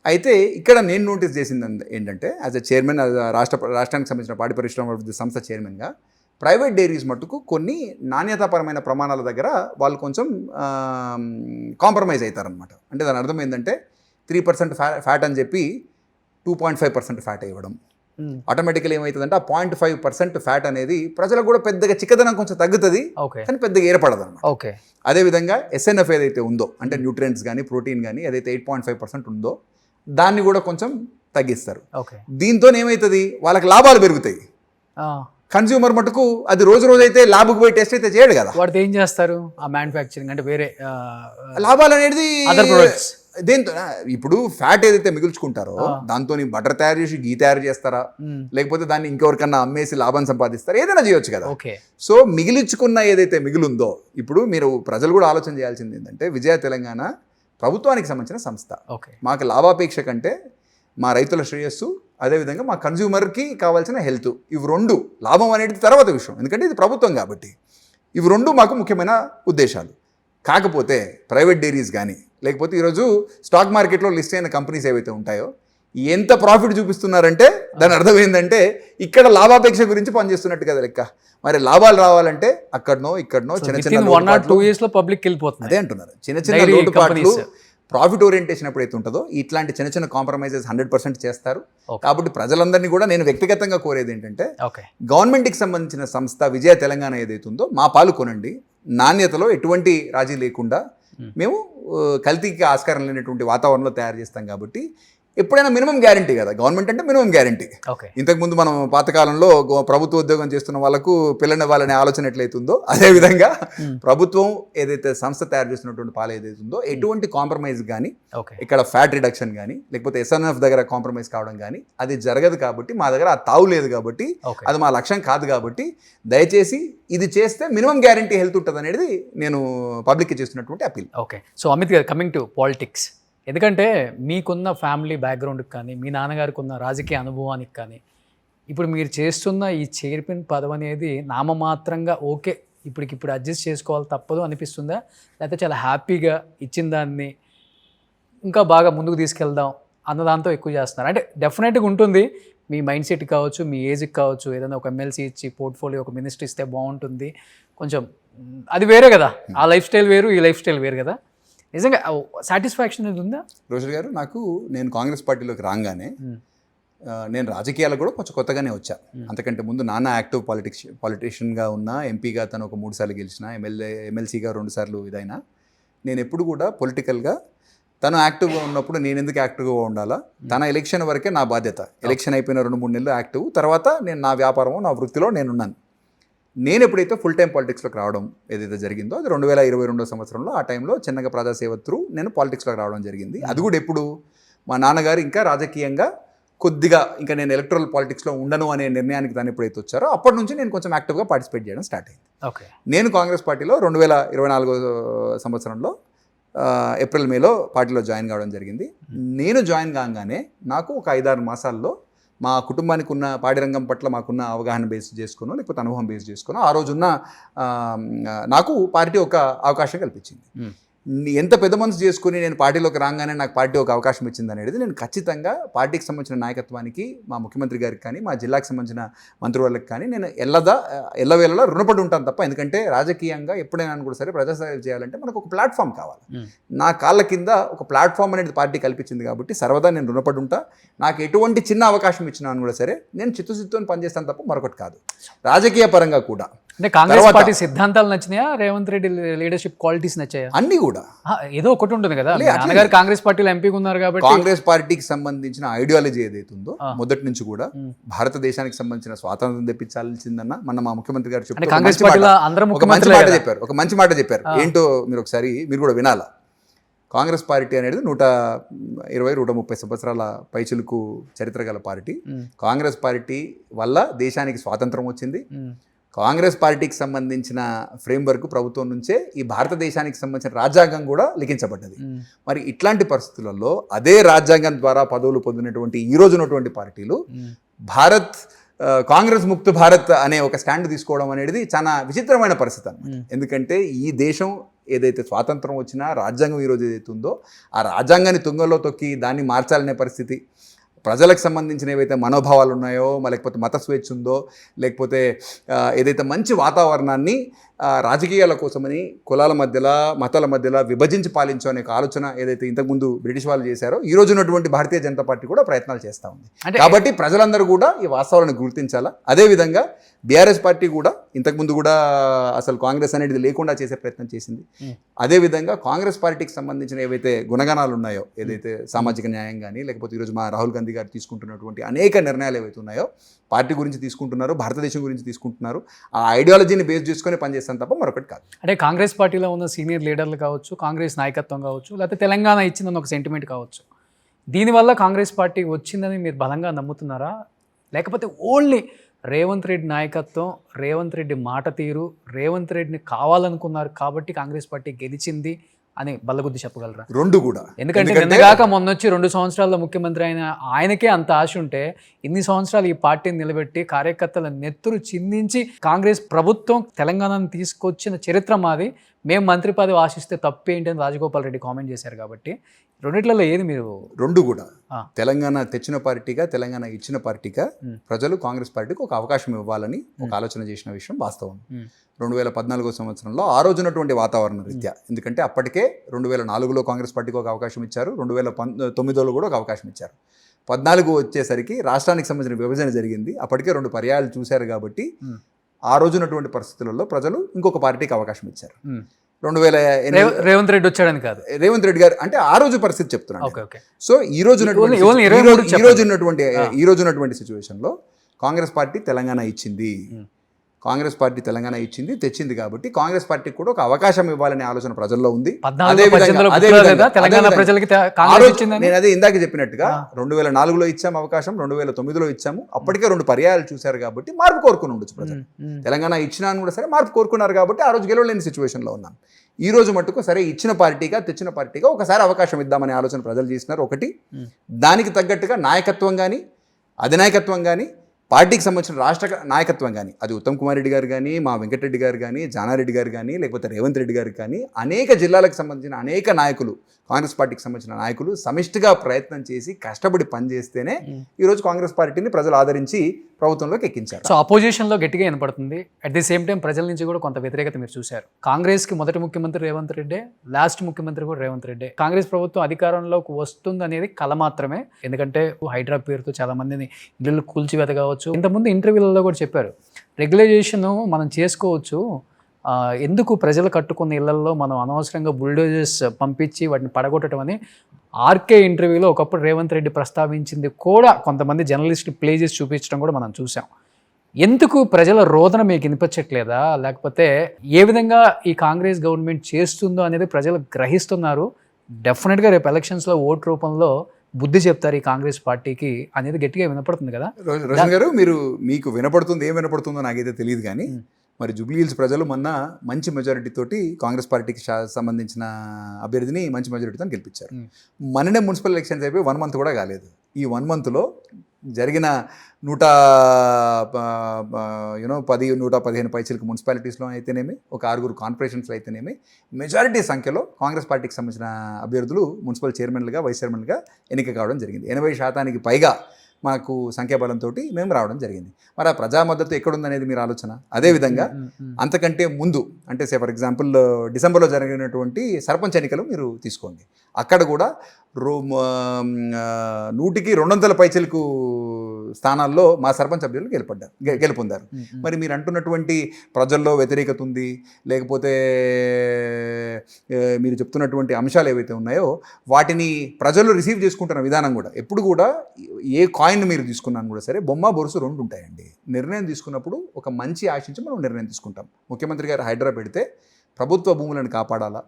అయితే ఇక్కడ నేను నోటీస్ చేసింది ఏంటంటే యాజ్ అ చైర్మన్, రాష్ట్రానికి సంబంధించిన పాడి పరిశ్రమ అభివృద్ధి సంస్థ చైర్మన్గా, ప్రైవేట్ డైరీస్ మట్టుకు కొన్ని నాణ్యతాపరమైన ప్రమాణాల దగ్గర వాళ్ళు కొంచెం కాంప్రమైజ్ అవుతారనమాట. అంటే దాని అర్థం ఏంటంటే 3% ఫ్యాట్ అని చెప్పి 2.5% ఫ్యాట్ ఇవ్వడం. ఆటోమేటికల్ ఏమవుతుందంటే ఆ 0.5% ఫ్యాట్ అనేది ప్రజలకు కూడా పెద్దగా చిక్కదనం కొంచెం తగ్గుతుంది, కానీ పెద్దగా ఏర్పడదు అనమాట. ఓకే. అదేవిధంగా ఎస్ఎన్ఎఫ్ ఏదైతే ఉందో అంటే న్యూట్రియంట్స్ కానీ, ప్రోటీన్ కానీ ఏదైతే 8.5% ఉందో దాన్ని కూడా కొంచెం తగ్గిస్తారు. దీంతో ఏమవుతుంది, వాళ్ళకి లాభాలు పెరుగుతాయి. కన్స్యూమర్ మటుకు అది రోజు అయితే ల్యాబ్కి పోయి టెస్ట్ అయితే చేయడు కదా. వాటితో ఏం చేస్తారు, ఆ మ్యానుఫ్యాక్చరింగ్ అంటే వేరే లాభాలు అనేది దేంతో, ఇప్పుడు ఫ్యాట్ ఏదైతే మిగుల్చుకుంటారో దాంతో బటర్ తయారు చేసి గీ తయారు చేస్తారా, లేకపోతే దాన్ని ఇంకెవరికన్నా అమ్మేసి లాభం సంపాదిస్తారా, ఏదైనా చేయొచ్చు కదా. సో మిగిలించుకున్న ఏదైతే మిగులుందో, ఇప్పుడు మీరు ప్రజలు కూడా ఆలోచన చేయాల్సింది ఏంటంటే, విజయ తెలంగాణ ప్రభుత్వానికి సంబంధించిన సంస్థ. మాకు లాభాపేక్ష కంటే మా రైతుల శ్రేయస్సు, అదేవిధంగా మా కన్జ్యూమర్కి కావాల్సిన హెల్త్, ఇవి రెండు, లాభం అనేది తర్వాత విషయం, ఎందుకంటే ఇది ప్రభుత్వం కాబట్టి. ఇవి రెండు మాకు ముఖ్యమైన ఉద్దేశాలు. కాకపోతే ప్రైవేట్ డైరీస్ కానీ, లేకపోతే ఈరోజు స్టాక్ మార్కెట్లో లిస్ట్ అయిన కంపెనీస్ ఏవైతే ఉంటాయో ఎంత ప్రాఫిట్ చూపిస్తున్నారంటే దాని అర్థం ఏంటంటే ఇక్కడ లాభాపేక్ష గురించి పనిచేస్తున్నట్టు కదా లెక్క. మరి లాభాలు రావాలంటే అక్కడనో ఇక్కడనో చిన్న చిన్న 1 or 2 years లో పబ్లిక్ వెళ్ళిపోతుంది. అదే అంటున్నారు, చిన్న చిన్న లోటుపాట్లు, ప్రాఫిట్ ఓరియంటేషన్ ఎప్పుడైతే ఉంటుందో ఇట్లాంటి చిన్న చిన్న కాంప్రమైజెస్ 100% చేస్తారు. కాబట్టి ప్రజలందరినీ కూడా నేను వ్యక్తిగతంగా కోరేది ఏంటంటే, గవర్నమెంట్కి సంబంధించిన సంస్థ విజయ తెలంగాణ ఏదైతే ఉందో మా పాలు కొనండి, నాణ్యతలో ఎటువంటి రాజీ లేకుండా మేము కల్తీకి ఆస్కారం లేనటువంటి వాతావరణంలో తయారు చేస్తాం. కాబట్టి ఎప్పుడైనా మినిమం గ్యారంటీ కదా, గవర్నమెంట్ అంటే మినిమం గ్యారంటీ. ఇంతకుముందు మనం పాతకాలంలో ప్రభుత్వ ఉద్యోగం చేస్తున్న వాళ్ళకు పిల్లని వాళ్ళనే ఆలోచన ఎట్లయితుందో, అదేవిధంగా ప్రభుత్వం ఏదైతే సంస్థ తయారు చేస్తున్నటువంటి పాలు ఏదైతే ఉందో ఎటువంటి కాంప్రమైజ్ కానీ, ఇక్కడ ఫ్యాట్ రిడక్షన్ కానీ, లేకపోతే ఎస్ఎన్ఎఫ్ దగ్గర కాంప్రమైజ్ కావడం కానీ అది జరగదు. కాబట్టి మా దగ్గర ఆ తావు లేదు, కాబట్టి అది మా లక్ష్యం కాదు. కాబట్టి దయచేసి ఇది చేస్తే మినిమం గ్యారంటీ హెల్త్ ఉంటుంది అనేది నేను పబ్లిక్కి చేస్తున్నటువంటి అపీల్. ఓకే. సో అమిత్ గారు, కమింగ్ టు పాలిటిక్స్, ఎందుకంటే మీకున్న ఫ్యామిలీ బ్యాక్గ్రౌండ్కి కానీ, మీ నాన్నగారికి ఉన్న రాజకీయ అనుభవానికి కానీ, ఇప్పుడు మీరు చేస్తున్న ఈ చైర్మన్ పదవి అనేది నామమాత్రంగా ఓకే ఇప్పటికిప్పుడు అడ్జస్ట్ చేసుకోవాలి తప్పదు అనిపిస్తుందా, లేకపోతే చాలా హ్యాపీగా ఇచ్చిన దాన్ని ఇంకా బాగా ముందుకు తీసుకెళ్దాం అన్నదాంతో ఎక్కువ చేస్తున్నారు? అంటే డెఫినెట్గా ఉంటుంది, మీ మైండ్ సెట్ కావచ్చు, మీ ఏజ్కి కావచ్చు, ఏదైనా ఒక ఎమ్మెల్సీ ఇచ్చి పోర్ట్ఫోలియో ఒక మినిస్టర్ ఇస్తే బాగుంటుంది కొంచెం, అది వేరే కదా, ఆ లైఫ్ స్టైల్ వేరు, ఈ లైఫ్ స్టైల్ వేరు కదా. నిజంగా సాటిస్ఫాక్షన్ అనేది ఉందా రోజు గారు? నేను కాంగ్రెస్ పార్టీలోకి రాగానే నేను రాజకీయాలకు కూడా కొంచెం కొత్తగానే వచ్చా. అంతకంటే ముందు నాన్న యాక్టివ్ పాలిటిషియన్గా ఉన్న, ఎంపీగా తను ఒక 3 సార్లు గెలిచిన, ఎమ్మెల్సీగా 2 సార్లు ఇదైనా, నేను ఎప్పుడు కూడా పొలిటికల్గా తను యాక్టివ్గా ఉన్నప్పుడు నేను ఎందుకు యాక్టివ్గా ఉండాలా, తన ఎలక్షన్ వరకే నా బాధ్యత. ఎలక్షన్ అయిపోయిన 2-3 నెలలు యాక్టివ్, తర్వాత నేను నా వ్యాపారము నా వృత్తిలో నేనున్నాను. నేను ఎప్పుడైతే ఫుల్ టైం పాలిటిక్స్లోకి రావడం ఏదైతే జరిగిందో అది 2022 సంవత్సరంలో, ఆ టైంలో చిన్నగా ప్రజాసేవ త్రూ నేను పాలిటిక్స్లోకి రావడం జరిగింది. అది కూడా ఎప్పుడు మా నాన్నగారు ఇంకా రాజకీయంగా కొద్దిగా ఇంకా నేను ఎలక్ట్రల్ పాలిటిక్స్లో ఉండను అనే నిర్ణయానికి దాన్ని ఎప్పుడైతే వచ్చారో అప్పటి నుంచి నేను కొంచెం యాక్టివ్గా పార్టిసిపేట్ చేయడం స్టార్ట్ అయింది. నేను కాంగ్రెస్ పార్టీలో 2024 సంవత్సరంలో ఏప్రిల్ మేలో పార్టీలో జాయిన్ కావడం జరిగింది. నేను జాయిన్ కాగానే నాకు ఒక 5-6 మాసాల్లో మా కుటుంబానికి ఉన్న పాడి రంగం పట్ల మాకున్న అవగాహన బేస్ చేసుకునో, లేకపోతే అనుభవం బేస్ చేసుకునో ఆ రోజున్న నాకు పార్టీ ఒక అవకాశం కల్పించింది. ఎంత పెద్ద మనసు చేసుకుని నేను పార్టీలోకి రాగానే నాకు పార్టీ ఒక అవకాశం ఇచ్చింది అనేది నేను ఖచ్చితంగా పార్టీకి సంబంధించిన నాయకత్వానికి, మా ముఖ్యమంత్రి గారికి కానీ, మా జిల్లాకు సంబంధించిన మంత్రివర్లకు కానీ నేను ఎల్లవేళలా రుణపడి ఉంటాను తప్ప. ఎందుకంటే రాజకీయంగా ఎప్పుడైనా కూడా సరే ప్రజాసేవ చేయాలంటే మనకు ఒక ప్లాట్ఫామ్ కావాలి. నా కాళ్ళ కింద ఒక ప్లాట్ఫామ్ అనేది పార్టీ కల్పించింది కాబట్టి సర్వదా నేను రుణపడి ఉంటా. నాకు ఎటువంటి చిన్న అవకాశం ఇచ్చినా కూడా సరే నేను చిత్తశుద్ధితో పనిచేస్తాను తప్ప మరొకటి కాదు. రాజకీయ పరంగా కూడా అంటే కాంగ్రెస్ పార్టీ సిద్ధాంతాలు నచ్చినాయా, రేవంత్ రెడ్డి లీడర్షిప్ క్వాలిటీస్ నచ్చాయా? అన్ని కూడా ఏదో ఒకటి ఉంటుంది కదా. నాన్నగారు కాంగ్రెస్ పార్టీలో ఎంపీగా ఉన్నారు కాబట్టి కాంగ్రెస్ పార్టీకి సంబంధించిన ఐడియాలజీ ఏదైతే ఉందో మొదటి నుంచి కూడా భారతదేశానికి సంబంధించిన స్వాతంత్రం తెప్పించాల్సిందన్న మన మా ముఖ్యమంత్రి గారు చెప్పారు. ఒక మంచి మాట చెప్పారు. ఏంటో మీరు ఒకసారి మీరు కూడా వినాలా. కాంగ్రెస్ పార్టీ అనేది 120-130 సంవత్సరాల పైచిలుకు చరిత్ర గల పార్టీ. కాంగ్రెస్ పార్టీ వల్ల దేశానికి స్వాతంత్రం వచ్చింది. కాంగ్రెస్ పార్టీకి సంబంధించిన ఫ్రేమ్వర్క్ ప్రభుత్వం నుంచే ఈ భారతదేశానికి సంబంధించిన రాజ్యాంగం కూడా లిఖించబడ్డది. మరి ఇట్లాంటి పరిస్థితులలో అదే రాజ్యాంగం ద్వారా పదవులు పొందినటువంటి ఈ రోజు ఉన్నటువంటి పార్టీలు కాంగ్రెస్ ముక్త భారత్ అనే ఒక స్టాండ్ తీసుకోవడం అనేది చాలా విచిత్రమైన పరిస్థితి అన్నమాట. ఎందుకంటే ఈ దేశం ఏదైతే స్వాతంత్రం వచ్చినా రాజ్యాంగం ఈరోజు ఏదైతే ఉందో ఆ రాజ్యాంగాన్ని తుంగలో తొక్కి దాన్ని మార్చాలనే పరిస్థితి, ప్రజలకు సంబంధించిన ఏవైతే మనోభావాలు ఉన్నాయో, లేకపోతే మత స్వేచ్ఛ ఉందో, లేకపోతే ఏదైతే మంచి వాతావరణాన్ని రాజకీయాల కోసమని కులాల మధ్యలో మతాల మధ్యలో విభజించి పాలించు అనే ఆలోచన ఏదైతే ఇంతకుముందు బ్రిటిష్ వాళ్ళు చేశారో ఈ రోజు ఉన్నటువంటి భారతీయ జనతా పార్టీ కూడా ప్రయత్నాలు చేస్తూ ఉంది. కాబట్టి ప్రజలందరూ కూడా ఈ వాస్తవాలను గుర్తించాలా. అదేవిధంగా బీఆర్ఎస్ పార్టీ కూడా ఇంతకుముందు కూడా అసలు కాంగ్రెస్ అనేది లేకుండా చేసే ప్రయత్నం చేసింది. అదేవిధంగా కాంగ్రెస్ పార్టీకి సంబంధించిన ఏవైతే గుణగణాలు ఉన్నాయో, ఏదైతే సామాజిక న్యాయం కానీ, లేకపోతే ఈరోజు మా రాహుల్ గాంధీ గారు తీసుకుంటున్నటువంటి అనేక నిర్ణయాలు ఏవైతే ఉన్నాయో, పార్టీ గురించి తీసుకుంటున్నారు, భారతదేశం గురించి తీసుకుంటున్నారు, ఆ ఐడియాలజీని బేస్ చేసుకొని పనిచేస్తాను తప్ప మరొకటి కాదు. అంటే కాంగ్రెస్ పార్టీలో ఉన్న సీనియర్ లీడర్లు కావచ్చు, కాంగ్రెస్ నాయకత్వం కావచ్చు, లేకపోతే తెలంగాణ ఇచ్చిందని ఒక సెంటిమెంట్ కావచ్చు, దీనివల్ల కాంగ్రెస్ పార్టీ వచ్చిందని మీరు బలంగా నమ్ముతున్నారా? లేకపోతే ఓన్లీ రేవంత్ రెడ్డి నాయకత్వం, రేవంత్ రెడ్డి మాట తీరు, రేవంత్ రెడ్డిని కావాలనుకున్నారు కాబట్టి కాంగ్రెస్ పార్టీ గెలిచింది అని బల్లగుద్ది చెప్పగలరా? రెండు కూడా. ఎందుకంటే నిన్నగాక మొన్నొచ్చి 2 సంవత్సరాల్లో ముఖ్యమంత్రి అయిన ఆయనకే అంత ఆశ ఉంటే ఇన్ని సంవత్సరాలు ఈ పార్టీని నిలబెట్టి కార్యకర్తల నెత్తురు చిందించి కాంగ్రెస్ ప్రభుత్వం తెలంగాణను తీసుకొచ్చిన చరిత్ర మాది, మేము మంత్రి పదవి ఆశిస్తే తప్పేంటి అని రాజగోపాల్ రెడ్డి కామెంట్ చేశారు. కాబట్టి రెండిట్లలో ఏది మీరు? రెండు కూడా. తెలంగాణ తెచ్చిన పార్టీగా, తెలంగాణ ఇచ్చిన పార్టీగా ప్రజలు కాంగ్రెస్ పార్టీకి ఒక అవకాశం ఇవ్వాలని ఒక ఆలోచన చేసిన విషయం వాస్తవం. 2014 సంవత్సరంలో ఆ రోజున్నటువంటి వాతావరణ రీత్యా, ఎందుకంటే అప్పటికే 2004లో కాంగ్రెస్ పార్టీకి ఒక అవకాశం ఇచ్చారు, 2009లో కూడా ఒక అవకాశం ఇచ్చారు. 14 వచ్చేసరికి రాష్ట్రానికి సంబంధించిన విభజన జరిగింది, అప్పటికే 2 పర్యాయాలు చూశారు. కాబట్టి ఆ రోజున్నటువంటి పరిస్థితులలో ప్రజలు ఇంకొక పార్టీకి అవకాశం ఇచ్చారు. 2008 రేవంత్ రెడ్డి వచ్చాడని కాదు, రేవంత్ రెడ్డి గారు అంటే ఆ రోజు పరిస్థితి చెప్తున్నాను. సో ఈ రోజు ఉన్నటువంటి సిచ్యువేషన్లో కాంగ్రెస్ పార్టీ తెలంగాణ ఇచ్చింది, కాంగ్రెస్ పార్టీ తెలంగాణ ఇచ్చింది, తెచ్చింది. కాబట్టి కాంగ్రెస్ పార్టీకి కూడా ఒక అవకాశం ఇవ్వాలనే ఆలోచన ప్రజల్లో ఉంది. నేను అదే ఇందాక చెప్పినట్టుగా 2004లో ఇచ్చాము అవకాశం, 2009లో ఇచ్చాము, అప్పటికే 2 పర్యాయాలు చూశారు. కాబట్టి మార్పు కోరుకుని ఉండొచ్చు ప్రజలు. తెలంగాణ ఇచ్చినా కూడా సరే మార్పు కోరుకున్నారు కాబట్టి ఆ రోజు గెలవలేని సిచ్యువేషన్లో ఉన్నాం. ఈ రోజు మట్టుకు సరే ఇచ్చిన పార్టీగా, తెచ్చిన పార్టీగా ఒకసారి అవకాశం ఇద్దామనే ఆలోచన ప్రజలు చేసినారు. ఒకటి, దానికి తగ్గట్టుగా నాయకత్వం కానీ, అధినాయకత్వం కానీ, పార్టీకి సంబంధించిన రాష్ట్ర నాయకత్వం కానీ, అది ఉత్తమ్ కుమార్ రెడ్డి గారు కానీ, మా వెంకటరెడ్డి గారు కానీ, జానారెడ్డి గారు కానీ, లేకపోతే రేవంత్ రెడ్డి గారు కానీ, అనేక జిల్లాలకు సంబంధించిన అనేక నాయకులు, కాంగ్రెస్ పార్టీకి సంబంధించిన నాయకులు సమిష్టిగా ప్రయత్నం చేసి కష్టపడి పనిచేస్తేనే ఈరోజు కాంగ్రెస్ పార్టీని ప్రజలు ఆదరించి ప్రభుత్వంలోకి ఎక్కించారు. సో అపోజిషన్లో గట్టిగా వినపడుతుంది, అట్ ది సేమ్ టైం ప్రజల నుంచి కూడా కొంత వ్యతిరేకత మీరు చూశారు. కాంగ్రెస్కి మొదటి ముఖ్యమంత్రి రేవంత్ రెడ్డి, లాస్ట్ ముఖ్యమంత్రి కూడా రేవంత్ రెడ్డి. కాంగ్రెస్ ప్రభుత్వం అధికారంలోకి వస్తుంది అనేది కల మాత్రమే, ఎందుకంటే హైడ్రా పేరుతో చాలా మందిని ఇళ్ళు కూల్చివేత కావచ్చు. ఇంతకుముందు ఇంటర్వ్యూలలో కూడా చెప్పారు, రెగ్యులైజేషన్ మనం చేసుకోవచ్చు, ఎందుకు ప్రజలు కట్టుకున్న ఇళ్లలో మనం అనవసరంగా బుల్డోజర్స్ పంపించి వాటిని పడగొట్టడం అని ఆర్కే ఇంటర్వ్యూలో ఒకప్పుడు రేవంత్ రెడ్డి ప్రస్తావించింది కూడా కొంతమంది జర్నలిస్టులు ప్లే చేసి చూపించడం కూడా మనం చూసాం. ఎందుకు ప్రజల రోదన మీకు వినిపించట్లేదా? లేకపోతే ఏ విధంగా ఈ కాంగ్రెస్ గవర్నమెంట్ చేస్తుందో అనేది ప్రజలు గ్రహిస్తున్నారు? డెఫినెట్గా రేపు ఎలక్షన్స్లో ఓటు రూపంలో బుద్ధి చెప్తారు ఈ కాంగ్రెస్ పార్టీకి అనేది గట్టిగా వినపడుతుంది కదా. రోషన్ గారు, మీకు వినపడుతుంది, ఏం వినపడుతుందో నాకైతే తెలియదు. కానీ మరి జూబ్లీ హిల్స్ ప్రజలు మొన్న మంచి మెజారిటీ తోటి కాంగ్రెస్ పార్టీకి సంబంధించిన అభ్యర్థిని మంచి మెజారిటీతో గెలిపించారు. మననే మున్సిపల్ ఎలక్షన్స్ అయిపోయి 1 మంత్ కూడా కాలేదు. ఈ 1 మంత్లో జరిగిన 115 పైచీలకు మున్సిపాలిటీస్లో అయితేనేమి, ఒక 6 కార్పొరేషన్స్లో అయితేనేమి మెజారిటీ సంఖ్యలో కాంగ్రెస్ పార్టీకి సంబంధించిన అభ్యర్థులు మున్సిపల్ చైర్మన్లుగా, వైస్ చైర్మన్లుగా ఎన్నిక కావడం జరిగింది. 80% పైగా మాకు సంఖ్యాబలంతో మేము రావడం జరిగింది. మరి ఆ ప్రజా మద్దతు ఎక్కడుందనేది మీరు ఆలోచన. అదేవిధంగా అంతకంటే ముందు, అంటే ఫర్ ఎగ్జాంపుల్ డిసెంబర్లో జరిగినటువంటి సర్పంచ్ ఎన్నికలు మీరు తీసుకోండి. అక్కడ కూడా 100కి 200 పైచలకు స్థానాల్లో మా సర్పంచ్ అభ్యర్థులు గెలుపొందారు. మరి మీరు అంటున్నటువంటి ప్రజల్లో వ్యతిరేకత ఉంది, లేకపోతే మీరు చెప్తున్నటువంటి అంశాలు ఏవైతే ఉన్నాయో వాటిని ప్రజలు రిసీవ్ చేసుకుంటున్న విధానం కూడా, ఎప్పుడు కూడా ఏ కాయిన్ మీరు తీసుకున్నాను కూడా సరే బొమ్మ బొరుసు 2 ఉంటాయండి. నిర్ణయం తీసుకున్నప్పుడు ఒక మంచి ఆశించి మనం నిర్ణయం తీసుకుంటాం. ముఖ్యమంత్రి గారు హైడ్రా పెడితే ప్రభుత్వ భూములను కాపాడాలా,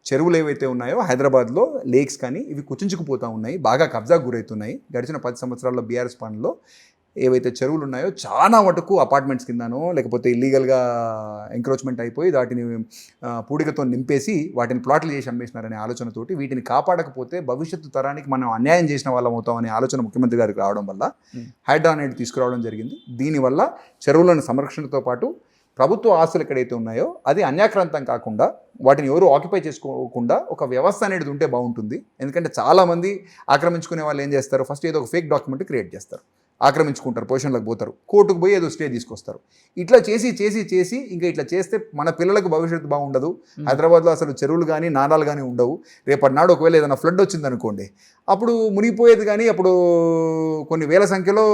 చెరువులు ఏవైతే ఉన్నాయో హైదరాబాద్లో లేక్స్ కానీ ఇవి కుచించుకుపోతూ ఉన్నాయి, బాగా కబ్జాకు గురవుతున్నాయి. గడిచిన 10 సంవత్సరాల్లో బీఆర్ఎస్ పాలనలో ఏవైతే చెరువులు ఉన్నాయో చాలా మటుకు అపార్ట్మెంట్స్ కిందనో లేకపోతే ఇల్లీగల్గా ఎంక్రోచ్మెంట్ అయిపోయి వాటిని పూడికతో నింపేసి వాటిని ప్లాట్లు చేసి అమ్మేసినారనే ఆలోచనతోటి వీటిని కాపాడకపోతే భవిష్యత్తు తరానికి మనం అన్యాయం చేసిన వాళ్ళం అవుతామనే ఆలోచన ముఖ్యమంత్రి గారికి రావడం వల్ల హైడ్రా అనేది తీసుకురావడం జరిగింది. దీనివల్ల చెరువులను సంరక్షణతో పాటు ప్రభుత్వ ఆస్తులు ఎక్కడైతే ఉన్నాయో అది అన్యాక్రాంతం కాకుండా వాటిని ఎవరు ఆక్యుపై చేసుకోకుండా ఒక వ్యవస్థ అనేది ఉంటే బాగుంటుంది. ఎందుకంటే చాలామంది ఆక్రమించుకునే వాళ్ళు ఏం చేస్తారు, ఫస్ట్ ఏదో ఒక ఫేక్ డాక్యుమెంట్ క్రియేట్ చేస్తారు, ఆక్రమించుకుంటారు, పొజిషన్లకు పోతారు, కోర్టుకు పోయి ఏదో స్టే తీసుకొస్తారు. ఇట్లా చేసి ఇంకా ఇట్లా చేస్తే మన పిల్లలకు భవిష్యత్తు బాగుండదు. హైదరాబాద్లో అసలు చెరువులు కానీ నాలాలు కానీ ఉండవు. రేపటి నాడు ఒకవేళ ఏదైనా ఫ్లడ్ వచ్చింది అనుకోండి, అప్పుడు మునిగిపోయేది కానీ అప్పుడు కొన్ని వేల సంఖ్యలో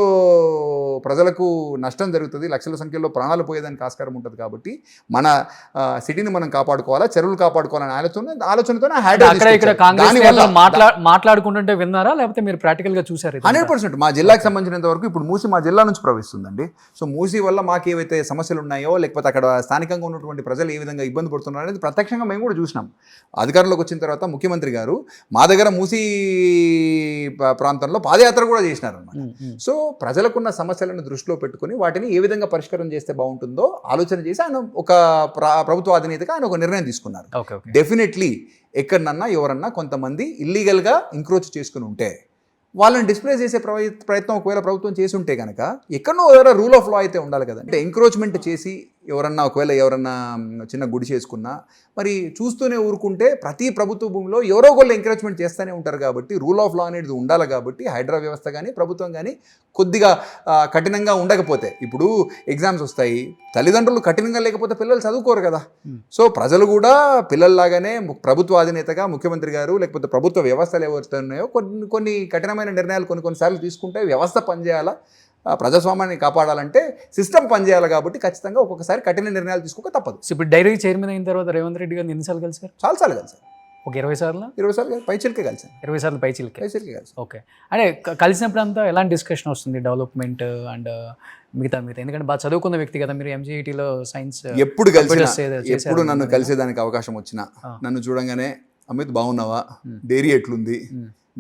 ప్రజలకు నష్టం జరుగుతుంది, లక్షల సంఖ్యలో ప్రాణాలు పోయేదానికి ఆస్కారం ఉంటుంది. కాబట్టి మన సిటీని మనం కాపాడుకోవాలా, చెరువులు కాపాడుకోవాలనే ఆలోచనతోనే మాట్లాడుకుంటుంటే విన్నారా, లేకపోతే మీరు ప్రాక్టికల్గా చూసారు? 100% మా జిల్లాకు సంబంధించినంత వరకు ఇప్పుడు మూసి మా జిల్లా నుంచి ప్రవహిస్తుందండి. సో మూసి వల్ల మాకు ఏవైతే సమస్యలు ఉన్నాయో లేకపోతే అక్కడ స్థానికంగా ఉన్నటువంటి ప్రజలు ఏ విధంగా ఇబ్బంది పడుతున్నారో అనేది ప్రత్యక్షంగా మేము కూడా చూసినాం. అధికారంలోకి వచ్చిన తర్వాత ముఖ్యమంత్రి గారు మా దగ్గర మూసి ప్రాంతంలో పాదయాత్ర కూడా చేసినారన్నమాట. సో ప్రజలకున్న సమస్యలను దృష్టిలో పెట్టుకుని వాటిని ఏ విధంగా పరిష్కారం చేస్తే బాగుంటుందో ఆలోచన చేసి ఆయన ఒక ప్రభుత్వ అధినేతగా ఆయన ఒక నిర్ణయం తీసుకున్నారు. డెఫినెట్లీ ఎక్కడన్నా ఎవరన్నా కొంతమంది ఇల్లీగల్గా ఎంక్రోచ్ చేసుకుని ఉంటే వాళ్ళని డిస్ప్లే చేసే ప్రయత్నం ఒకవేళ ప్రభుత్వం చేసి ఉంటే కనుక ఎక్కడో ఎవరైనా రూల్ ఆఫ్ లా అయితే ఉండాలి కదా. అంటే ఎంక్రోచ్మెంట్ చేసి ఎవరన్నా చిన్న గుడి చేసుకున్నా మరి చూస్తూనే ఊరుకుంటే ప్రతి ప్రభుత్వ భూమిలో ఎవరో ఒకళ్ళు ఎంకరేజ్మెంట్ చేస్తూనే ఉంటారు. కాబట్టి రూల్ ఆఫ్ లా అనేది ఉండాలి. కాబట్టి హైడ్రా వ్యవస్థ కానీ ప్రభుత్వం కానీ కొద్దిగా కఠినంగా ఉండకపోతే, ఇప్పుడు ఎగ్జామ్స్ వస్తాయి, తల్లిదండ్రులు కఠినంగా లేకపోతే పిల్లలు చదువుకోరు కదా. సో ప్రజలు కూడా పిల్లల్లాగానే ప్రభుత్వ అధినేతగా ముఖ్యమంత్రి గారు లేకపోతే ప్రభుత్వ వ్యవస్థలు ఎవరితో ఉన్నాయో కొన్ని కఠినమైన నిర్ణయాలు కొన్నిసార్లు తీసుకుంటే వ్యవస్థ పనిచేయాలా, ప్రజాస్వామ్యాన్ని కాపాడాలంటే సిస్టమ్ పనిచేయాలి. కాబట్టి ఖచ్చితంగా ఒక్కొక్కసారి కఠిన నిర్ణయాలు తీసుకోక తప్పదు. ఇప్పుడు డైరీ చైర్మన్ అయిన తర్వాత రేవంత్ రెడ్డి గారు ఎన్నిసార్లు కలిసారు? చాలాసార్లు కలిసారు. ఒక 20 సార్లు పైచిల్కే కలిసాను. 20 సార్లు పైచిల్కే కలిసి. ఓకే. అంటే కలిసినప్పుడు అంతా ఎలాంటి డిస్కషన్ వస్తుంది, డెవలప్మెంట్ అండ్ మిగతా ఎందుకంటే బాగా చదువుకున్న వ్యక్తి కదా మీరు, ఎంజీఈటీలో సైన్స్ ఎప్పుడు నన్ను కలిసేదానికి అవకాశం వచ్చినా నన్ను చూడంగానే అమిత్ బాగున్నావా, డైరీ ఎట్లుంది,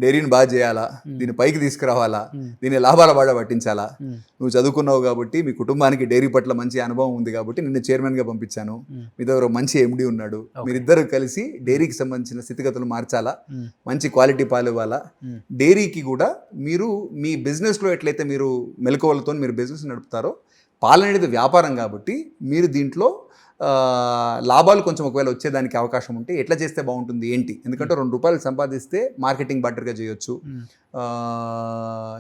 డైరీని బాగా చేయాలా, దీన్ని పైకి తీసుకురావాలా, దీన్ని లాభాల బాగా పట్టించాలా, నువ్వు చదువుకున్నావు కాబట్టి మీ కుటుంబానికి డైరీ పట్ల మంచి అనుభవం ఉంది కాబట్టి నిన్ను చైర్మన్గా పంపించాను, మీ దగ్గర మంచి ఎండి ఉన్నాడు, మీరిద్దరు కలిసి డైరీకి సంబంధించిన స్థితిగతులు మార్చాలా, మంచి క్వాలిటీ పాలు ఇవ్వాలా, డైరీకి కూడా మీరు మీ బిజినెస్లో ఎట్లయితే మీరు మెలకువలతో మీరు బిజినెస్ నడుపుతారో పాలు అనేది వ్యాపారం కాబట్టి మీరు దీంట్లో లాభాలు కొంచెం ఒకవేళ వచ్చేదానికి అవకాశం ఉంటే ఎట్లా చేస్తే బాగుంటుంది ఏంటి. ఎందుకంటే ₹2 సంపాదిస్తే మార్కెటింగ్ బెటర్గా చేయొచ్చు,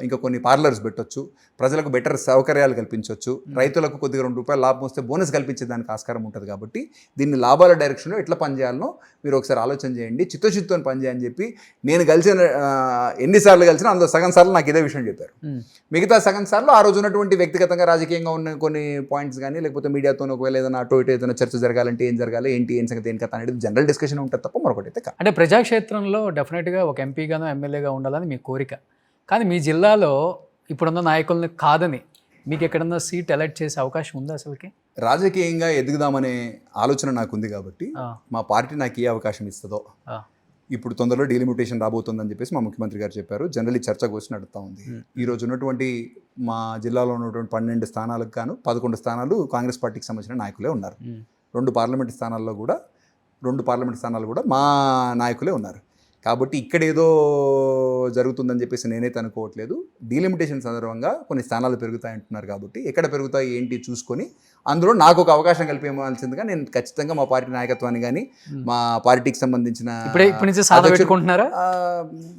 ఇంకా కొన్ని పార్లర్స్ పెట్టొచ్చు, ప్రజలకు బెటర్ సౌకర్యాలు కల్పించవచ్చు, రైతులకు కొద్దిగా ₹2 లాభం వస్తే బోనస్ కల్పించేదానికి ఆస్కారం ఉంటుంది. కాబట్టి దీన్ని లాభాల డైరెక్షన్లో ఎట్లా పనిచేయాలనో మీరు ఒకసారి ఆలోచన చేయండి, చిత్తశుద్ధితో పనిచేయని చెప్పి నేను కలిసిన ఎన్నిసార్లు కలిసినా అందులో సగం సార్లు నాకు ఇదే విషయం చెప్పారు. మిగతా సగం సార్లు ఆ రోజు ఉన్నటువంటి వ్యక్తిగతంగా రాజకీయంగా ఉన్న కొన్ని పాయింట్స్ కానీ లేకపోతే మీడియాతో ఒకవేళ ఏదైనా అటు ఇటు ఏదైనా చర్చ జరగాలంటే ఏం జరగాలి ఏం సంగతి ఏం కథ అనేది జనరల్ డిస్కషన్ ఉంటుంది తప్ప మరొకటి అయితే కాదు. అంటే ప్రజాక్షేత్రంలో డెఫినెట్గా ఒక ఎంపీగానో ఎమ్మెల్యేగా ఉండాలని మీ కోరిక, కానీ మీ జిల్లాలో ఇప్పుడున్న నాయకులను కాదని మీకు ఎక్కడన్నా సీట్ ఎలక్ట్ చేసే అవకాశం ఉందా అసలుకి? రాజకీయంగా ఎదుగుదామనే ఆలోచన నాకు ఉంది కాబట్టి మా పార్టీ నాకు ఏ అవకాశం ఇస్తుందో, ఇప్పుడు తొందరలో డీలిమిటేషన్ రాబోతుందని చెప్పేసి మా ముఖ్యమంత్రి గారు చెప్పారు. జనరల్లీ చర్చ కోసం నడుస్తూ ఉంది. ఈరోజు ఉన్నటువంటి మా జిల్లాలో ఉన్నటువంటి 12 స్థానాలకు గాను 11 స్థానాలు కాంగ్రెస్ పార్టీకి సంబంధించిన నాయకులే ఉన్నారు. 2 పార్లమెంట్ స్థానాలు కూడా మా నాయకులే ఉన్నారు. కాబట్టి ఇక్కడ ఏదో జరుగుతుందని చెప్పేసి నేనైతే అనుకోవట్లేదు. డీలిమిటేషన్ సందర్భంగా కొన్ని స్థానాలు పెరుగుతాయంటున్నారు కాబట్టి ఎక్కడ పెరుగుతాయి ఏంటి చూసుకొని అందులో నాకు ఒక అవకాశం కల్పించాల్సిందిగా నేను ఖచ్చితంగా మా పార్టీ నాయకత్వాన్ని కానీ మా పార్టీకి సంబంధించిన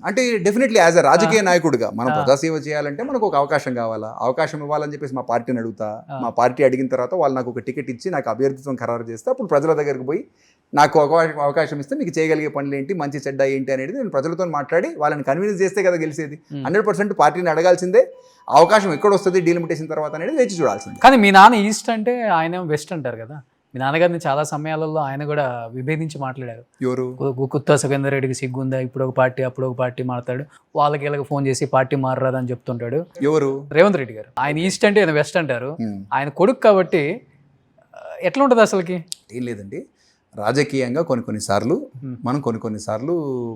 అంటే డెఫినెట్లీ యాజ్ అ రాజకీయ నాయకుడిగా మనం ప్రజాసేవ చేయాలంటే మనకు ఒక అవకాశం కావాలా, అవకాశం ఇవ్వాలని చెప్పేసి మా పార్టీని అడుగుతా. మా పార్టీ అడిగిన తర్వాత వాళ్ళు నాకు ఒక టికెట్ ఇచ్చి నాకు అభ్యర్థిత్వం ఖరారు చేస్తే అప్పుడు ప్రజల దగ్గరికి పోయి నాకు అవకాశం ఇస్తే మీకు చేయగలిగే పనులు ఏంటి, మంచి చెడ్డ ఏంటి అనేది నేను ప్రజలతో మాట్లాడి వాళ్ళని కన్విన్స్ చేస్తే కదా గెలిచేది. 100% పార్టీని అడగాల్సిందే. అవకాశం ఎక్కడ వస్తుంది డీలిమిటేషన్ తర్వాత అనేది వేచి చూడాల్సింది. కానీ మీ నాన్న ఈస్ట్ అంటే ఆయన వెస్ట్ అంటారు కదా, మీ నాన్నగారిని చాలా సమయాలలో ఆయన కూడా విభేదించి మాట్లాడారు. ఎవరు? గుత్తా సుఖేందర్ రెడ్డికి సిగ్గుందా, ఇప్పుడు ఒక పార్టీ అప్పుడు ఒక పార్టీ మాట్లాడు, వాళ్ళకి వీళ్ళకి ఫోన్ చేసి పార్టీ మారరాదని చెప్తుంటాడు. ఎవరు? రేవంత్ రెడ్డి గారు. ఆయన ఈస్ట్ అంటే ఆయన వెస్ట్ అంటారు. ఆయన కొడుకు కాబట్టి ఎట్లా ఉంటుంది అసలుకి? ఏం లేదండి, రాజకీయంగా కొన్నిసార్లు మనం కొన్నిసార్లు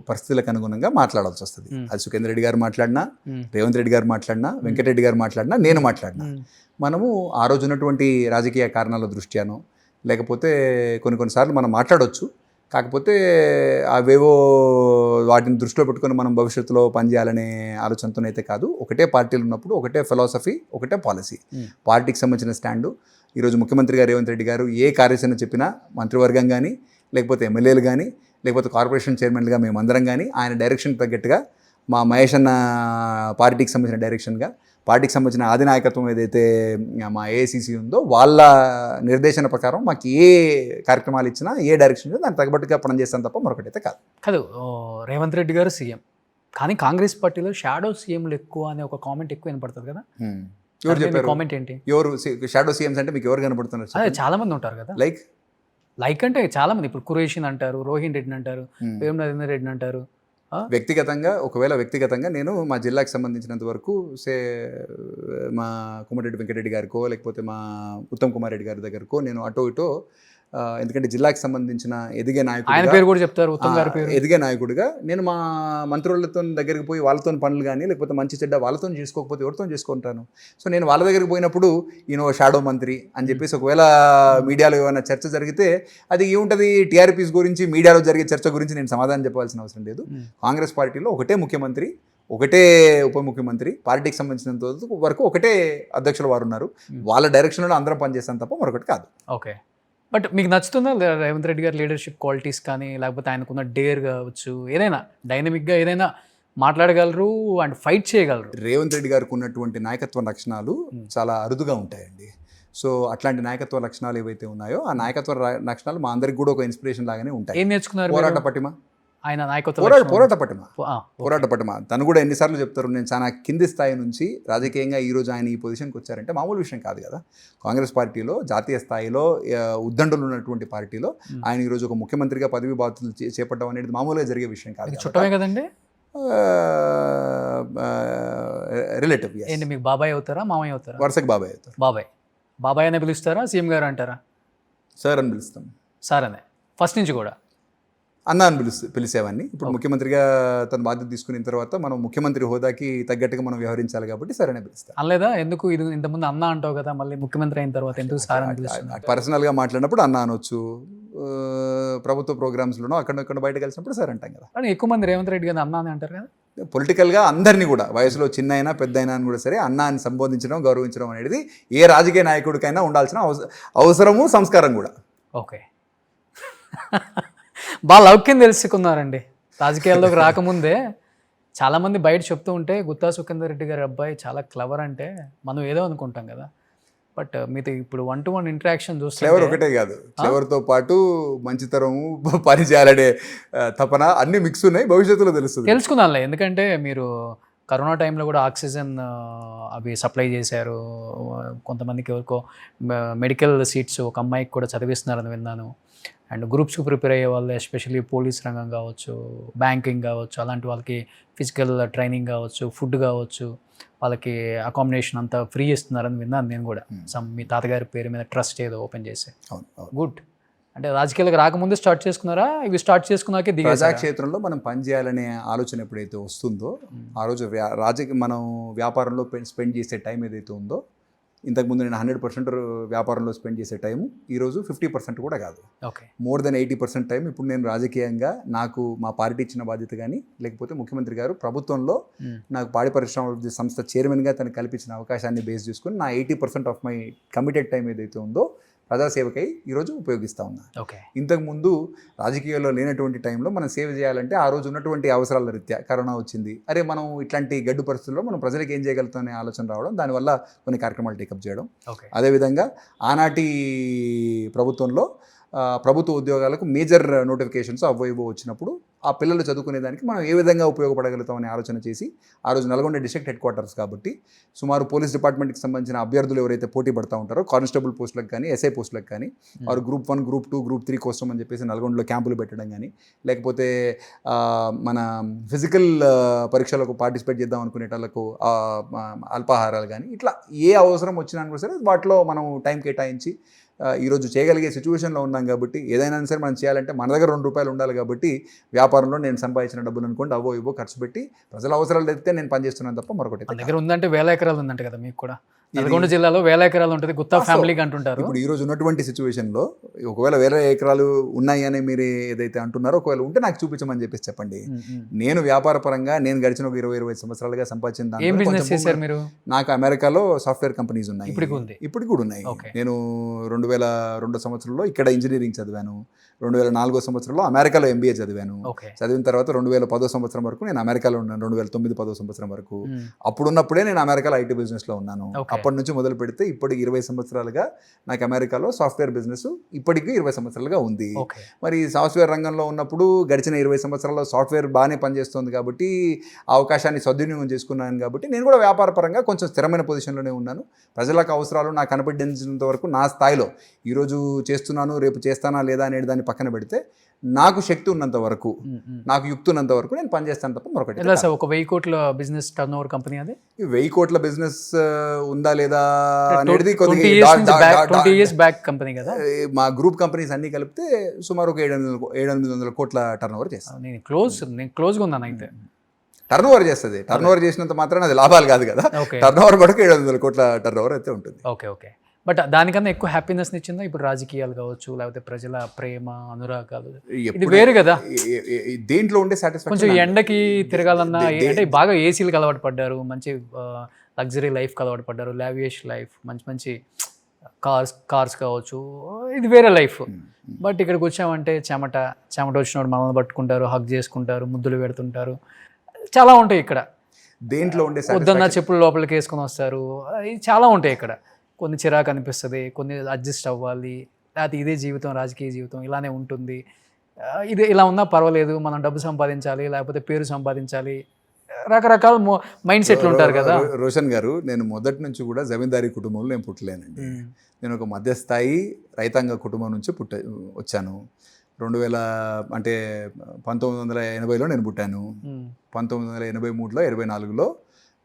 పరిస్థితులకు అనుగుణంగా మాట్లాడాల్సి వస్తుంది. అది సుఖేందర్ రెడ్డి గారు మాట్లాడినా, రేవంత్ రెడ్డి గారు మాట్లాడినా, వెంకటరెడ్డి గారు మాట్లాడినా, నేను మాట్లాడినా, మనము ఆ రోజు ఉన్నటువంటి రాజకీయ కారణాల దృష్ట్యానో లేకపోతే కొన్నిసార్లు మనం మాట్లాడవచ్చు. కాకపోతే అవేవో వాటిని దృష్టిలో పెట్టుకొని మనం భవిష్యత్తులో పనిచేయాలనే ఆలోచనతోనైతే కాదు. ఒకటే పార్టీలు ఉన్నప్పుడు ఒకటే ఫిలాసఫీ, ఒకటే పాలసీ, పార్టీకి సంబంధించిన స్టాండు. ఈరోజు ముఖ్యమంత్రి గారు రేవంత్ రెడ్డి గారు ఏ కార్యాచరణ చెప్పినా మంత్రివర్గం కానీ, లేకపోతే ఎమ్మెల్యేలు కానీ, లేకపోతే కార్పొరేషన్ చైర్మన్లుగా మేమందరం కానీ ఆయన డైరెక్షన్ తగ్గట్టుగా, మా మహేష్ అన్న పార్టీకి సంబంధించిన డైరెక్షన్గా, పార్టీకి సంబంధించిన అధినాయకత్వం ఏదైతే మా ఏఐసిసి ఉందో వాళ్ళ నిర్దేశన ప్రకారం మాకు ఏ కార్యక్రమాలు ఇచ్చినా, ఏ డైరెక్షన్ ఇచ్చినా దానికి తగ్గట్టుగా పనిచేస్తాను తప్ప మరొకటైతే కాదు. రేవంత్ రెడ్డి గారు సీఎం, కానీ కాంగ్రెస్ పార్టీలో షాడో సీఎంలు ఎక్కువ అనే ఒక కామెంట్ ఎక్కువ వినపడుతుంది కదా. ఎవరు చెప్పారు? కామెంట్ ఏంటి? ఎవరు షాడో సీఎంస్ అంటే మీకు ఎవరు కనబడుతున్నారు? అదే చాలా మంది ఉంటారు కదా. లైక్ అంటే చాలా మంది, ఇప్పుడు కురేషిన్ అంటారు, రోహిన్ రెడ్డిని అంటారు, వేం నరేందర్ రెడ్డిని అంటారు. వ్యక్తిగతంగా నేను మా జిల్లాకు సంబంధించినంత వరకు మా కోమటిరెడ్డి వెంకటరెడ్డి గారికో లేకపోతే మా ఉత్తమ్ కుమార్ రెడ్డి గారి దగ్గరకో నేను అటో ఇటో, ఎందుకంటే జిల్లాకు సంబంధించిన ఎదిగే నాయకుడు, ఆయన పేరు కూడా చెప్తారు, ఉత్తమ్ గారి పేరు, ఎదిగే నాయకుడిగా నేను మా మంత్రులతో దగ్గరికి పోయి వాళ్ళతో పనులు కానీ లేకపోతే మంచి చెడ్డ వాళ్ళతో చేసుకోకపోతే ఎవరితో చేసుకుంటాను. సో నేను వాళ్ళ దగ్గరికి పోయినప్పుడు ఈయన షాడో మంత్రి అని చెప్పేసి ఒకవేళ మీడియాలో ఏమైనా చర్చ జరిగితే అది ఏముంటుంది, టీఆర్పీస్ గురించి మీడియాలో జరిగే చర్చ గురించి నేను సమాధానం చెప్పాల్సిన అవసరం లేదు. కాంగ్రెస్ పార్టీలో ఒకటే ముఖ్యమంత్రి, ఒకటే ఉప ముఖ్యమంత్రి, పార్టీకి సంబంధించినంత వరకు ఒకటే అధ్యక్షులు వారు ఉన్నారు. వాళ్ళ డైరెక్షన్లో అందరం పనిచేస్తాం తప్ప మరొకటి కాదు. ఓకే, బట్ మీకు నచ్చుతుందా రేవంత్ రెడ్డి గారి లీడర్షిప్ క్వాలిటీస్ కానీ, లేకపోతే ఆయనకున్న డేర్ కావచ్చు, ఏదైనా డైనమిక్గా ఏదైనా మాట్లాడగలరు అండ్ ఫైట్ చేయగలరు? రేవంత్ రెడ్డి గారికి ఉన్నటువంటి నాయకత్వ లక్షణాలు చాలా అరుదుగా ఉంటాయండి. సో అట్లాంటి నాయకత్వ లక్షణాలు ఏవైతే ఉన్నాయో ఆ నాయకత్వ లక్షణాలు మా అందరికి కూడా ఒక ఇన్స్పిరేషన్ లాగానే ఉంటాయి. ఏం నేర్చుకున్నారు? పోరాట పటిమ, ఆయన నాయకత్వ పోరాట పటిమ. తను కూడా ఎన్నిసార్లు చెప్తారు, నేను చాలా కింది స్థాయి నుంచి రాజకీయంగా ఈరోజు ఆయన ఈ పొజిషన్కి వచ్చారంటే మామూలు విషయం కాదు కదా. కాంగ్రెస్ పార్టీలో జాతీయ స్థాయిలో ఉద్దండులు ఉన్నటువంటి పార్టీలో ఆయన ఈరోజు ఒక ముఖ్యమంత్రిగా పదవి బాధ్యతలు చేపట్టడం అనేది మామూలుగా జరిగే విషయం కాదు. చుట్టమే కదండి, రిలేటివ్. ఏంటి మీకు బాబాయ్ అవుతారా, మామయ్య అవుతారా? వరుసకి బాబాయ్ అవుతారు. బాబాయ్ అనే పిలుస్తారా, సీఎం గారు అంటారా? సార్ అని పిలుస్తాం. సార్ అనే ఫస్ట్ నుంచి కూడా అన్న అని పిలిచేవాడిని. ఇప్పుడు ముఖ్యమంత్రిగా తన బాధ్యత తీసుకున్న తర్వాత మనం ముఖ్యమంత్రి హోదాకి తగ్గట్టుగా మనం వ్యవహరించాలి కాబట్టి సరే అని పిలుస్తాను. అనలేదా? ఎందుకు ఇది ఇంతకుముందు అన్న అంటావు కదా, మళ్ళీ ముఖ్యమంత్రి అయిన తర్వాత ఎందుకు సార్ అని పిలుస్తాను? పర్సనల్గా మాట్లాడినప్పుడు అన్న అనొచ్చు, ప్రభుత్వ ప్రోగ్రామ్స్లోనో అక్కడ బయట కలిసినప్పుడు సార్ అంటాం కదా. కానీ ఎక్కువ మంది రేవంత్ రెడ్డి గారు అన్న అని అంటారు కదా. పొలిటికల్గా అందరినీ కూడా వయసులో చిన్న అయినా పెద్ద అయినా అని కూడా సరే అన్న అని సంబోధించడం, గౌరవించడం అనేది ఏ రాజకీయ నాయకుడికైనా ఉండాల్సిన అవసరము, సంస్కారం కూడా. ఓకే, బాగా లౌక్యం తెలుసుకున్నారండి. రాజకీయాల్లోకి రాకముందే చాలామంది బయట చెప్తూ ఉంటే గుత్తా సుఖేందర్ రెడ్డి గారి అబ్బాయి చాలా క్లవర్ అంటే మనం ఏదో అనుకుంటాం కదా. బట్ మీతో ఇప్పుడు 1-to-1 ఇంటరాక్షన్ చూస్తే క్లవర్ ఒకటే కాదు, క్లవర్తో పాటు మంచితనము, పని చేయాలనే తపన అన్ని మిక్స్ ఉన్నాయి. భవిష్యత్తులో తెలుసుకుందాంలే. ఎందుకంటే మీరు కరోనా టైంలో కూడా ఆక్సిజన్ అవి సప్లై చేశారు, కొంతమందికి ఎవరికో మెడికల్ సీట్స్ ఒక అమ్మాయికి కూడా చదివిస్తున్నారని విన్నాను. అండ్ గ్రూప్స్కి ప్రిపేర్ అయ్యే వాళ్ళు, ఎస్పెషల్లీ పోలీస్ రంగం కావచ్చు, బ్యాంకింగ్ కావచ్చు, అలాంటి వాళ్ళకి ఫిజికల్ ట్రైనింగ్ కావచ్చు, ఫుడ్ కావచ్చు, వాళ్ళకి అకామిడేషన్ అంతా ఫ్రీ ఇస్తున్నారని విన్నాను నేను కూడా. మీ తాతగారి పేరు మీద ట్రస్ట్ ఏదో ఓపెన్ చేసి. గుడ్. అంటే రాజకీయాలకు రాకముందే స్టార్ట్ చేసుకున్నారా, ఇవి స్టార్ట్ చేసుకున్నాకే ప్రజాక్షేత్రంలో మనం పనిచేయాలనే ఆలోచన ఎప్పుడైతే వస్తుందో ఆ రోజు మనం వ్యాపారంలో స్పెండ్ చేసే టైం ఏదైతే ఉందో, ఇంతకుముందు నేను 100% వ్యాపారంలో స్పెండ్ చేసే టైము ఈరోజు 50% కూడా కాదు. ఓకే, మోర్ దెన్ 80% టైం ఇప్పుడు నేను రాజకీయంగా నాకు మా పార్టీ ఇచ్చిన బాధ్యత కానీ, లేకపోతే ముఖ్యమంత్రి గారు ప్రభుత్వంలో నాకు పాడి పరిశ్రమ సంస్థ చైర్మన్గా తనకు కల్పించిన అవకాశాన్ని బేస్ చేసుకుని నా 80% ఆఫ్ మై కమిటెడ్ టైం ఏదైతే ఉందో ప్రజాసేవకై ఈరోజు ఉపయోగిస్తూ ఉన్నా. ఓకే, ఇంతకుముందు రాజకీయాల్లో లేనటువంటి టైంలో మనం సేవ చేయాలంటే ఆ రోజు ఉన్నటువంటి అవసరాల రీత్యా కరోనా వచ్చింది, అరే మనం ఇట్లాంటి గడ్డు పరిస్థితుల్లో మనం ప్రజలకు ఏం చేయగలుగుతాం అనే ఆలోచన రావడం, దానివల్ల కొన్ని కార్యక్రమాలు టేకప్ చేయడం. అదేవిధంగా ఆనాటి ప్రభుత్వంలో ప్రభుత్వ ఉద్యోగాలకు మేజర్ నోటిఫికేషన్స్ అవైవో వచ్చినప్పుడు ఆ పిల్లలు చదువుకునేదానికి మనం ఏ విధంగా ఉపయోగపడగలుగుతామని ఆలోచన చేసి ఆ రోజు నల్గొండ డిస్ట్రిక్ట్ హెడ్ క్వార్టర్స్ కాబట్టి సుమారు పోలీస్ డిపార్ట్మెంట్కి సంబంధించిన అభ్యర్థులు ఎవరైతే పోటీ పడుతూ ఉంటారో కానిస్టేబుల్ పోస్టులకు కానీ, ఎస్ఐ పోస్టులకు కానీ, వారు గ్రూప్ 1, గ్రూప్ 2, గ్రూప్ 3 కోసం అని చెప్పేసి నల్గొండలో క్యాంపులు పెట్టడం కానీ, లేకపోతే మన ఫిజికల్ పరీక్షలకు పార్టిసిపేట్ చేద్దాం అనుకునే వాళ్ళకు అల్పాహారాలు కానీ, ఇట్లా ఏ అవసరం వచ్చినా కూడా సరే వాటిలో మనం టైం కేటాయించి ఈరోజు చేయగలిగే సిచ్యువేషన్లో ఉన్నాం కాబట్టి ఏదైనా సరే మనం చేయాలంటే మన దగ్గర ₹2 ఉండాలి కాబట్టి వ్యాపారంలో నేను సంపాదించిన డబ్బులు అనుకోండి అవో ఇవో ఖర్చు పెట్టి ప్రజల అవసరాలు ఎత్తే నేను పనిచేస్తున్నాను తప్ప మరొకటి మన దగ్గర ఉందంటే 1000 ఎకరాలు ఉందంట కదా మీకు కూడా. నల్గొండ జిల్లాలో 1000 ఎకరాలు ఉంటుంది, గుత్తా ఫ్యామిలీకి అంటుంటారు. ఇప్పుడు ఈ రోజు ఉన్నటువంటి సిచ్యువేషన్లో ఒకవేళ 1000 ఎకరాలు ఉన్నాయి అని మీరు ఏదైతే అంటున్నారో ఒకవేళ ఉంటే నాకు చూపించమని చెప్పేసి చెప్పండి. నేను వ్యాపార పరంగా నేను గడిచిన ఒక 20-25 సంవత్సరాలుగా సంపాదించిన ఏం బిజినెస్ చేశారు మీరు? నాకు అమెరికాలో సాఫ్ట్వేర్ కంపెనీస్ ఉన్నాయి, ఇప్పుడు కూడా ఉన్నాయి. నేను 2002 సంవత్సరంలో ఇక్కడ ఇంజనీరింగ్ చదివాను, 2004 సంవత్సరంలో అమెరికాలో MBA చదివాను. చదివిన తర్వాత 2010 సంవత్సరం వరకు నేను అమెరికాలో ఉన్నాను, 2009-10 సంవత్సరం వరకు. అప్పుడున్నప్పుడే నేను అమెరికాలో IT బిజినెస్లో ఉన్నాను. అప్పటి నుంచి మొదలు పెడితే ఇప్పటికి 20 సంవత్సరాలుగా నాకు అమెరికాలో సాఫ్ట్వేర్ బిజినెస్ ఇప్పటికీ 20 సంవత్సరాలుగా ఉంది. మరి సాఫ్ట్వేర్ రంగంలో ఉన్నప్పుడు గడిచిన 20 సంవత్సరాల్లో సాఫ్ట్వేర్ బాగానే పనిచేస్తుంది కాబట్టి ఆ అవకాశాన్ని సద్వినియోగం చేసుకున్నాను కాబట్టి నేను కూడా వ్యాపార పరంగా కొంచెం స్థిరమైన పొజిషన్లోనే ఉన్నాను. ప్రజలకు అవసరాలు నాకు కనిపించినంత వరకు నా స్థాయిలో ఈరోజు చేస్తున్నాను, రేపు చేస్తానా లేదా అనేది దాన్ని పక్కన పెడితే నాకు శక్తి ఉన్నంత వరకు, నాకు యుక్తి ఉన్నంత వరకు నేను పనిచేస్తాను తప్ప మరొకటి. ఒక 1000 కోట్ల బిజినెస్ టర్న్ ఓవర్ కంపెనీ అది. 1000 కోట్ల బిజినెస్ ఉందా లేదా అనేది 20 years back కంపెనీ కదా. మా గ్రూప్ కంపెనీస్ అన్ని కలిపితే సుమారు ఒక 700-800 కోట్ల టర్న్ ఓవర్ చేస్తాను. నేను క్లోజ్గా ఉన్నాను అయితే. టర్న్ ఓవర్ చేస్తుంది, టర్న్ ఓవర్ చేసినంత మాత్రం అది లాభాలు కాదు కదా. టర్న్ ఓవర్ పడక 700 కోట్ల టర్న్ ఓవర్ అయితే ఉంటుంది. ఓకే. బట్ దానికన్నా ఎక్కువ హ్యాపీనెస్ ఇచ్చిందా ఇప్పుడు రాజకీయాలు కావచ్చు, లేకపోతే ప్రజల ప్రేమ అనురాగాలు? ఇది వేరు కదా. దేంట్లో ఉండే సాటిస్ఫాక్షన్. కొంచెం ఎండకి తిరగాలన్నా అంటే బాగా ఏసీలకు అలవాటు పడ్డారు, మంచి లగ్జరీ లైఫ్ అలవాటు పడ్డారు, లావియష్ లైఫ్, మంచి కార్స్ కావచ్చు, ఇది వేరే లైఫ్. బట్ ఇక్కడికి వచ్చామంటే చెమట వచ్చినప్పుడు మనల్ని పట్టుకుంటారు, హగ్ చేసుకుంటారు, ముద్దులు పెడుతుంటారు, చాలా ఉంటాయి ఇక్కడ. దేంట్లో ఉండే వద్దన్న చెప్పులు లోపలికి వేసుకొని వస్తారు, చాలా ఉంటాయి ఇక్కడ. కొన్ని చిరాకు అనిపిస్తుంది, కొన్ని అడ్జస్ట్ అవ్వాలి, లేకపోతే ఇదే జీవితం, రాజకీయ జీవితం ఇలానే ఉంటుంది, ఇది ఇలా ఉన్నా పర్వాలేదు, మనం డబ్బు సంపాదించాలి లేకపోతే పేరు సంపాదించాలి, రకరకాల మైండ్ సెట్లు ఉంటారు కదా. రోషన్ గారు, నేను మొదటి నుంచి కూడా జమీందారీ కుటుంబంలో నేను పుట్టలేనండి. నేను ఒక మధ్యస్థాయి రైతాంగ కుటుంబం నుంచి వచ్చాను. 1980లో నేను పుట్టాను. 1983లో 24లో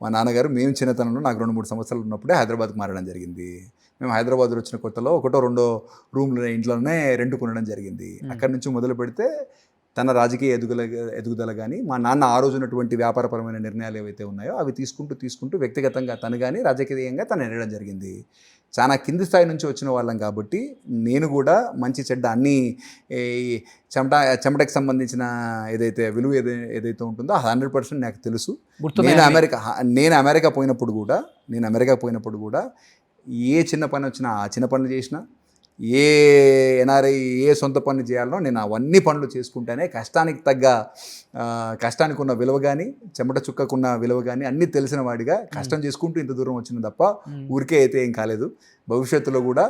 మా నాన్నగారు మేము చిన్నతనంలో నాకు 2-3 సంవత్సరాలు ఉన్నప్పుడే హైదరాబాద్కి మారడం జరిగింది. మేము హైదరాబాద్లో వచ్చిన కొత్తలో 1-2 రూమ్లు ఇంట్లోనే రెంట్ కొనడం జరిగింది. అక్కడి నుంచి మొదలు పెడితే తన రాజకీయ ఎదుగుదల కానీ, మా నాన్న ఆ రోజు ఉన్నటువంటి వ్యాపారపరమైన నిర్ణయాలు ఏవైతే ఉన్నాయో అవి తీసుకుంటూ వ్యక్తిగతంగా తను కానీ రాజకీయంగా తను ఎదగడం జరిగింది. చాలా కింది స్థాయి నుంచి వచ్చిన వాళ్ళం కాబట్టి నేను కూడా మంచి చెడ్డ అన్నీ చెమటకి సంబంధించిన ఏదైతే విలువ ఏదైతే ఉంటుందో 100% నాకు తెలుసు. నేను అమెరికా పోయినప్పుడు కూడా ఏ చిన్న పని వచ్చినా ఆ చిన్న పనులు చేసినా, ఏ ఎన్ఆర్ఐ ఏ సొంత పనులు చేయాలో నేను అవన్నీ పనులు చేసుకుంటేనే కష్టానికి ఉన్న విలువ కానీ, చెమట చుక్కకున్న విలువ కానీ అన్నీ తెలిసిన వాడిగా కష్టం చేసుకుంటూ ఇంత దూరం వచ్చింది తప్ప ఊరికే అయితే ఏం కాలేదు. భవిష్యత్తులో కూడా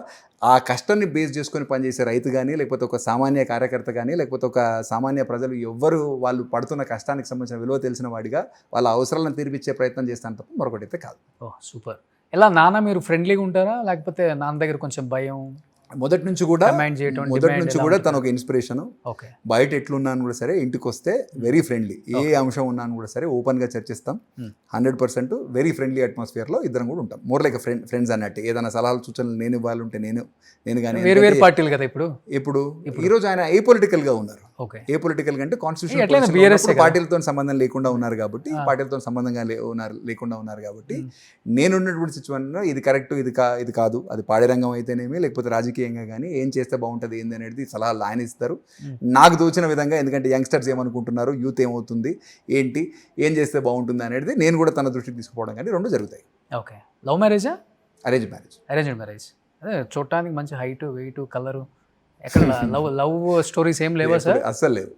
ఆ కష్టాన్ని బేస్ చేసుకొని పనిచేసే రైతు కానీ, లేకపోతే ఒక సామాన్య కార్యకర్త కానీ, లేకపోతే ఒక సామాన్య ప్రజలు ఎవ్వరు వాళ్ళు పడుతున్న కష్టానికి సంబంధించిన విలువ తెలిసిన వాడిగా వాళ్ళ అవసరాలను తీర్పిచ్చే ప్రయత్నం చేస్తాను తప్ప మరొకటి అయితే కాదు. సూపర్. ఎలా నాన్న మీరు ఫ్రెండ్లీగా ఉంటారా, లేకపోతే నాన్న దగ్గర కొంచెం భయం? మొదటి నుంచి కూడా తను ఒక ఇన్స్పిరేషన్. బయట ఎట్లున్నాను కూడా సరే ఇంటికి వస్తే వెరీ ఫ్రెండ్లీ, ఏ అంశం ఉన్నాను కూడా సరే ఓపెన్గా చర్చిస్తాం. 100% వెరీ ఫ్రెండ్లీ అట్మాస్ఫియర్లో ఇద్దరం కూడా ఉంటాం. మోర్ లైక్ ఫ్రెండ్స్ అన్నట్టు. ఏదైనా సలహాలు సూచనలు నేను ఇవ్వాలి ఉంటే నేను కానీ వేరు పార్టీలు కదా ఇప్పుడు ఈరోజు ఆయన ఏ పొలిటికల్గా ఉన్నారు. ఏ పొలిటికల్ అంటే కాన్స్టిట్యూషన్ పార్టీలతో సంబంధం లేకుండా ఉన్నారు కాబట్టి, పార్టీలతో సంబంధంగా లేకుండా ఉన్నారు కాబట్టి నేనున్నటువంటి సిచ్యువేషన్లో ఇది కరెక్ట్, ఇది కాదు, అది పాడే రంగం అయితేనేమి లేకపోతే రాజకీయంగా కానీ ఏం చేస్తే బాగుంటుంది ఏంది అనేది సలహాలు ఆయన ఇస్తారు నాకు తోచిన విధంగా. ఎందుకంటే యంగ్స్టర్స్ ఏమనుకుంటున్నారు, యూత్ ఏమవుతుంది, ఏం చేస్తే బాగుంటుంది అనేది నేను కూడా తన దృష్టికి తీసుకుపోవడం కానీ 2 జరుగుతాయి. ఓకే. లవ్ మ్యారేజా? Arrange marriage. అదే చూడటానికి మంచి హైట్, వెయిట్, కలరు, ఎక్కడ లవ్ స్టోరీస్ ఏం లేవా సార్? అస్సలు లేవు.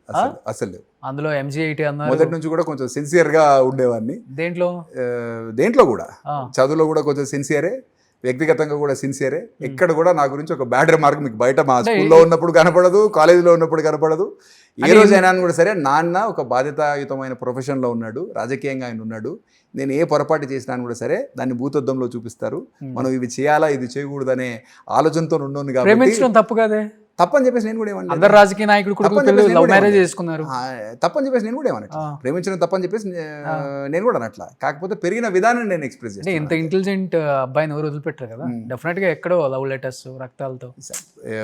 అందులో MG80 అన్నారు. మొదటి నుంచి కూడా కొంచెం సిన్సియర్గా ఉండేవాడిని. దేంట్లో కూడా చదువులో కూడా కొంచెం సిన్సియరే, వ్యక్తిగతంగా కూడా సిన్సియరే. ఎక్కడ కూడా నా గురించి ఒక బ్యాడ్ రిమార్క్ మీకు బయట మా స్కూల్లో ఉన్నప్పుడు కనపడదు, కాలేజీలో ఉన్నప్పుడు కనపడదు. ఏ రోజైనా కూడా సరే నాన్న ఒక బాధ్యతాయుతమైన ప్రొఫెషన్లో ఉన్నాడు, రాజకీయంగా ఆయన ఉన్నాడు. నేను ఏ పొరపాటు చేసినాను కూడా సరే దాన్ని భూతద్దంలో చూపిస్తారు. మనం ఇవి చేయాలా, ఇది చేయకూడదనే ఆలోచనతో ఉండను కాబట్టి. తప్పు కాదే. తప్పని చెప్పేసి నేను కూడా ఏమన్నా అందరు రాజకీయ నాయకులు కూడా లవ్ మ్యారేజ్ చేసుకున్నారు. తప్పని చెప్పేసి నేను కూడా ఏమన్నా ప్రేమించడం తప్పని చెప్పేసి నేను కూడా అనట్లా. కాకపోతే పెరిగిన విధానం నేను ఎక్స్ప్రెస్ అంటే ఇంత ఇంటెలిజెంట్ అబ్బాయిని ఎవరు వదిలిపెట్టారు కదా, డెఫినెట్ గా ఎక్కడో లవ్ లెటర్స్ రక్తాలతో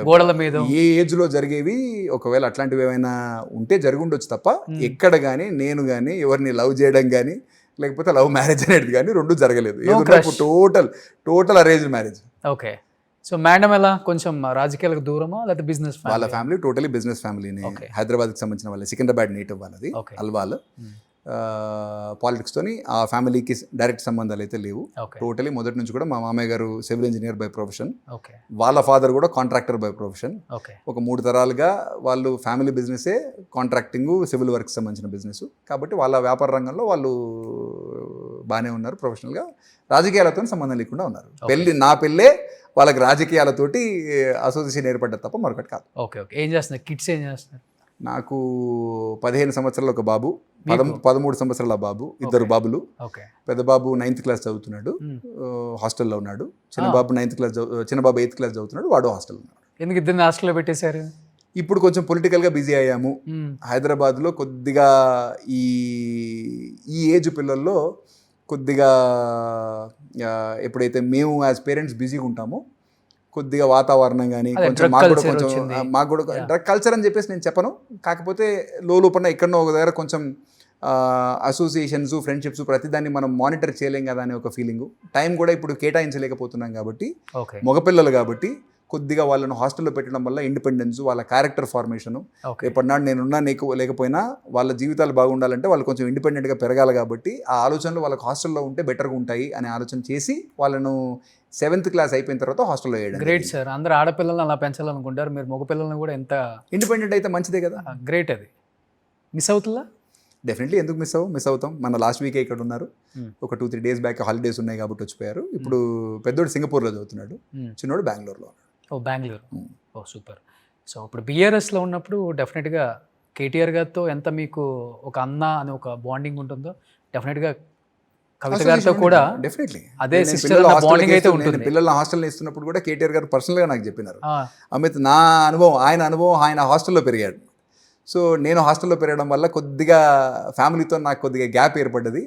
గోడల మీద ఏ ఏజ్ లో జరిగేవి ఒకవేళ అట్లాంటివి ఏమైనా ఉంటే జరిగి ఉండొచ్చు తప్ప ఎక్కడ కానీ నేను కానీ ఎవరిని లవ్ చేయడం కానీ లేకపోతే లవ్ మ్యారేజ్ అనేది కానీ రెండు జరగలేదు. Total arrange marriage. Okay. So madam ఎలా కొంచెం రాజకీయాలకు దూరమా లేకపోతే బిజినెస్? వాళ్ళ ఫ్యామిలీ టోటలీ బిజినెస్ ఫ్యామిలీని, హైదరాబాద్కి సంబంధించిన వాళ్ళే, సికింద్రాబాద్ నేటివ్ వాళ్ళది, అల్వాల్. పాలిటిక్స్ తోని ఆ ఫ్యామిలీకి డైరెక్ట్ సంబంధాలు అయితే లేవు. టోటలీ మొదటి నుంచి కూడా మా మామయ్య గారు సివిల్ ఇంజనీర్ బై ప్రొఫెషన్, వాళ్ళ ఫాదర్ కూడా కాంట్రాక్టర్ బై ప్రొఫెషన్. ఒక 3 తరాలుగా వాళ్ళు ఫ్యామిలీ బిజినెసే, కాంట్రాక్టింగ్, సివిల్ వర్క్ సంబంధించిన బిజినెస్. కాబట్టి వాళ్ళ వ్యాపార రంగంలో వాళ్ళు బాగానే ఉన్నారు, ప్రొఫెషనల్గా. రాజకీయాలతో సంబంధం లేకుండా ఉన్నారు. నా పెళ్ళే వాళ్ళకి రాజకీయాలతోటి అసోసియేషన్ ఏర్పడ్డది తప్ప మరొకటి కాదు. ఓకే. ఏం చేస్తున్నారు కిడ్స్? ఏం చేస్తున్నారు? నాకు 15 సంవత్సరాల ఒక బాబు, 13 సంవత్సరాల బాబు, 2 బాబులు. పెద్ద బాబు 9th క్లాస్ చదువుతున్నాడు, హాస్టల్లో ఉన్నాడు. చిన్న బాబు 8th క్లాస్ చదువుతున్నాడు, వాడు హాస్టల్లో ఉన్నాడు. ఎందుకు ఇద్దరిని హాస్టల్లో పెట్టేశారు? ఇప్పుడు కొంచెం పొలిటికల్గా బిజీ అయ్యాము. హైదరాబాద్లో కొద్దిగా ఈ ఏజ్ పిల్లల్లో కొద్దిగా ఎప్పుడైతే మేము యాజ్ పేరెంట్స్ బిజీగా ఉంటామో కొద్దిగా వాతావరణం కానీ కొంచెం మాకు కూడా డ్రగ్ కల్చర్ అని చెప్పేసి నేను చెప్పను. కాకపోతే లోపల ఎక్కడనో ఒక దగ్గర కొంచెం అసోసియేషన్స్, ఫ్రెండ్షిప్స్, ప్రతిదాన్ని మనం మానిటర్ చేయలేం కదా అనే ఒక ఫీలింగ్. టైం కూడా ఇప్పుడు కేటాయించలేకపోతున్నాం కాబట్టి, మగపిల్లలు కాబట్టి కొద్దిగా వాళ్ళను హాస్టల్లో పెట్టడం వల్ల ఇండిపెండెన్స్, వాళ్ళ క్యారెక్టర్ ఫార్మేషను, ఎప్పటినాడు నేనున్నా లేకపోయినా వాళ్ళ జీవితాలు బాగుండాలంటే వాళ్ళు కొంచెం ఇండిపెండెంట్గా పెరగాలి. కాబట్టి ఆ ఆలోచనలు వాళ్ళకి హాస్టల్లో ఉంటే బెటర్గా ఉంటాయి అనే ఆలోచన చేసి వాళ్ళను 7th క్లాస్ అయిపోయిన తర్వాత హాస్టల్లో వేయడం. Great sir. అందరూ ఆడపిల్లలను అలా పెంచాలనుకుంటారు, మీరు మగపిల్లలను కూడా ఎంత ఇండిపెండెంట్ అయితే మంచిదే కదా. గ్రేట్. అది మిస్ అవుతుందా? డెఫినెట్లీ. ఎందుకు మిస్ అవుతాం? మన లాస్ట్ వీకే ఇక్కడ ఉన్నారు. ఒక 2-3 డేస్ బ్యాక్ హాలిడేస్ ఉన్నాయి కాబట్టి వచ్చిపోయారు. ఇప్పుడు పెద్దోడు సింగపూర్లో చదువుతున్నాడు, చిన్నోడు బెంగళూరులో ఉన్నాడు. బెంగళూరు. సూపర్. సో ఇప్పుడు బీఆర్ఎస్లో ఉన్నప్పుడు డెఫినెట్గా కేటీఆర్ గారితో ఎంత మీకు ఒక అన్న అని ఒక బాండింగ్ ఉంటుందో, డెఫినెట్గా కవిత గారితో కూడా డెఫినెట్లీ అదే సిస్టర్ బాండింగ్ అయితే ఉంటుంది. పిల్లల హాస్టల్లో ఇస్తున్నప్పుడు కూడా కేటీఆర్ గారు పర్సనల్గా నాకు చెప్పినారు. అమిత్, నా అనుభవం, ఆయన హాస్టల్లో పెరిగాడు. సో నేను హాస్టల్లో పెరగడం వల్ల కొద్దిగా ఫ్యామిలీతో నాకు కొద్దిగా గ్యాప్ ఏర్పడ్డది.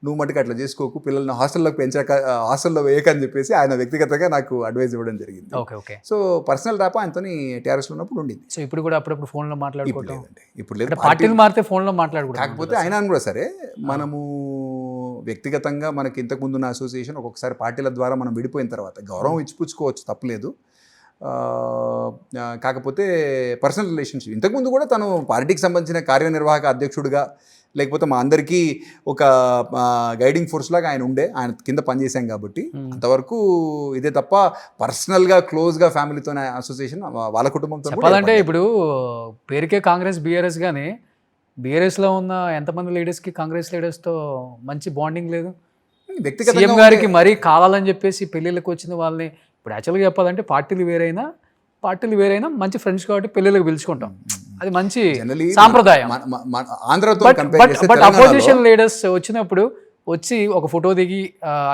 నువ్వు మటుకు అట్లా చేసుకోకు, పిల్లల్ని హాస్టల్లోకి హాస్టల్లో వేయకని చెప్పేసి ఆయన వ్యక్తిగతంగా నాకు అడ్వైజ్ ఇవ్వడం జరిగింది. సో పర్సనల్ ర్యాప్ ఆయనతో టీఆర్ఎస్లో ఉన్నప్పుడు ఉండింది. సో ఇప్పుడు కూడా అప్పుడప్పుడు ఫోన్లో మాట్లాడుకోవడం? ఇప్పుడు లేదు, పార్టీలు మారితే ఫోన్లో మాట్లాడుకోవడం. కాకపోతే అయినా కూడా సరే మనము వ్యక్తిగతంగా మనకి ఇంతకుముందు ఉన్న అసోసియేషన్ ఒక్కొక్కసారి పార్టీల ద్వారా మనం విడిపోయిన తర్వాత గౌరవం ఇచ్చిపుచ్చుకోవచ్చు, తప్పలేదు. కాకపోతే పర్సనల్ రిలేషన్షిప్ ఇంతకుముందు కూడా తను పార్టీకి సంబంధించిన కార్యనిర్వాహక అధ్యక్షుడిగా, లేకపోతే మా అందరికీ ఒక గైడింగ్ ఫోర్స్ లాగా ఆయన ఉండే, ఆయన కింద పనిచేసాం కాబట్టి అంతవరకు ఇదే తప్ప పర్సనల్గా క్లోజ్గా ఫ్యామిలీతో అసోసియేషన్ వాళ్ళ కుటుంబంతో. చెప్పాలంటే ఇప్పుడు పేరుకే కాంగ్రెస్ బీఆర్ఎస్, కానీ బీఆర్ఎస్లో ఉన్న ఎంతమంది లీడర్స్కి కాంగ్రెస్ లీడర్స్తో మంచి బాండింగ్ లేదు. వ్యక్తిగత సీఎం గారికి మరీ కావాలని చెప్పేసి పెళ్ళిళ్ళకి వచ్చిన వాళ్ళని, ఇప్పుడు యాక్చువల్గా చెప్పాలంటే పార్టీలు వేరైనా మంచి ఫ్రెండ్స్ కాబట్టి పెళ్ళిళ్ళకి పిలుచుకుంటాం, అది మంచి సాంప్రదాయం. బట్ అపోజిషన్ లీడర్స్ వచ్చినప్పుడు వచ్చి ఒక ఫోటో దిగి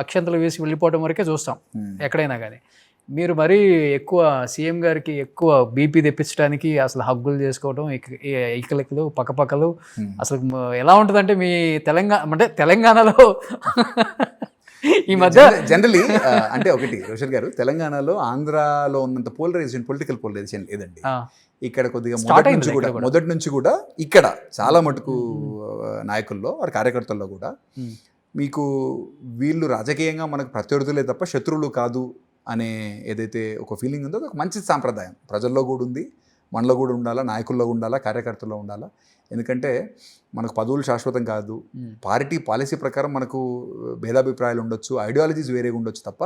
అక్షంతలు వేసి వెళ్ళిపోవడం వరకే చూస్తాం ఎక్కడైనా కానీ. మీరు మరీ ఎక్కువ సీఎం గారికి ఎక్కువ బీపీ తెప్పించడానికి అసలు హగ్గులు చేసుకోవడం, ఈకలెక్కలు, పక్కపక్కలు, అసలు ఎలా ఉంటుందంటే మీ తెలంగాణలో ఈ మధ్య జనరలీ అంటే ఒకటి రోషన్ గారు, తెలంగాణలో ఆంధ్రాలో ఉన్నంత పొలిటికల్ పోలరైజేషన్ లేదండి. ఇక్కడ కొద్దిగా మొదటి నుంచి కూడా ఇక్కడ చాలా మటుకు నాయకుల్లో, వారి కార్యకర్తల్లో కూడా మీకు వీళ్ళు రాజకీయంగా మనకు ప్రత్యర్థులే తప్ప శత్రువులు కాదు అనే ఏదైతే ఒక ఫీలింగ్ ఉందో, ఒక మంచి సాంప్రదాయం ప్రజల్లో కూడా ఉంది, మనలో కూడా ఉండాలా, నాయకుల్లో ఉండాలా, కార్యకర్తల్లో ఉండాలా. ఎందుకంటే మనకు పదవులు శాశ్వతం కాదు. పాలసీ ప్రకారం మనకు భేదాభిప్రాయాలు ఉండొచ్చు, ఐడియాలజీస్ వేరేగా ఉండొచ్చు తప్ప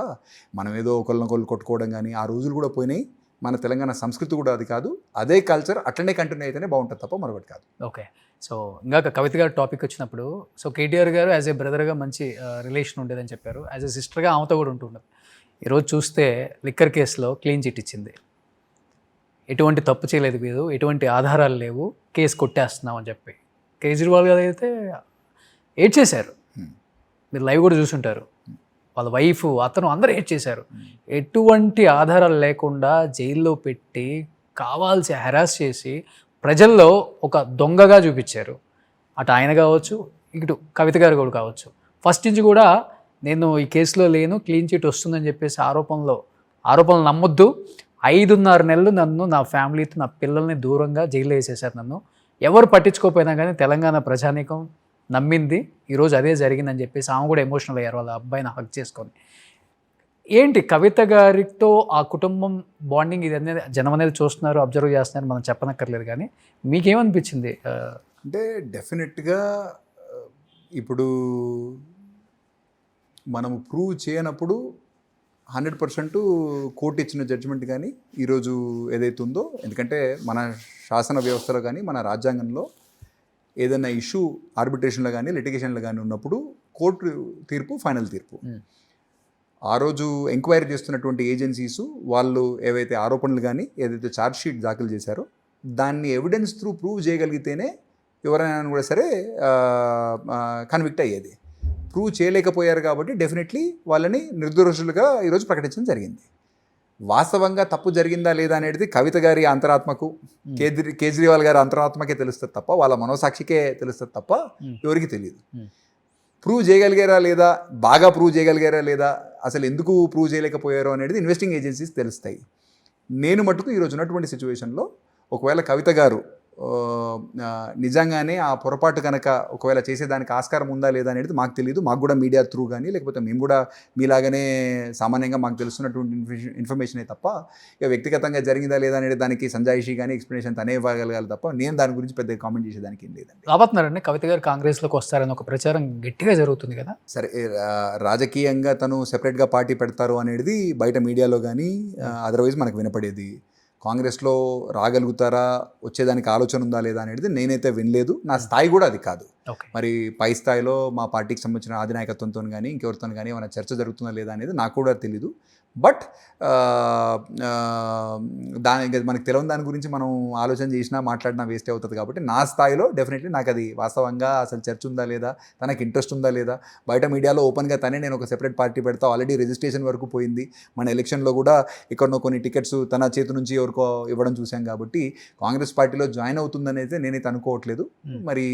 మనం ఏదో ఒకళ్ళనొకళ్ళు కొట్టుకోవడం కానీ ఆ రోజులు కూడా పోయినాయి. మన తెలంగాణ సంస్కృతి కూడా అది కాదు. అదే కల్చర్ అట్లనే కంటిన్యూ అయితేనే బాగుంటుంది తప్ప మరొకటి కాదు. ఓకే. సో ఇందాక కవిత గారు టాపిక్ వచ్చినప్పుడు, సో కేటీఆర్ గారు యాజ్ ఏ బ్రదర్గా మంచి రిలేషన్ ఉండేదని చెప్పారు, యాజ్ ఏ సిస్టర్గా ఆమెతో కూడా ఉంటుండదు. ఈరోజు చూస్తే లిక్కర్ కేసులో క్లీన్ చిట్ ఇచ్చింది, ఎటువంటి తప్పు చేయలేదు మీరు, ఎటువంటి ఆధారాలు లేవు, కేసు కొట్టేస్తున్నాం అని చెప్పి. కేజ్రీవాల్ గారు అయితే ఏడ్ చేశారు, మీరు లైవ్ కూడా చూసుంటారు, వాళ్ళ వైఫ్, అతను అందరూ ఏడ్ చేశారు. ఎటువంటి ఆధారాలు లేకుండా జైల్లో పెట్టి కావాల్సి హెరాస్ చేసి ప్రజల్లో ఒక దొంగగా చూపించారు. అటు ఆయన కావచ్చు, ఇటు కవిత గారు కూడా కావచ్చు. ఫస్ట్ నుంచి కూడా నేను ఈ కేసులో లేను, క్లీన్ చిట్ వస్తుందని చెప్పేసి ఆరోపణలు నమ్మొద్దు. 5.5 నెలలు నన్ను, నా ఫ్యామిలీతో, నా పిల్లల్ని దూరంగా జైల్లో వేసేసారు. నన్ను ఎవరు పట్టించుకోకపోయినా కానీ తెలంగాణ ప్రజానీకం నమ్మింది. ఈరోజు అదే జరిగిందని చెప్పేసి ఆమె కూడా ఎమోషనల్ అయ్యారు వాళ్ళ అబ్బాయిని హక్ చేసుకొని. ఏంటి కవిత గారితో ఆ కుటుంబం బాండింగ్ ఇది అనేది జనం అనేది చూస్తున్నారు, అబ్జర్వ్ చేస్తున్నారు, మనం చెప్పనక్కర్లేదు. కానీ మీకేమనిపించింది? అంటే డెఫినెట్గా ఇప్పుడు మనము ప్రూవ్ చేయనప్పుడు 100% కోర్టు ఇచ్చిన జడ్జిమెంట్ కానీ ఈరోజు ఏదైతే ఉందో, ఎందుకంటే మన శాసన వ్యవస్థలో కానీ మన రాజ్యాంగంలో ఏదైనా ఇష్యూ ఆర్బిట్రేషన్లో కానీ లిటిగేషన్లో కానీ ఉన్నప్పుడు కోర్టు తీర్పు ఫైనల్ తీర్పు. ఆ రోజు ఎంక్వైరీ చేస్తున్నటువంటి ఏజెన్సీస్ వాళ్ళు ఏవైతే ఆరోపణలు కానీ ఏదైతే ఛార్జ్ షీట్ దాఖలు చేశారో దాన్ని ఎవిడెన్స్ త్రూ ప్రూవ్ చేయగలిగితేనే ఎవరైనా కూడా సరే కన్విక్ట్ అయ్యేది. ప్రూవ్ చేయలేకపోయారు కాబట్టి డెఫినెట్లీ వాళ్ళని నిర్దోషులుగా ఈరోజు ప్రకటించడం జరిగింది. వాస్తవంగా తప్పు జరిగిందా లేదా అనేది కవిత గారి అంతరాత్మకు, కేజ్రీవాల్ గారి అంతరాత్మకే తెలుస్తుంది తప్ప, వాళ్ళ మనోసాక్షికే తెలుస్తుంది తప్ప ఎవరికి తెలియదు. ప్రూవ్ చేయగలిగారా లేదా, బాగా ప్రూవ్ చేయగలిగారా లేదా, అసలు ఎందుకు ప్రూవ్ చేయలేకపోయారో అనేది ఇన్వెస్టింగ్ ఏజెన్సీస్ తెలుస్తాయి. నేను మటుకు ఈరోజు ఉన్నటువంటి సిచ్యువేషన్లో ఒకవేళ కవిత గారు నిజంగానే ఆ పొరపాటు కనుక ఒకవేళ చేసేదానికి ఆస్కారం ఉందా లేదా అనేది మాకు తెలియదు. మాకు కూడా మీడియా త్రూ కానీ లేకపోతే మేము కూడా మీలాగానే సామాన్యంగా మాకు తెలుస్తున్నటువంటి ఇన్ఫర్మేషనే తప్ప ఇక వ్యక్తిగతంగా జరిగిందా లేదా అనేది దానికి సంజాయిషి కానీ ఎక్స్ప్లెనేషన్ తనే ఇవ్వగలగాలి తప్ప నేను దాని గురించి పెద్ద కామెంట్ చేసేదానికి ఏం లేదండి. రాబోతున్నారండి కవిత గారు కాంగ్రెస్లోకి వస్తారని ఒక ప్రచారం గట్టిగా జరుగుతుంది కదా. సరే, రాజకీయంగా తను సెపరేట్గా పార్టీ పెడతారు అనేది బయట మీడియాలో కానీ అదర్వైజ్ మనకు వినపడేది. కాంగ్రెస్లో రాగలుగుతారా, వచ్చేదానికి ఆలోచన ఉందా లేదా అనేది నేనైతే వినలేదు. నా స్థాయి కూడా అది కాదు. మరి పై స్థాయిలో మా పార్టీకి సంబంధించిన అధినాయకత్వంతో కానీ ఇంకెవరితో కానీ ఏమైనా చర్చ జరుగుతుందా లేదా అనేది నాకు కూడా తెలీదు. బట్ మనకు తెలియని దాని గురించి మనం ఆలోచన చేసినా మాట్లాడినా వేస్ట్ అవుతుంది. కాబట్టి నా స్థాయిలో డెఫినెట్లీ నాకు అది వాస్తవంగా అసలు చర్చ ఉందా లేదా, తనకి ఇంట్రెస్ట్ ఉందా లేదా, బయట మీడియాలో ఓపెన్గా తనే నేను ఒక సెపరేట్ పార్టీ పెడతా, ఆల్రెడీ రిజిస్ట్రేషన్ వరకు పోయింది. మన ఎలక్షన్లో కూడా ఎక్కడనో కొన్ని టికెట్స్ తన చేతి నుంచి ఎవరికో ఇవ్వడం చూసాం. కాబట్టి కాంగ్రెస్ పార్టీలో జాయిన్ అవుతుందనేది నేనైతే అనుకోవట్లేదు. మరి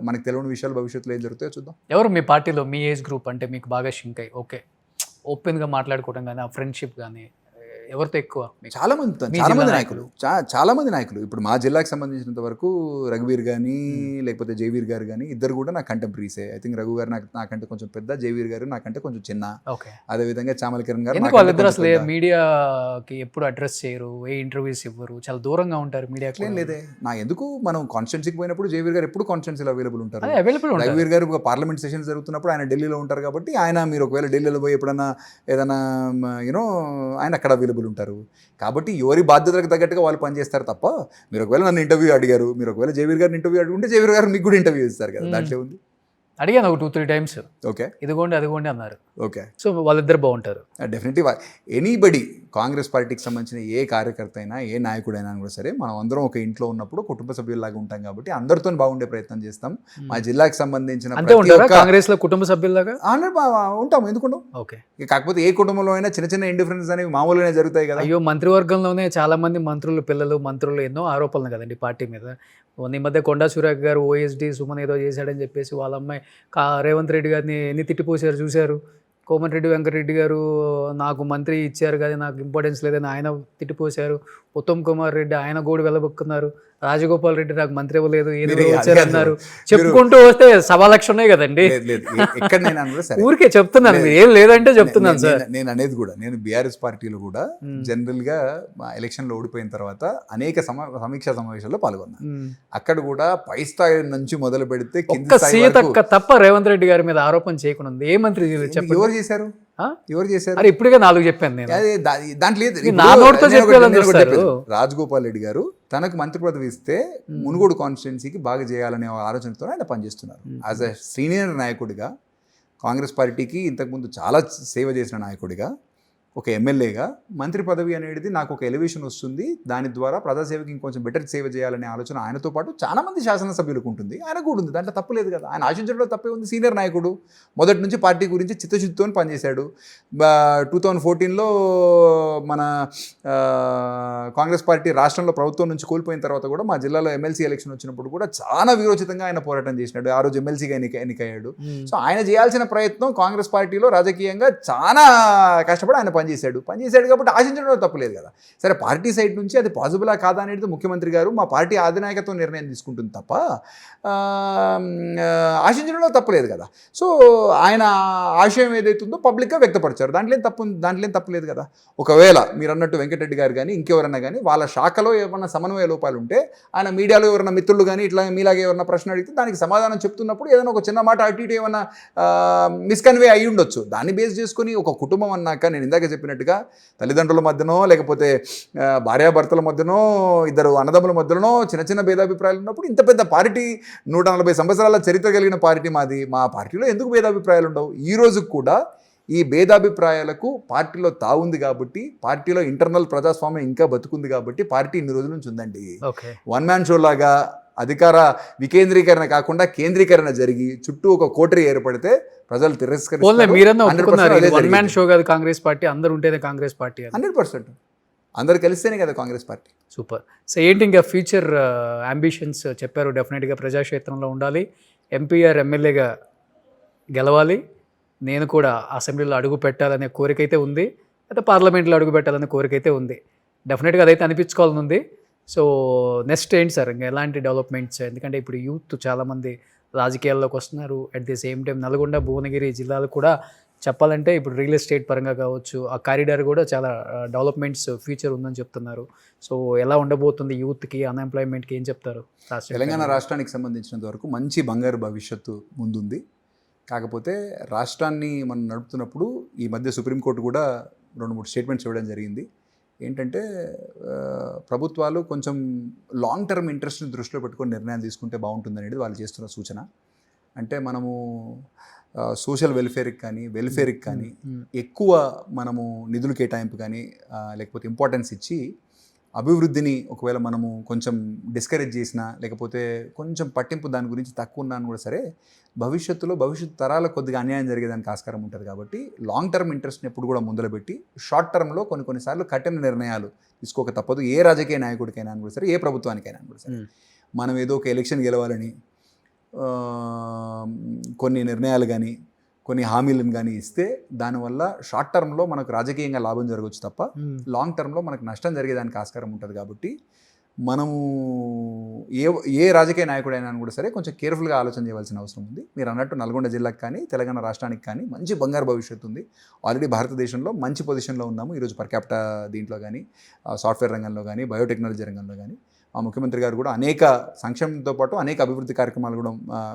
మనకు తెలియని విషయాలు భవిష్యత్తులో ఏం జరుగుతాయో చూద్దాం. ఎవరు మీ పార్టీలో మీ ఏజ్ గ్రూప్ అంటే మీకు బాగా షింక్ అయ్యి ఓకే ఓపెన్గా మాట్లాడుకోవడం కానీ, ఆ ఫ్రెండ్షిప్ కానీ ఎవరితో ఎక్కువ? చాలా మంది నాయకులు ఇప్పుడు మా జిల్లాకు సంబంధించినంత వరకు రఘువీర్ కానీ లేకపోతే జయవీర్ గారు కానీ ఇద్దరు కూడా నా కంటెంపరీసే. ఐ థింక్ రఘు గారు నాకంటే కొంచెం పెద్ద, జయవీర్ గారు నాకంటే కొంచెం చిన్న. అదేవిధంగా చామల కిరణ్ గారు. వాళ్ళిద్దరు అసలు మీడియాకి ఎప్పుడు అడ్రస్ చేయరు, ఏ ఇంటర్వ్యూస్ ఇవ్వరు, చాలా దూరంగా ఉంటారు మీడియాకి. ఏం లేదే, నా ఎందుకు మనం కాన్స్టిట్యున్సీకి పోయినప్పుడు జయవీర్ గారు ఎప్పుడు కాన్స్టిట్యున్సీలో అవైలబుల్ ఉంటారు. రఘువీర్ గారు పార్లమెంట్ సెషన్స్ జరుగుతున్నప్పుడు ఆయన ఢిల్లీలో ఉంటారు. కాబట్టి ఆయన మీరు ఒకవేళ ఢిల్లీలో పోయి ఎప్పుడన్నా ఏదైనా ఆయన అక్కడ అవైలబుల్ ఉంటారు. కాబట్టి ఎవరి బాధ్యతలకు తగ్గట్టుగా వాళ్ళు పనిచేస్తారు తప్ప, మీరు ఒకవేళ నన్ను ఇంటర్వ్యూ అడిగారు, మీరు ఒకవేళ జయవీర్ గారిని ఇంటర్వ్యూ అడుగుంటే జయవీర్ గారు మీకు కూడా ఇంటర్వ్యూ ఇస్తారు కదా, దాంట్లో ఉంది. అడిగాను ఒక 2-3 టైమ్స్. ఓకే, ఇదిగోండి అదిగోండి అన్నారు. ఓకే, సో వాళ్ళిద్దరు బాగుంటారు. డెఫినెట్లీ ఎనీబడి కాంగ్రెస్ పార్టీకి సంబంధించిన ఏ కార్యకర్త అయినా ఏ నాయకుడైనా కూడా సరే మనం అందరం ఒక ఇంట్లో ఉన్నప్పుడు కుటుంబ సభ్యుల్లాగా ఉంటాం. కాబట్టి అందరితో బాగుండే ప్రయత్నం చేస్తాం. మా జిల్లాకి సంబంధించిన కాంగ్రెస్ లో కుటుంబ సభ్యుల్లాగా ఉంటాం. ఎందుకు ఓకే, కాకపోతే ఏ కుటుంబంలో అయినా చిన్న చిన్న ఇండిఫరెన్స్ అనేవి మామూలుగానే జరుగుతాయి కదా. అయ్యో, మంత్రివర్గంలోనే చాలా మంది పిల్లలు మంత్రులు ఎన్నో ఆరోపణలు కదండి పార్టీ మీద. ఈ మధ్య కొండా సురేఖ గారు ఓఎస్డి సుమన్ ఏదో చేశాడని చెప్పేసి వాళ్ళ అమ్మాయి రేవంత్ రెడ్డి గారిని ఎన్ని తిట్టిపోసారు చూశారు. కోమటిరెడ్డి వెంకటరెడ్డి గారు నాకు మంత్రి ఇచ్చారు కానీ నాకు ఇంపార్టెన్స్ లేదని ఆయన తిట్టిపోశారు. ఉత్తమ్ కుమార్ రెడ్డి ఆయన గోడు వెళ్ళబొక్కున్నారు. రాజగోపాల్ రెడ్డి నాకు మంత్రి ఇవ్వలేదు అన్నారు. చెప్పుకుంటూ వస్తే 1,000,000 ఉన్నాయి కదండి. ఊరికే చెప్తున్నాను, ఏం లేదంటే చెప్తున్నాను సార్. నేను అనేది కూడా నేను బీఆర్ఎస్ పార్టీలో కూడా జనరల్ గా ఎలక్షన్ లో ఓడిపోయిన తర్వాత అనేక సమీక్షా సమావేశాల్లో పాల్గొన్నాను. అక్కడ కూడా పై స్థాయి నుంచి మొదలు పెడితే సీతక్క తప్ప రేవంత్ రెడ్డి గారి మీద ఆరోపణ చేయకుండా ఏ మంత్రి చెప్పండి, ఎవరు చేశారు? ఇప్పుడుగా 4 చెప్పాను నేను. దాంట్లో రాజగోపాల్ రెడ్డి గారు తనకు మంత్రి పదవి ఇస్తే మునుగోడు కాన్స్టిట్యున్సీకి బాగా చేయాలనే ఆలోచనతో ఆయన పనిచేస్తున్నారు. యాజ్ ఎ సీనియర్ నాయకుడిగా కాంగ్రెస్ పార్టీకి ఇంతకుముందు చాలా సేవ చేసిన నాయకుడిగా ఒక ఎమ్మెల్యేగా మంత్రి పదవి అనేది నాకు ఒక ఎలివేషన్ వస్తుంది, దాని ద్వారా ప్రజాసేవకి ఇంకొంచెం బెటర్ సేవ చేయాలనే ఆలోచన ఆయనతో పాటు చాలా మంది శాసనసభ్యులకు ఉంటుంది, ఆయనకు కూడా ఉంది. దాంట్లో తప్పు లేదు కదా, ఆయన ఆశించడంలో తప్పే ఉంది. సీనియర్ నాయకుడు, మొదటి నుంచి పార్టీ గురించి చిత్తశుద్ధితో పనిచేశాడు. 2014లో మన కాంగ్రెస్ పార్టీ రాష్ట్రంలో ప్రభుత్వం నుంచి కోల్పోయిన తర్వాత కూడా మా జిల్లాలో ఎమ్మెల్సీ ఎలక్షన్ వచ్చినప్పుడు కూడా చాలా వీరోచితంగా ఆయన పోరాటం చేసినాడు. ఆ రోజు ఎమ్మెల్సీగా ఎన్నికయ్యాడు. సో ఆయన చేయాల్సిన ప్రయత్నం కాంగ్రెస్ పార్టీలో రాజకీయంగా చాలా కష్టపడి ఆయన పనిచేశాడు కాబట్టి ఆశించడంలో తప్పులేదు కదా. సరే, పార్టీ సైడ్ నుంచి అది పాసిబులా కాదా అనేది ముఖ్యమంత్రి గారు మా పార్టీ అధినాయకత్వం నిర్ణయం తీసుకుంటుంది తప్ప ఆశించడంలో తప్పులేదు కదా. సో ఆయన ఆశయం ఏదైతుందో పబ్లిక్గా వ్యక్తపరిచారు, దాంట్లో ఏం తప్పులేదు కదా. ఒకవేళ మీరు అన్నట్టు వెంకటరెడ్డి గారు కానీ ఇంకెవరన్నా కానీ వాళ్ళ శాఖలో ఏమన్నా సమన్వయ లోపాలు ఉంటే ఆయన మీడియాలో ఎవరన్నా మిత్రులు కానీ ఇట్లా మీలాగే ఎవరన్నా ప్రశ్న అడిగితే దానికి సమాధానం చెప్తున్నప్పుడు ఏదైనా ఒక చిన్న మాట అటు ఇటు ఏమన్నా మిస్కన్వే అయ్యి ఉండొచ్చు. దాన్ని బేస్ చేసుకుని ఒక కుటుంబం అన్నాక నేను ఇందాక చెప్పినట్టుగా తల్లిదండ్రుల మధ్యనో లేకపోతే భార్యాభర్తల మధ్యనో ఇద్దరు అన్నదమ్ముల మధ్యలోనో చిన్న చిన్న భేదాభిప్రాయాలు ఉన్నప్పుడు ఇంత పెద్ద పార్టీ 140 సంవత్సరాల చరిత్ర కలిగిన పార్టీ మాది, మా పార్టీలో ఎందుకు భేదాభిప్రాయాలు ఉండవు? ఈ రోజు కూడా ఈ భేదాభిప్రాయాలకు పార్టీలో తావుంది కాబట్టి, పార్టీలో ఇంటర్నల్ ప్రజాస్వామ్యం ఇంకా బతుకుంది కాబట్టి పార్టీ ఇన్ని రోజుల నుంచి ఉందండి. వన్ మ్యాన్ షో లాగా అధికార వికేంద్రీకరణ కాకుండా కేంద్రీకరణ జరిగి చుట్టూ ఒక కోటరీ ఏర్పడితే ప్రజలు తిరస్కరిస్తారు. 100% అందరు కలిస్తేనే కదా కాంగ్రెస్ పార్టీ. సూపర్. సో ఏంటి ఇంకా ఫ్యూచర్ అంబిషన్స్ చెప్పారు? డెఫినెట్గా ప్రజాక్షేత్రంలో ఉండాలి, ఎంపీఆర్ ఎమ్మెల్యేగా గెలవాలి, నేను కూడా అసెంబ్లీలో అడుగు పెట్టాలనే కోరిక అయితే ఉంది, అయితే పార్లమెంట్లో అడుగు పెట్టాలనే కోరిక అయితే ఉంది. డెఫినెట్గా అదైతే అనిపించుకోవాలని ఉంది. సో నెక్స్ట్ ఏంటి సార్ ఇంకా ఎలాంటి డెవలప్మెంట్స్? ఎందుకంటే ఇప్పుడు యూత్ చాలామంది రాజకీయాల్లోకి వస్తున్నారు. At the same time Nalgonda, Bhuvanagiri జిల్లాలు కూడా చెప్పాలంటే ఇప్పుడు రియల్ ఎస్టేట్ పరంగా కావచ్చు, ఆ కారిడార్ కూడా చాలా డెవలప్మెంట్స్ ఫ్యూచర్ ఉందని చెప్తున్నారు. సో ఎలా ఉండబోతుంది యూత్కి, అన్ఎంప్లాయ్మెంట్కి ఏం చెప్తారు? తెలంగాణ రాష్ట్రానికి సంబంధించినంత వరకు మంచి బంగారు భవిష్యత్తు ముందుంది. కాకపోతే రాష్ట్రాన్ని మనం నడుపుతున్నప్పుడు ఈ మధ్య సుప్రీంకోర్టు కూడా 2-3 స్టేట్మెంట్స్ ఇవ్వడం జరిగింది. ఏంటంటే ప్రభుత్వాలు కొంచెం లాంగ్ టర్మ్ ఇంట్రెస్ట్ని దృష్టిలో పెట్టుకొని నిర్ణయాలు తీసుకుంటే బాగుంటుంది అనేది వాళ్ళు చేస్తున్న సూచన. అంటే మనము సోషల్ వెల్ఫేర్కి కానీ ఎక్కువ మనము నిధులు కేటాయింపు కానీ లేకపోతే ఇంపార్టెన్స్ ఇచ్చి అభివృద్ధిని ఒకవేళ మనము కొంచెం డిస్కరేజ్ చేసినా లేకపోతే కొంచెం పట్టింపు దాని గురించి తక్కువ ఉన్నాను కూడా సరే, భవిష్యత్తు తరాలకు కొద్దిగా అన్యాయం జరిగేదానికి ఆస్కారం ఉంటుంది. కాబట్టి లాంగ్ టర్మ్ ఇంట్రెస్ట్ని ఎప్పుడు కూడా ముందర పెట్టి షార్ట్ టర్మ్లో కొన్నిసార్లు కఠిన నిర్ణయాలు తీసుకోక తప్పదు. ఏ రాజకీయ నాయకుడికైనా కూడా సరే, ఏ ప్రభుత్వానికైనా కూడా సరే, మనం ఏదో ఒక ఎలక్షన్ గెలవాలని కొన్ని నిర్ణయాలు కానీ కొన్ని హామీలను కానీ ఇస్తే దానివల్ల షార్ట్ టర్మ్లో మనకు రాజకీయంగా లాభం జరగవచ్చు తప్ప లాంగ్ టర్మ్లో మనకు నష్టం జరిగేదానికి ఆస్కారం ఉంటుంది. కాబట్టి మనము ఏ రాజకీయ నాయకుడైనా కూడా సరే కొంచెం కేర్ఫుల్గా ఆలోచన చేయవలసిన అవసరం ఉంది. మీరు అన్నట్టు నల్గొండ జిల్లాకు కానీ తెలంగాణ రాష్ట్రానికి కానీ మంచి బంగారు భవిష్యత్తు ఉంది. ఆల్రెడీ భారతదేశంలో మంచి పొజిషన్లో ఉన్నాము. ఈరోజు పర్ క్యాపిటా దీంట్లో కానీ, సాఫ్ట్వేర్ రంగంలో కానీ, బయోటెక్నాలజీ రంగంలో కానీ మా ముఖ్యమంత్రి గారు కూడా అనేక సంక్షేమంతో పాటు అనేక అభివృద్ధి కార్యక్రమాలు కూడా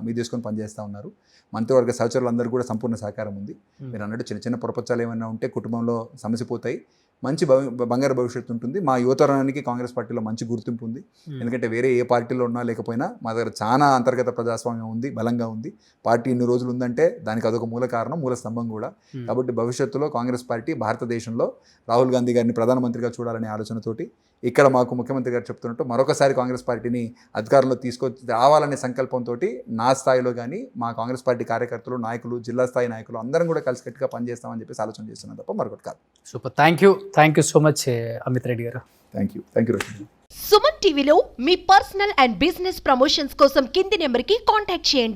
మీద తీసుకొని పనిచేస్తూ ఉన్నారు. మంత్రివర్గ సహచరులందరూ కూడా సంపూర్ణ సహకారం ఉంది. మీరు అన్నట్టు చిన్న చిన్న పొరపచ్చాలు ఏమైనా ఉంటే కుటుంబంలో సమసిపోతాయి. మంచి బంగారు భవిష్యత్తు ఉంటుంది. మా యువతరానికి కాంగ్రెస్ పార్టీలో మంచి గుర్తింపు ఉంది. ఎందుకంటే వేరే ఏ పార్టీలో ఉన్నా లేకపోయినా మా దగ్గర చాలా అంతర్గత ప్రజాస్వామ్యం ఉంది, బలంగా ఉంది. పార్టీ ఇన్ని రోజులు ఉందంటే దానికి అదొక మూల కారణం, మూల స్తంభం కూడా. కాబట్టి భవిష్యత్తులో కాంగ్రెస్ పార్టీ భారతదేశంలో రాహుల్ గాంధీ గారిని ప్రధానమంత్రిగా చూడాలనే ఆలోచనతోటి ఇక్కడ మాకు ముఖ్యమంత్రి గారు చెప్తున్నట్టు మరొకసారి కాంగ్రెస్ పార్టీని అధికారంలో రావాలనే సంకల్పంతో నా స్థాయిలో కానీ మా కాంగ్రెస్ పార్టీ కార్యకర్తలు, నాయకులు, జిల్లా స్థాయి నాయకులు అందరం కూడా కలిసికట్టుగా పనిచేస్తామని చెప్పేసి ఆలోచన చేస్తున్నాం తప్ప మరొకటి కాదు. Super. Thank you so much Amit Reddy గారు. Thank you Roshan. సుమన్ టీవీలో మీ పర్సనల్ అండ్ బిజినెస్ ప్రమోషన్స్ కోసం కింది నెంబర్కి కాంటాక్ట్ చేయండి.